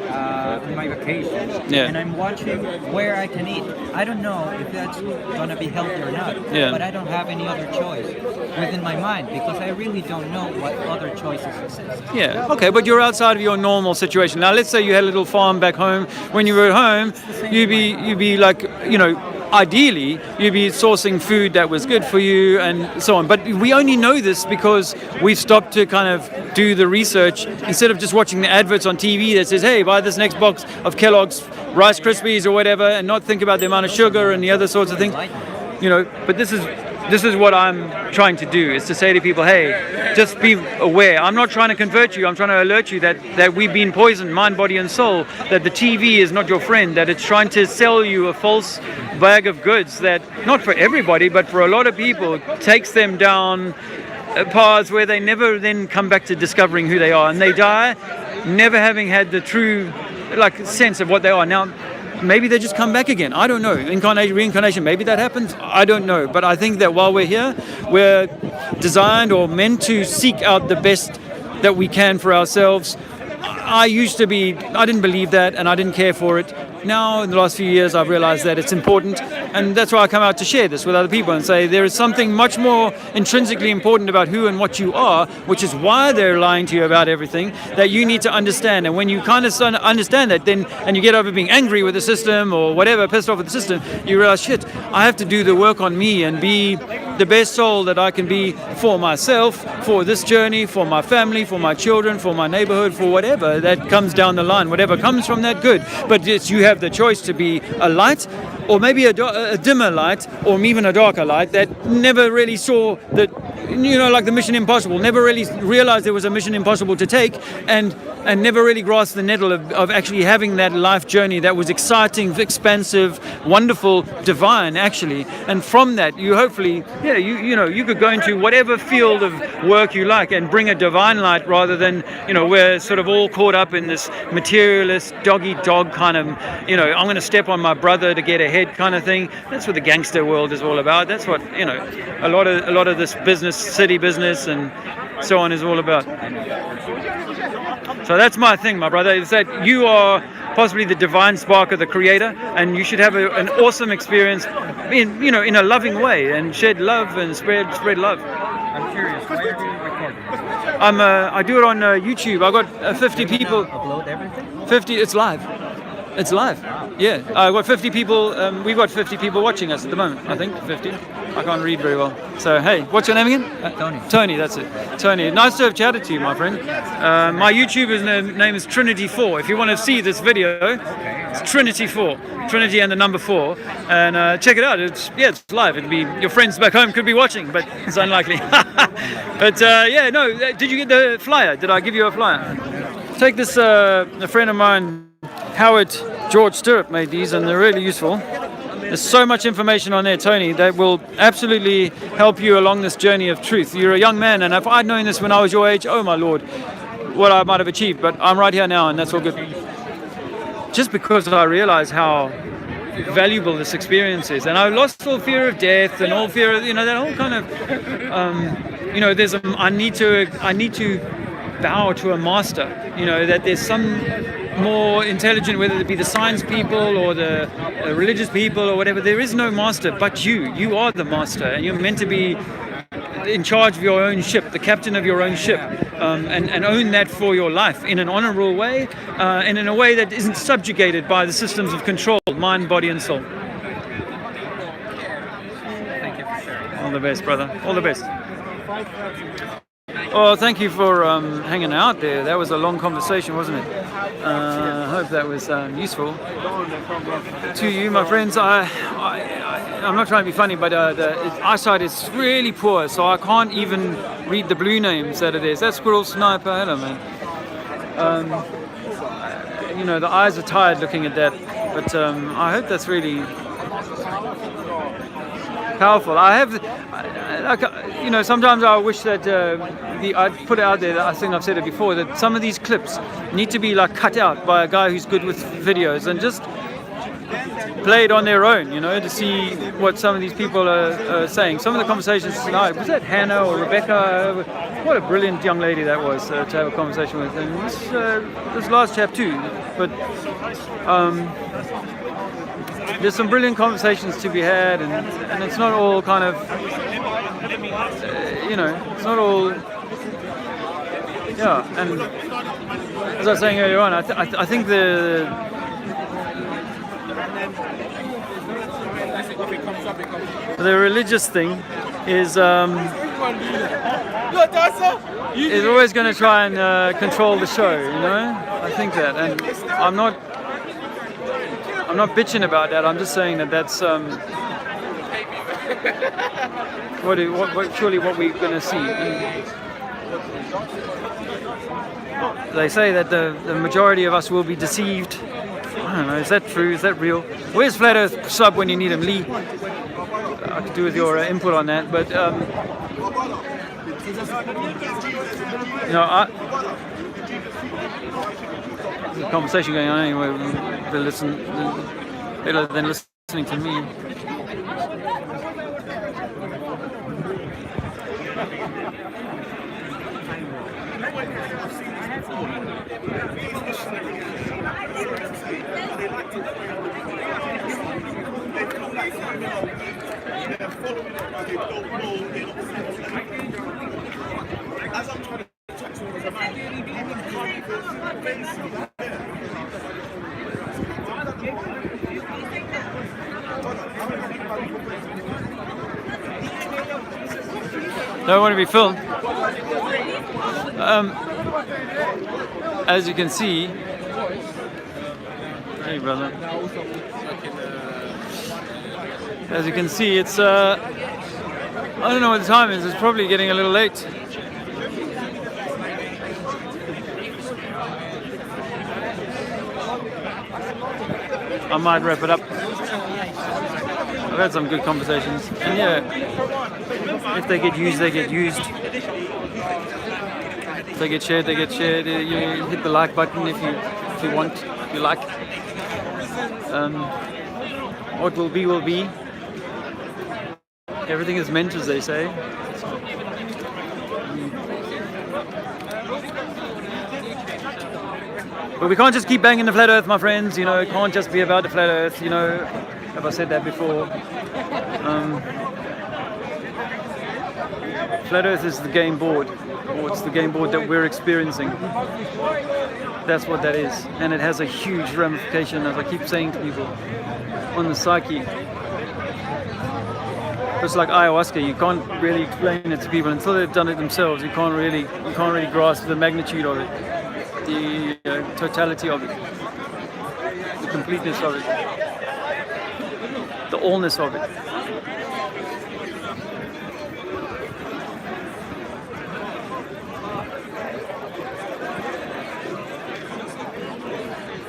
S12: on my vacation, and I'm watching where I can eat. I don't know if that's gonna be healthy or not, but I don't have any other choice within my mind because I really don't know what other choices exist.
S2: Yeah, okay, but you're outside of your normal situation. Now, let's say you had a little farm back home. When you were at home, you'd be like, ideally, you'd be sourcing food that was good for you and so on. But we only know this because we've stopped to kind of do the research instead of just watching the adverts on TV that says, hey, buy this next box of Kellogg's Rice Krispies or whatever, and not think about the amount of sugar and the other sorts of things. But this is what I'm trying to do, is to say to people, hey, just be aware. I'm not trying to convert you. I'm trying to alert you that we've been poisoned, mind, body, and soul, that the TV is not your friend, that it's trying to sell you a false bag of goods that, not for everybody, but for a lot of people, takes them down paths where they never then come back to discovering who they are. And they die never having had the true sense of what they are. Now, maybe they just come back again. I don't know. Reincarnation, maybe that happens. I don't know. But I think that while we're here, we're designed or meant to seek out the best that we can for ourselves. I didn't believe that, and I didn't care for it. Now, in the last few years, I've realized that it's important, and that's why I come out to share this with other people and say there is something much more intrinsically important about who and what you are, which is why they're lying to you about everything, that you need to understand. And when you kind of understand that, then, and you get over being angry with the system or whatever, pissed off with the system, you realize, shit, I have to do the work on me and be the best soul that I can be for myself, for this journey, for my family, for my children, for my neighborhood, for whatever that comes down the line, whatever comes from that, good. But you have the choice to be a light, or maybe a dimmer light, or even a darker light that never really saw that, like the Mission Impossible, never really realized there was a Mission Impossible to take, and never really grasped the nettle of actually having that life journey that was exciting, expansive, wonderful, divine, actually. And from that, you hopefully, you could go into whatever field of work you like and bring a divine light, rather than, we're sort of all caught up in this materialist, dog-eat-dog kind of, I'm going to step on my brother to get ahead kind of thing. That's what the gangster world is all about. That's what, a lot of this business, city business and so on is all about. So that's my thing, my brother, is that you are possibly the divine spark of the Creator, and you should have an awesome experience in a loving way, and shed love and spread love.
S12: I'm curious, why are you recording?
S2: I do it on YouTube. I got 50 people.
S12: Upload everything?
S2: 50. It's live. It's live. Yeah. I got 50 people. We've got 50 people watching us at the moment. I think 50. I can't read very well. So hey, what's your name again?
S12: Tony.
S2: Tony. That's it. Tony. Nice to have chatted to you, my friend. My YouTuber's name is Trinity4. If you want to see this video, it's Trinity4. Trinity and the number 4. And check it out. It's live. It'll be your friends back home could be watching, but it's unlikely. But yeah, no. Did you get the flyer? Did I give you a flyer? Take this. A friend of mine, Howard George Stirrup, made these, and they're really useful. There's so much information on there, Tony, that will absolutely help you along this journey of truth. You're a young man, and if I'd known this when I was your age, oh my Lord, what I might have achieved. But I'm right here now, and that's all good. Just because I realize how valuable this experience is, and I lost all fear of death and all fear of, that whole kind of, I need to bow to a master, that there's some more intelligent, whether it be the science people or the religious people or whatever. There is no master but you. You are the master, and you're meant to be in charge of your own ship, the captain of your own ship, and own that for your life in an honorable way, and in a way that isn't subjugated by the systems of control, mind, body, and soul.
S12: Thank you for sharing.
S2: All the best, brother. All the best. Oh, thank you for hanging out there. That was a long conversation, wasn't it? I hope that was useful to you, my friends. I'm not trying to be funny, but the eyesight is really poor, so I can't even read the blue names that it is. That's Squirrel Sniper. Hello, man. The eyes are tired looking at that, but I hope that's really powerful. Sometimes I wish that I'd put it out there. I think I've said it before, that some of these clips need to be cut out by a guy who's good with videos and just played on their own, to see what some of these people are saying. Some of the conversations tonight, was that Hannah or Rebecca? What a brilliant young lady that was to have a conversation with. And this last chap too. But there's some brilliant conversations to be had, and it's not all kind of, it's not all, and as I was saying earlier on, I think the religious thing is always going to try and control the show, I think that, and I'm not bitching about that. I'm just saying that that's surely what we're going to see. They say that the majority of us will be deceived. I don't know, is that true? Is that real? Where's Flat Earth Sub when you need him? Lee? I could do with your input on that, but there's a conversation going on anyway. Better than listening to me. Don't want to be filmed. As you can see, hey brother. As you can see, it's I don't know what the time is. It's probably getting a little late. I might wrap it up. I've had some good conversations, and yeah, if they get used, they get used. If they get shared, they get shared. You hit the like button if you want, if you like. What will be will be. Everything is meant, as they say. But we can't just keep banging the flat earth, my friends. It can't just be about the flat earth. Have I said that before? Flat Earth is the game board, or it's the game board that we're experiencing. That's what that is, and it has a huge ramification, as I keep saying to people, on the psyche. Just like ayahuasca, you can't really explain it to people until they've done it themselves. You can't really grasp the magnitude of it, the totality of it, the completeness of it, the allness of it.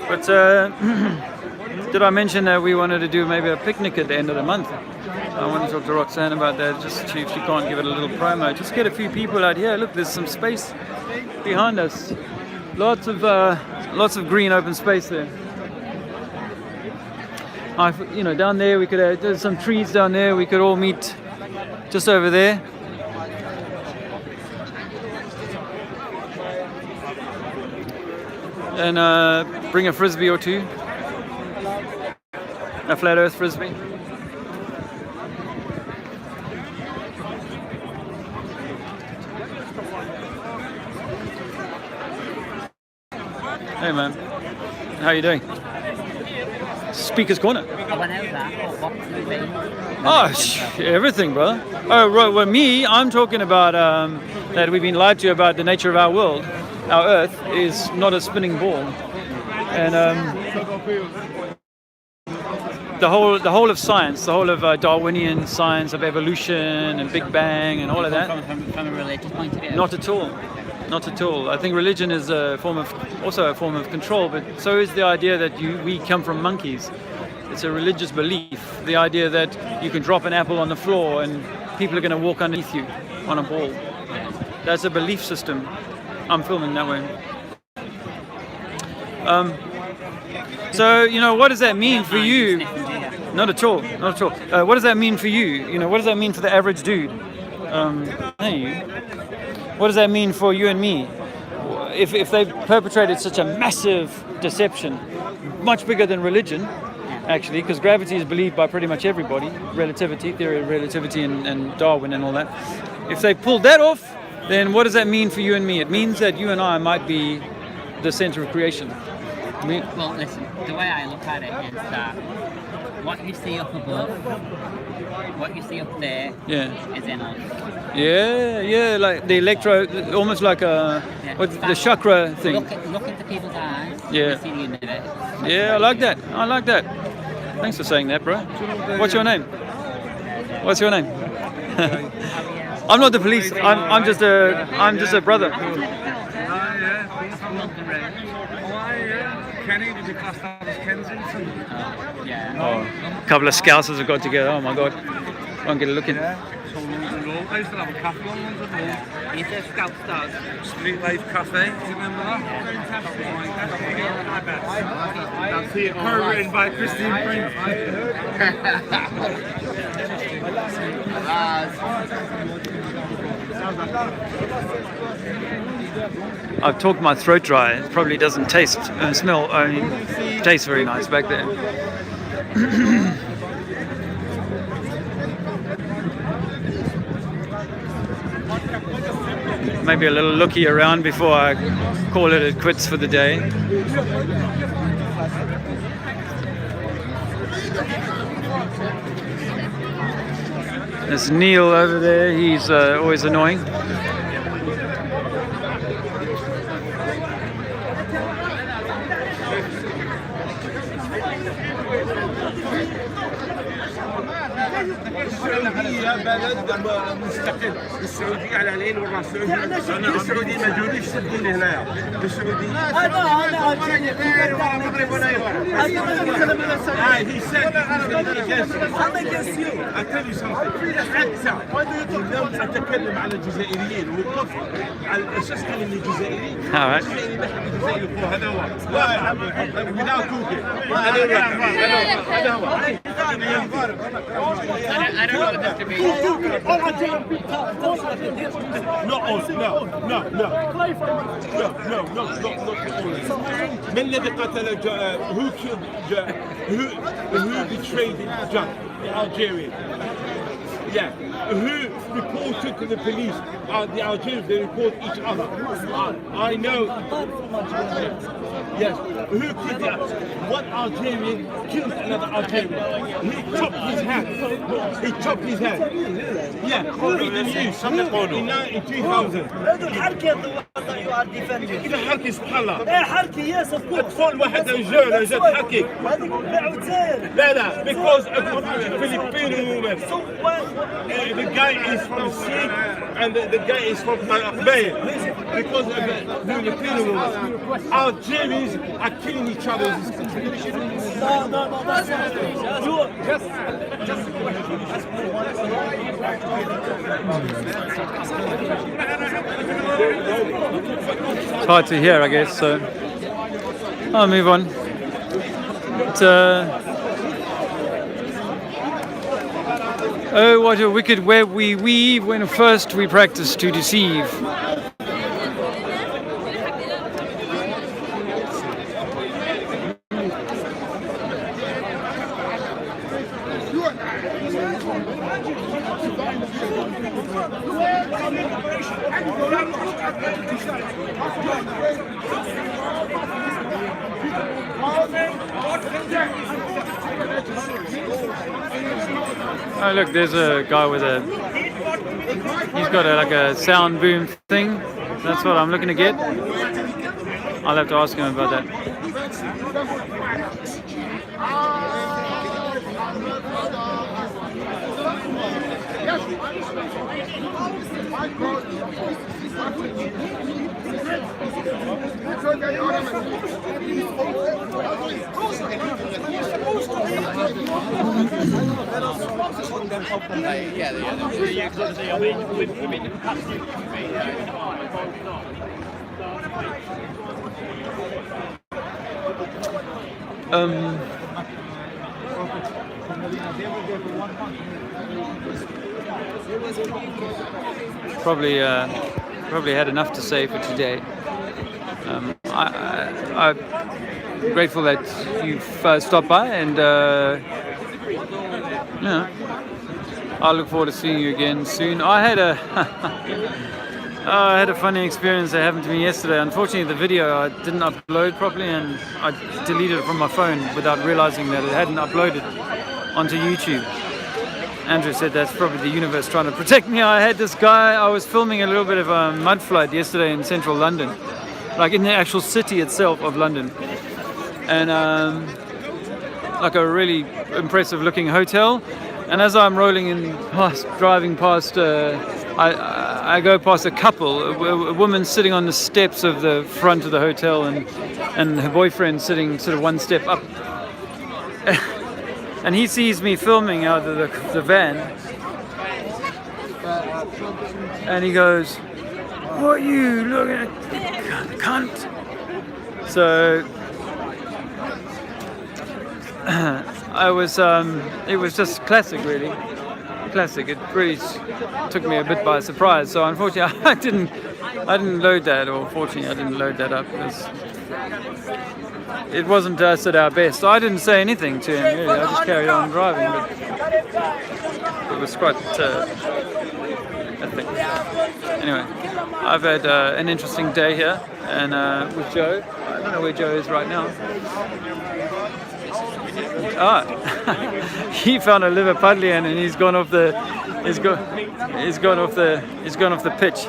S2: But did I mention that we wanted to do maybe a picnic at the end of the month? I want to talk to Roxanne about that, just see if she can't give it a little promo. Just get a few people out here. Look, there's some space behind us. Lots of green open space there. Down there we could there's some trees down there. We could all meet just over there. And bring a frisbee or two, a flat earth frisbee. Hey man, how you doing? Speaker's Corner. Oh, everything, brother. Oh, right. Well, I'm talking about that we've been lied to about the nature of our world. Our Earth is not a spinning ball, and the whole of science, the whole of Darwinian science of evolution and Big Bang and all of that.
S13: From a religious point of view.
S2: Not at all. Not at all. I think religion is also a form of control, but so is the idea that we come from monkeys. It's a religious belief. The idea that you can drop an apple on the floor and people are going to walk underneath you on a ball. That's a belief system. I'm filming that way. So, what does that mean for you? Not at all. Not at all. What does that mean for you? What does that mean for the average dude? Hey, you. What does that mean for you and me? If they've perpetrated such a massive deception, much bigger than religion, actually, because gravity is believed by pretty much everybody, relativity, theory of relativity and Darwin and all that. If they pulled that off, then what does that mean for you and me? It means that you and I might be the center of creation.
S13: Well, listen, the way I look at it is that what you see up above, what you see up there, is in us. Yeah, like the almost like the chakra thing. Look into people's eyes.
S2: Yeah.
S13: You see the universe.
S2: Yeah, I like that. Thanks for saying that, bro. What's your name? I'm not the police. I'm just a brother.
S3: Kenny, did you class that as Kensington?
S2: Oh, a couple of scousers have got together. Oh my god. Won't get a look in.
S3: I used to have a cafe on London Road. Is there Scout Stars? Street Life Cafe, do you remember that? That's here, co-written by Christine Prince.
S2: I've talked my throat dry. It probably doesn't taste tastes very nice back there. Maybe a little looky around before I call it quits for the day. There's Neil over there. He's always annoying.
S3: مستقل السعودية على ليل والله أنا السعودي ما جونيش يسدوني هنا السعودي أنا المغرب ولا he said against you. I tell you something. حتى أتكلم على الجزائريين والكفر على الأساس كان اللي جزائري الجزائري بحب الجزائري هذا هو without cooking هذا هو
S13: I don't know what this to be.
S3: No. من الذي قتل who killed who betrayed John, the Algerian? Yeah. Who reported to the police? The Algerians, they report each other. I know. Yes. Who killed the one Algerian killed another Algerian? He chopped his hand. He chopped his hand. Yeah. Read the news. In 2000.
S5: that you are defending.
S3: كيف حركي سبحان الله.
S5: ايه حركي yes of course.
S3: اطفال واحد رجال جات حركي.
S5: هذيك بعوتين.
S3: لا لا because Filipino woman. So the guy is from sea and the guy is from Bay because of the Filipino woman. Algerians are killing each other.
S5: No, that's not. Just a
S2: It's hard to hear, I guess, so I'll move on. But, oh, what a wicked web we weave when first we practice to deceive. Oh look, there's a guy with he's got like a sound boom thing. That's what I'm looking to get. I'll have to ask him about that. Probably had enough to say for today. I'm grateful that you've stopped by, and I look forward to seeing you again soon. I had a funny experience that happened to me yesterday. Unfortunately, the video I didn't upload properly, and I deleted it from my phone without realizing that it hadn't uploaded onto YouTube. Andrew said that's probably the universe trying to protect me. I had this guy, I was filming a little bit of a mud flood yesterday in central London, like in the actual city itself of London. And like a really impressive looking hotel. And as I'm driving past, I go past a couple, a woman sitting on the steps of the front of the hotel, and her boyfriend sitting sort of one step up. And he sees me filming out of the van, and he goes, "What are you looking at, cunt?" So it was just classic, really. Classic. It really took me a bit by surprise. So unfortunately, I didn't load that, or fortunately, I didn't load that up because it wasn't us at our best. I didn't say anything to him, really. I just carried on driving, but it was quite a thing. Anyway, I've had an interesting day here, and with Joe. I don't know where Joe is right now. He found a Liverpudlian, and he's gone off the pitch.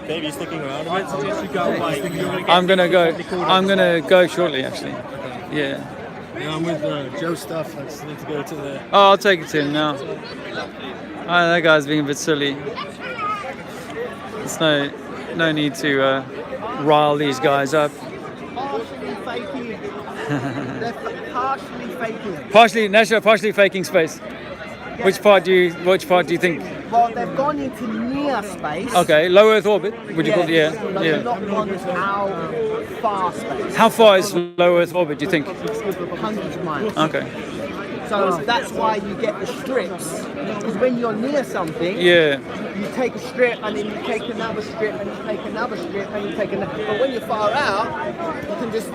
S10: Maybe he's looking around a bit. So you go, like,
S2: I'm gonna go shortly, actually. Yeah.
S10: I'm with Joe stuff. I just need to go to the.
S2: Oh, I'll take it to him now. Oh, that guy's being a bit silly. There's no need to rile these guys up.
S5: Partially faking. They're partially faking.
S2: Partially faking space. Yes. Which part do you think?
S5: Well, they've gone into near space.
S2: Okay, low Earth orbit. Would you call it? Yeah.
S5: But they've not gone out far space.
S2: How far is low Earth orbit? Do you think?
S5: Hundreds of miles.
S2: Okay.
S5: So that's why you get the strips. Because when you're near something,
S2: Yeah.
S5: you take a strip and then you take another strip and you take another strip and you take another. But when you're far out, you can just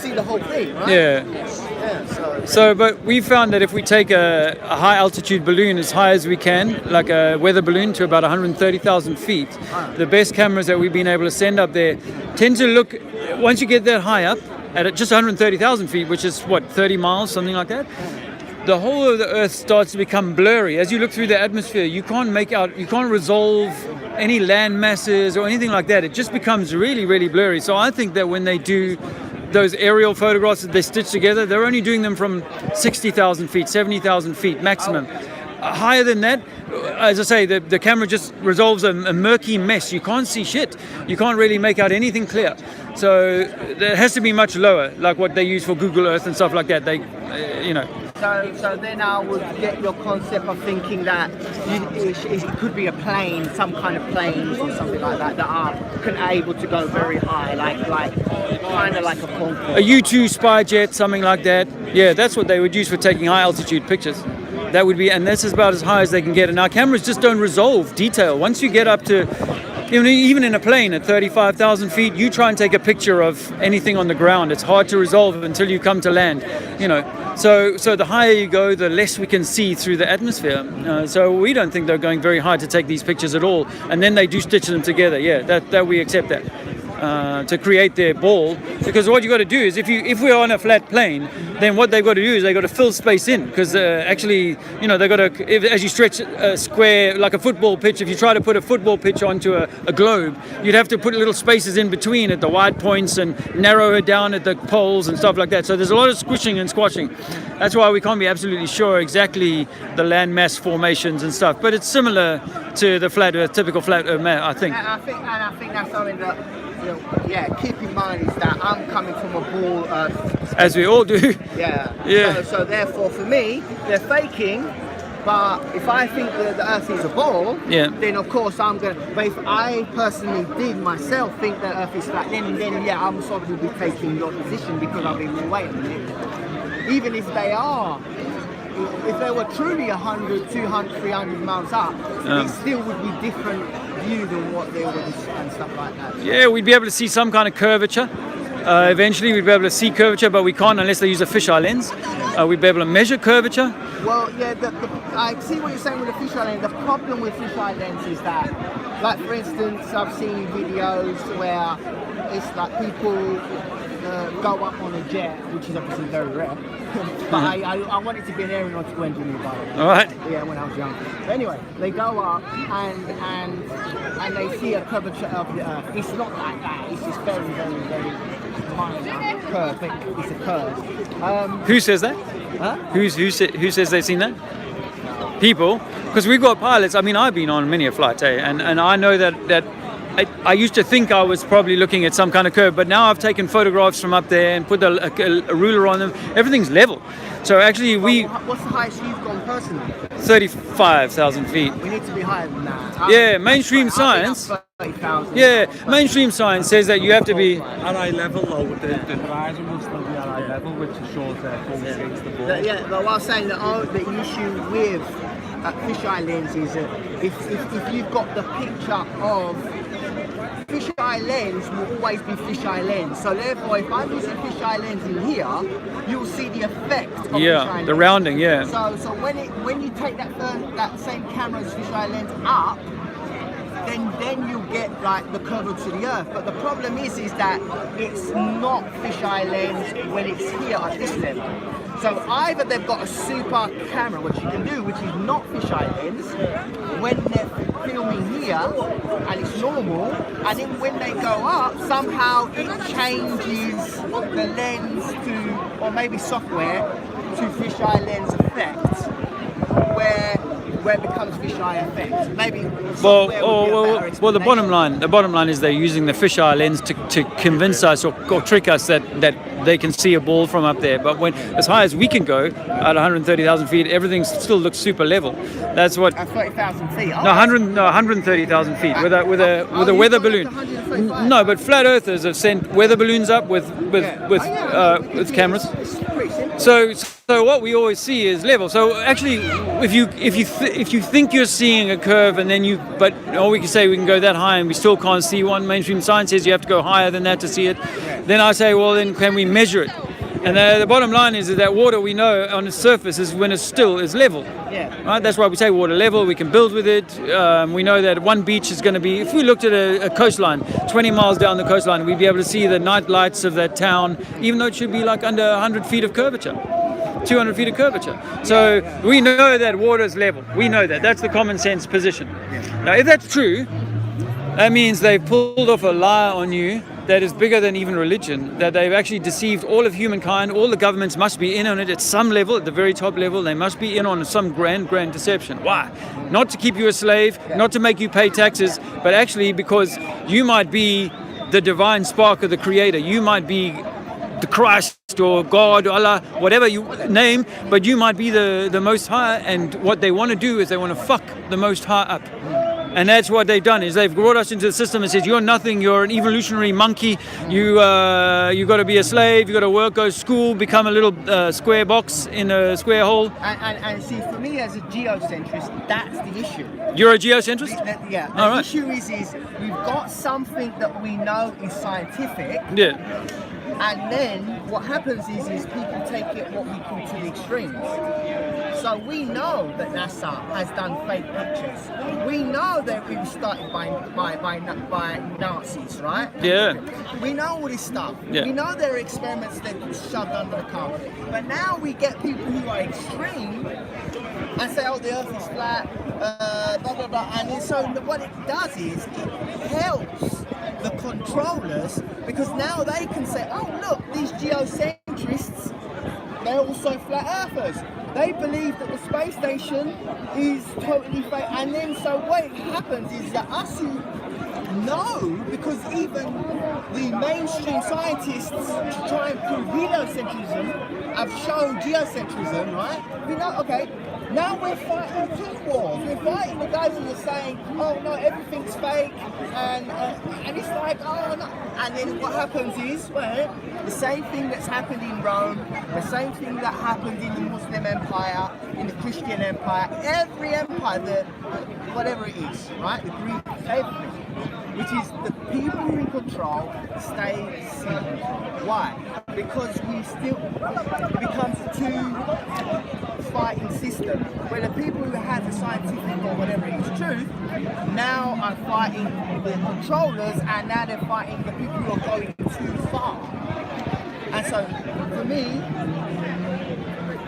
S5: see the whole thing, right?
S2: Yeah.
S5: Yeah.
S2: So, but we found that if we take a high altitude balloon as high as we can, like a weather balloon to about 130,000 feet, the best cameras that we've been able to send up there tend to look, once you get that high up, at just 130,000 feet, which is what, 30 miles, something like that, the whole of the Earth starts to become blurry. As you look through the atmosphere, you can't make out, you can't resolve any land masses or anything like that. It just becomes really, really blurry. So I think that when they do those aerial photographs that they stitch together, they're only doing them from 60,000 feet, 70,000 feet maximum. Higher than that, as I say, the camera just resolves a murky mess. You can't see shit. You can't really make out anything clear. So it has to be much lower, like what they use for Google Earth and stuff like that. They, you know.
S5: So then I would get your concept of thinking that it could be a plane, some kind of planes or something like that are able to go very high, like kind of like a Concorde.
S2: A U-2 spy jet, something like that. Yeah, that's what they would use for taking high altitude pictures. That would be, and this is about as high as they can get. And our cameras just don't resolve detail. Once you get up to, even in a plane at 35,000 feet, you try and take a picture of anything on the ground. It's hard to resolve until you come to land, you know. So the higher you go, the less we can see through the atmosphere. So we don't think they're going very high to take these pictures at all. And then they do stitch them together. Yeah, that we accept that. To create their ball, because what you got to do is if we're on a flat plane, then what they've got to do is they've got to fill space in, because actually, you know, they've got to, as you stretch a square like a football pitch, if you try to put a football pitch onto a globe, you'd have to put little spaces in between at the wide points and narrow it down at the poles and stuff like that. So there's a lot of squishing and squashing. That's why we can't be absolutely sure exactly the landmass formations and stuff, but it's similar to the flat Earth, typical flat Earth map, I think.
S5: And I think that's something that, keep in mind is that I'm coming from a ball Earth.
S2: As we all do.
S5: Yeah. So therefore, for me, they're faking. But if I think that the Earth is a ball, then of course I'm gonna. But if I personally did myself think that Earth is flat, then I'm probably be taking your position, because I'll be, well, wait a minute. Even if they are. If they were truly 100, 200, 300 miles up, it still would be different view than what they would and stuff like that.
S2: Yeah, we'd be able to see some kind of curvature. Eventually, we'd be able to see curvature, but we can't unless they use a fisheye lens. We'd be able to measure curvature.
S5: Well, yeah, I see what you're saying with the fisheye lens. The problem with fisheye lens is that, like for instance, I've seen videos where it's like people go up on a jet, which is obviously very rare. But I wanted to be an aeronautical engineer, by the way.
S2: All right.
S5: Yeah, when I was young. But anyway, they go up and they see a curvature of the Earth. It's not like that. It's just very, very, very minor curve. It's a curve.
S2: Who says that?
S5: Huh?
S2: Who says they've seen that? People, because we've got pilots. I mean, I've been on many a flight, and I know that. I used to think I was probably looking at some kind of curve, but now I've taken photographs from up there and put a ruler on them. Everything's level. So actually,
S5: What's the highest you've gone personally?
S2: 35,000 feet.
S5: We need to be higher than that.
S2: Yeah, mainstream science.
S5: 30,000.
S2: Yeah, mainstream science says that you have to be
S10: at eye level, though. The horizon will still be at eye level, which ensures full against the ball.
S5: Yeah, but what I was saying, the issue with fisheye lens is that if you've got the picture of fisheye lens will always be fisheye lens. So therefore, if I'm using fisheye lens in here, you'll see the effect of fisheye lens.
S2: The rounding, yeah.
S5: So when you take that same camera's fisheye lens up, then you'll get like the curvature to the Earth. But the problem is that it's not fisheye lens when it's here at this level. So either they've got a super camera, which you can do, which is not fisheye lens, when they're filming here and it's normal, and then when they go up, somehow it changes the lens to, or maybe software, to fisheye lens effect, where it becomes fisheye effect. Maybe.
S2: Well, the bottom line is they're using the fisheye lens to convince us or trick us that they can see a ball from up there. But when as high as we can go at 130,000 feet, everything still looks super level. That's what.
S5: At 30,000 feet.
S2: No, 130,000 feet with a weather balloon. No, but flat earthers have sent weather balloons up with cameras.
S5: It's pretty simple.
S2: So so what we always see is level. So actually, if you think you're seeing a curve, and then or we can say we can go that high and we still can't see one. Mainstream science says you have to go higher than that to see it. Then I say, well, then can we measure it? And the bottom line is that water, we know on its surface is when it's still is level.
S5: Yeah.
S2: Right. That's why we say water level. We can build with it. We know that one beach is going to be. If we looked at a coastline, 20 miles down the coastline, we'd be able to see the night lights of that town, even though it should be like under 100 feet of curvature. 200 feet of curvature. So we know that water is level. We know that. That's the common sense position. Now, if that's true, that means they've pulled off a lie on you that is bigger than even religion, that they've actually deceived all of humankind. All the governments must be in on it at some level, at the very top level. They must be in on some grand deception. Why? Not to keep you a slave, not to make you pay taxes, but actually because you might be the divine spark of the Creator. You might be the Christ or God or Allah, whatever you name, but you might be the Most High, and what they want to do is they want to fuck the Most High up. And that's what they've done, is they've brought us into the system and says, you're nothing, you're an evolutionary monkey, you got to be a slave, you got to work, go to school, become a little square box in a square hole.
S5: And see, for me as a geocentrist, that's the issue.
S2: You're a geocentrist?
S5: Yeah.
S2: All right.
S5: The issue is we've got something that we know is scientific.
S2: Yeah.
S5: And then what happens is people take it what we call to the extremes. So we know that NASA has done fake pictures. We know that it was started by Nazis, right?
S2: Yeah.
S5: We know all this stuff.
S2: Yeah.
S5: We know there are experiments that get shoved under the carpet. But now we get people who are extreme and say, oh, the Earth is flat, blah, blah, blah. And so what it does is it helps the controllers, because now they can say, oh, look, these geocentrists, they're also flat earthers. They believe that the space station is totally fake. And then so what happens is that us who know, because even the mainstream scientists to try and prove heliocentrism have shown geocentrism, right? We know, okay, now we're fighting two wars. We're fighting the guys who are saying, oh no, everything's fake, and it's like, oh no. And then what happens is, well, the same thing that's happened in Rome, the same thing that happened in the Muslim Empire, in the Christian Empire, every empire, whatever it is, right? The Greek, everything. Which is the people who in control stay secret. Why? Because it becomes a two-fighting system, where the people who have the scientific or whatever it is truth now are fighting the controllers, and now they're fighting the people who are going too far. And so, for me,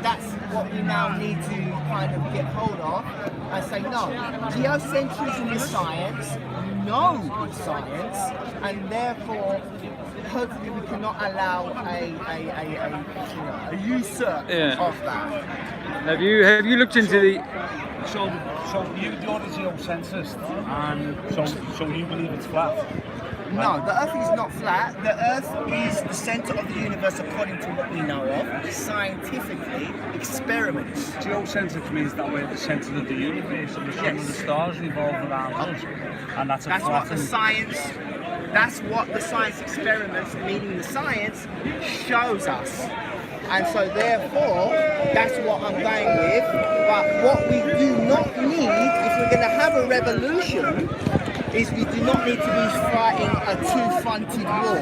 S5: that's what we now need to kind of get hold of and say, no, geocentrism is science, no it's science, and therefore hopefully we cannot allow a usurp of that.
S2: Have you looked into the...
S10: So you're a geocentrist, and so you believe it's flat?
S5: No, the Earth is not flat. The Earth is the center of the universe according to what we know of, scientifically, experiments.
S10: Geocentric means that we're the center of the universe, and the sun and the stars revolve around us, and that's
S5: what the science. That's what the science experiments, meaning the science, shows us. And so therefore, that's what I'm going with. But what we do not need, if we're going to have a revolution, is we do not need to be fighting a two-fronted war.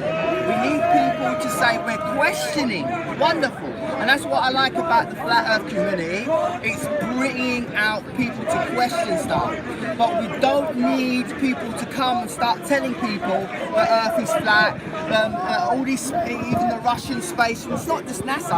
S5: We need people to say we're questioning. Wonderful. And that's what I like about the Flat Earth community. It's bringing out people to question stuff. But we don't need people to come and start telling people the Earth is flat. All this, even the Russian space, it's not just NASA,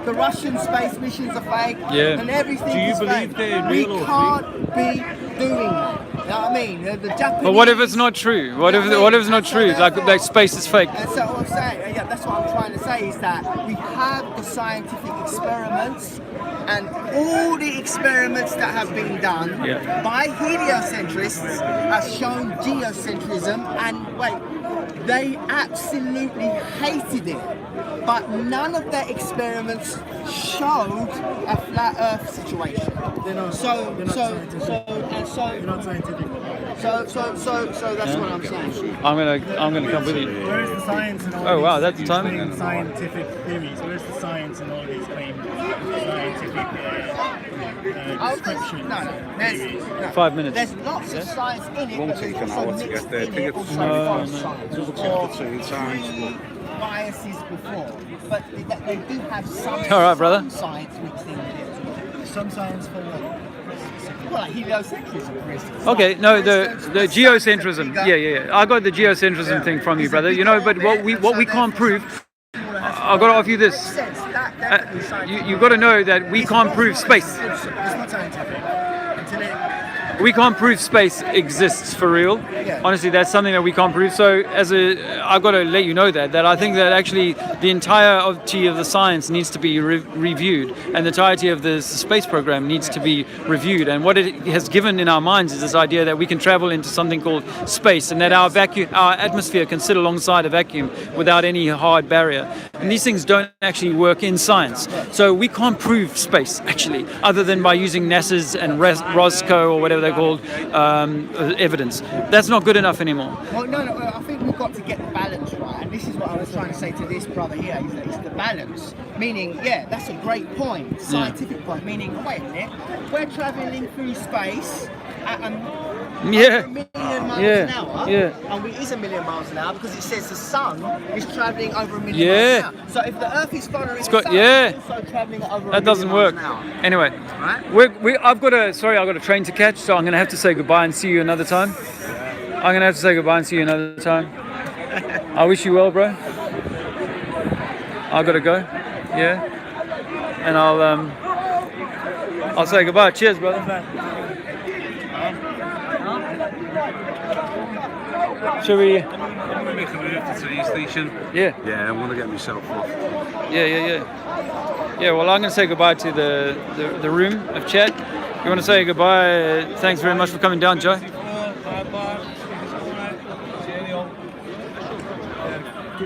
S5: the Russian space missions are fake, and everything is fake. We can't be doing that. You know what I mean? The Japanese.
S2: But what if it's not true? What if it's not true? Like space is fake.
S5: And so what I'm saying, that's what I'm trying to say, is that we have the scientific experiments, and all the experiments that have been done by heliocentrists have shown geocentrism, and they absolutely hated it. But none of their experiments showed a flat Earth situation.
S6: They're not scientific.
S5: So that's what I'm saying.
S2: I'm gonna come with you.
S14: Where's the science in all
S2: Oh
S14: these
S2: wow, that's the time.
S14: claimed scientific theories? Where's the science in all these claimed scientific descriptions?
S5: No.
S2: 5 minutes.
S5: There's lots of science in it, but there's also mixed in it also false science or biases before. But they do have some,
S2: All right, brother.
S5: some science mixed in with it. Some science for what? Well, like heliocentrism, for instance.
S2: Okay, no, the geocentrism. Yeah. I got the geocentrism thing from you, brother. You know, but what we can't prove. I've got to offer you this. You've got to know that we can't prove space.
S5: It's not scientific. Until it
S2: We can't prove space exists for real. Honestly, that's something that we can't prove. So I've got to let you know that I think that actually the entirety of the science needs to be reviewed, and the entirety of the space program needs to be reviewed. And what it has given in our minds is this idea that we can travel into something called space, and that our atmosphere can sit alongside a vacuum without any hard barrier. And these things don't actually work in science. So we can't prove space actually, other than by using NASA's and Roscoe or whatever they're called evidence. That's not good enough anymore.
S5: Well, no, I think we've got to get the balance right, and this is what I was trying to say to this brother here, is that it's the balance. Meaning, yeah, that's a great point, scientific point, meaning, wait a minute, we're travelling through space at a million miles an hour, and it is a million miles an hour because it says the sun is travelling over a million miles an hour. So if the Earth is following the sun, it's also travelling at over
S2: that doesn't work. Anyway, I've got a train to catch, so I'm going to have to say goodbye and see you another time. I'm going to have to say goodbye and see you another time. I wish you well, bro. I've got to go. Yeah. And I'll say goodbye. Cheers, brother. Shall we?
S3: I'm going to make a move to the train station.
S2: Yeah.
S3: Yeah, I'm going to get myself off.
S2: Yeah, well, I'm going to say goodbye to the room of chat. You want to say goodbye? Thanks very much for coming down, Joe.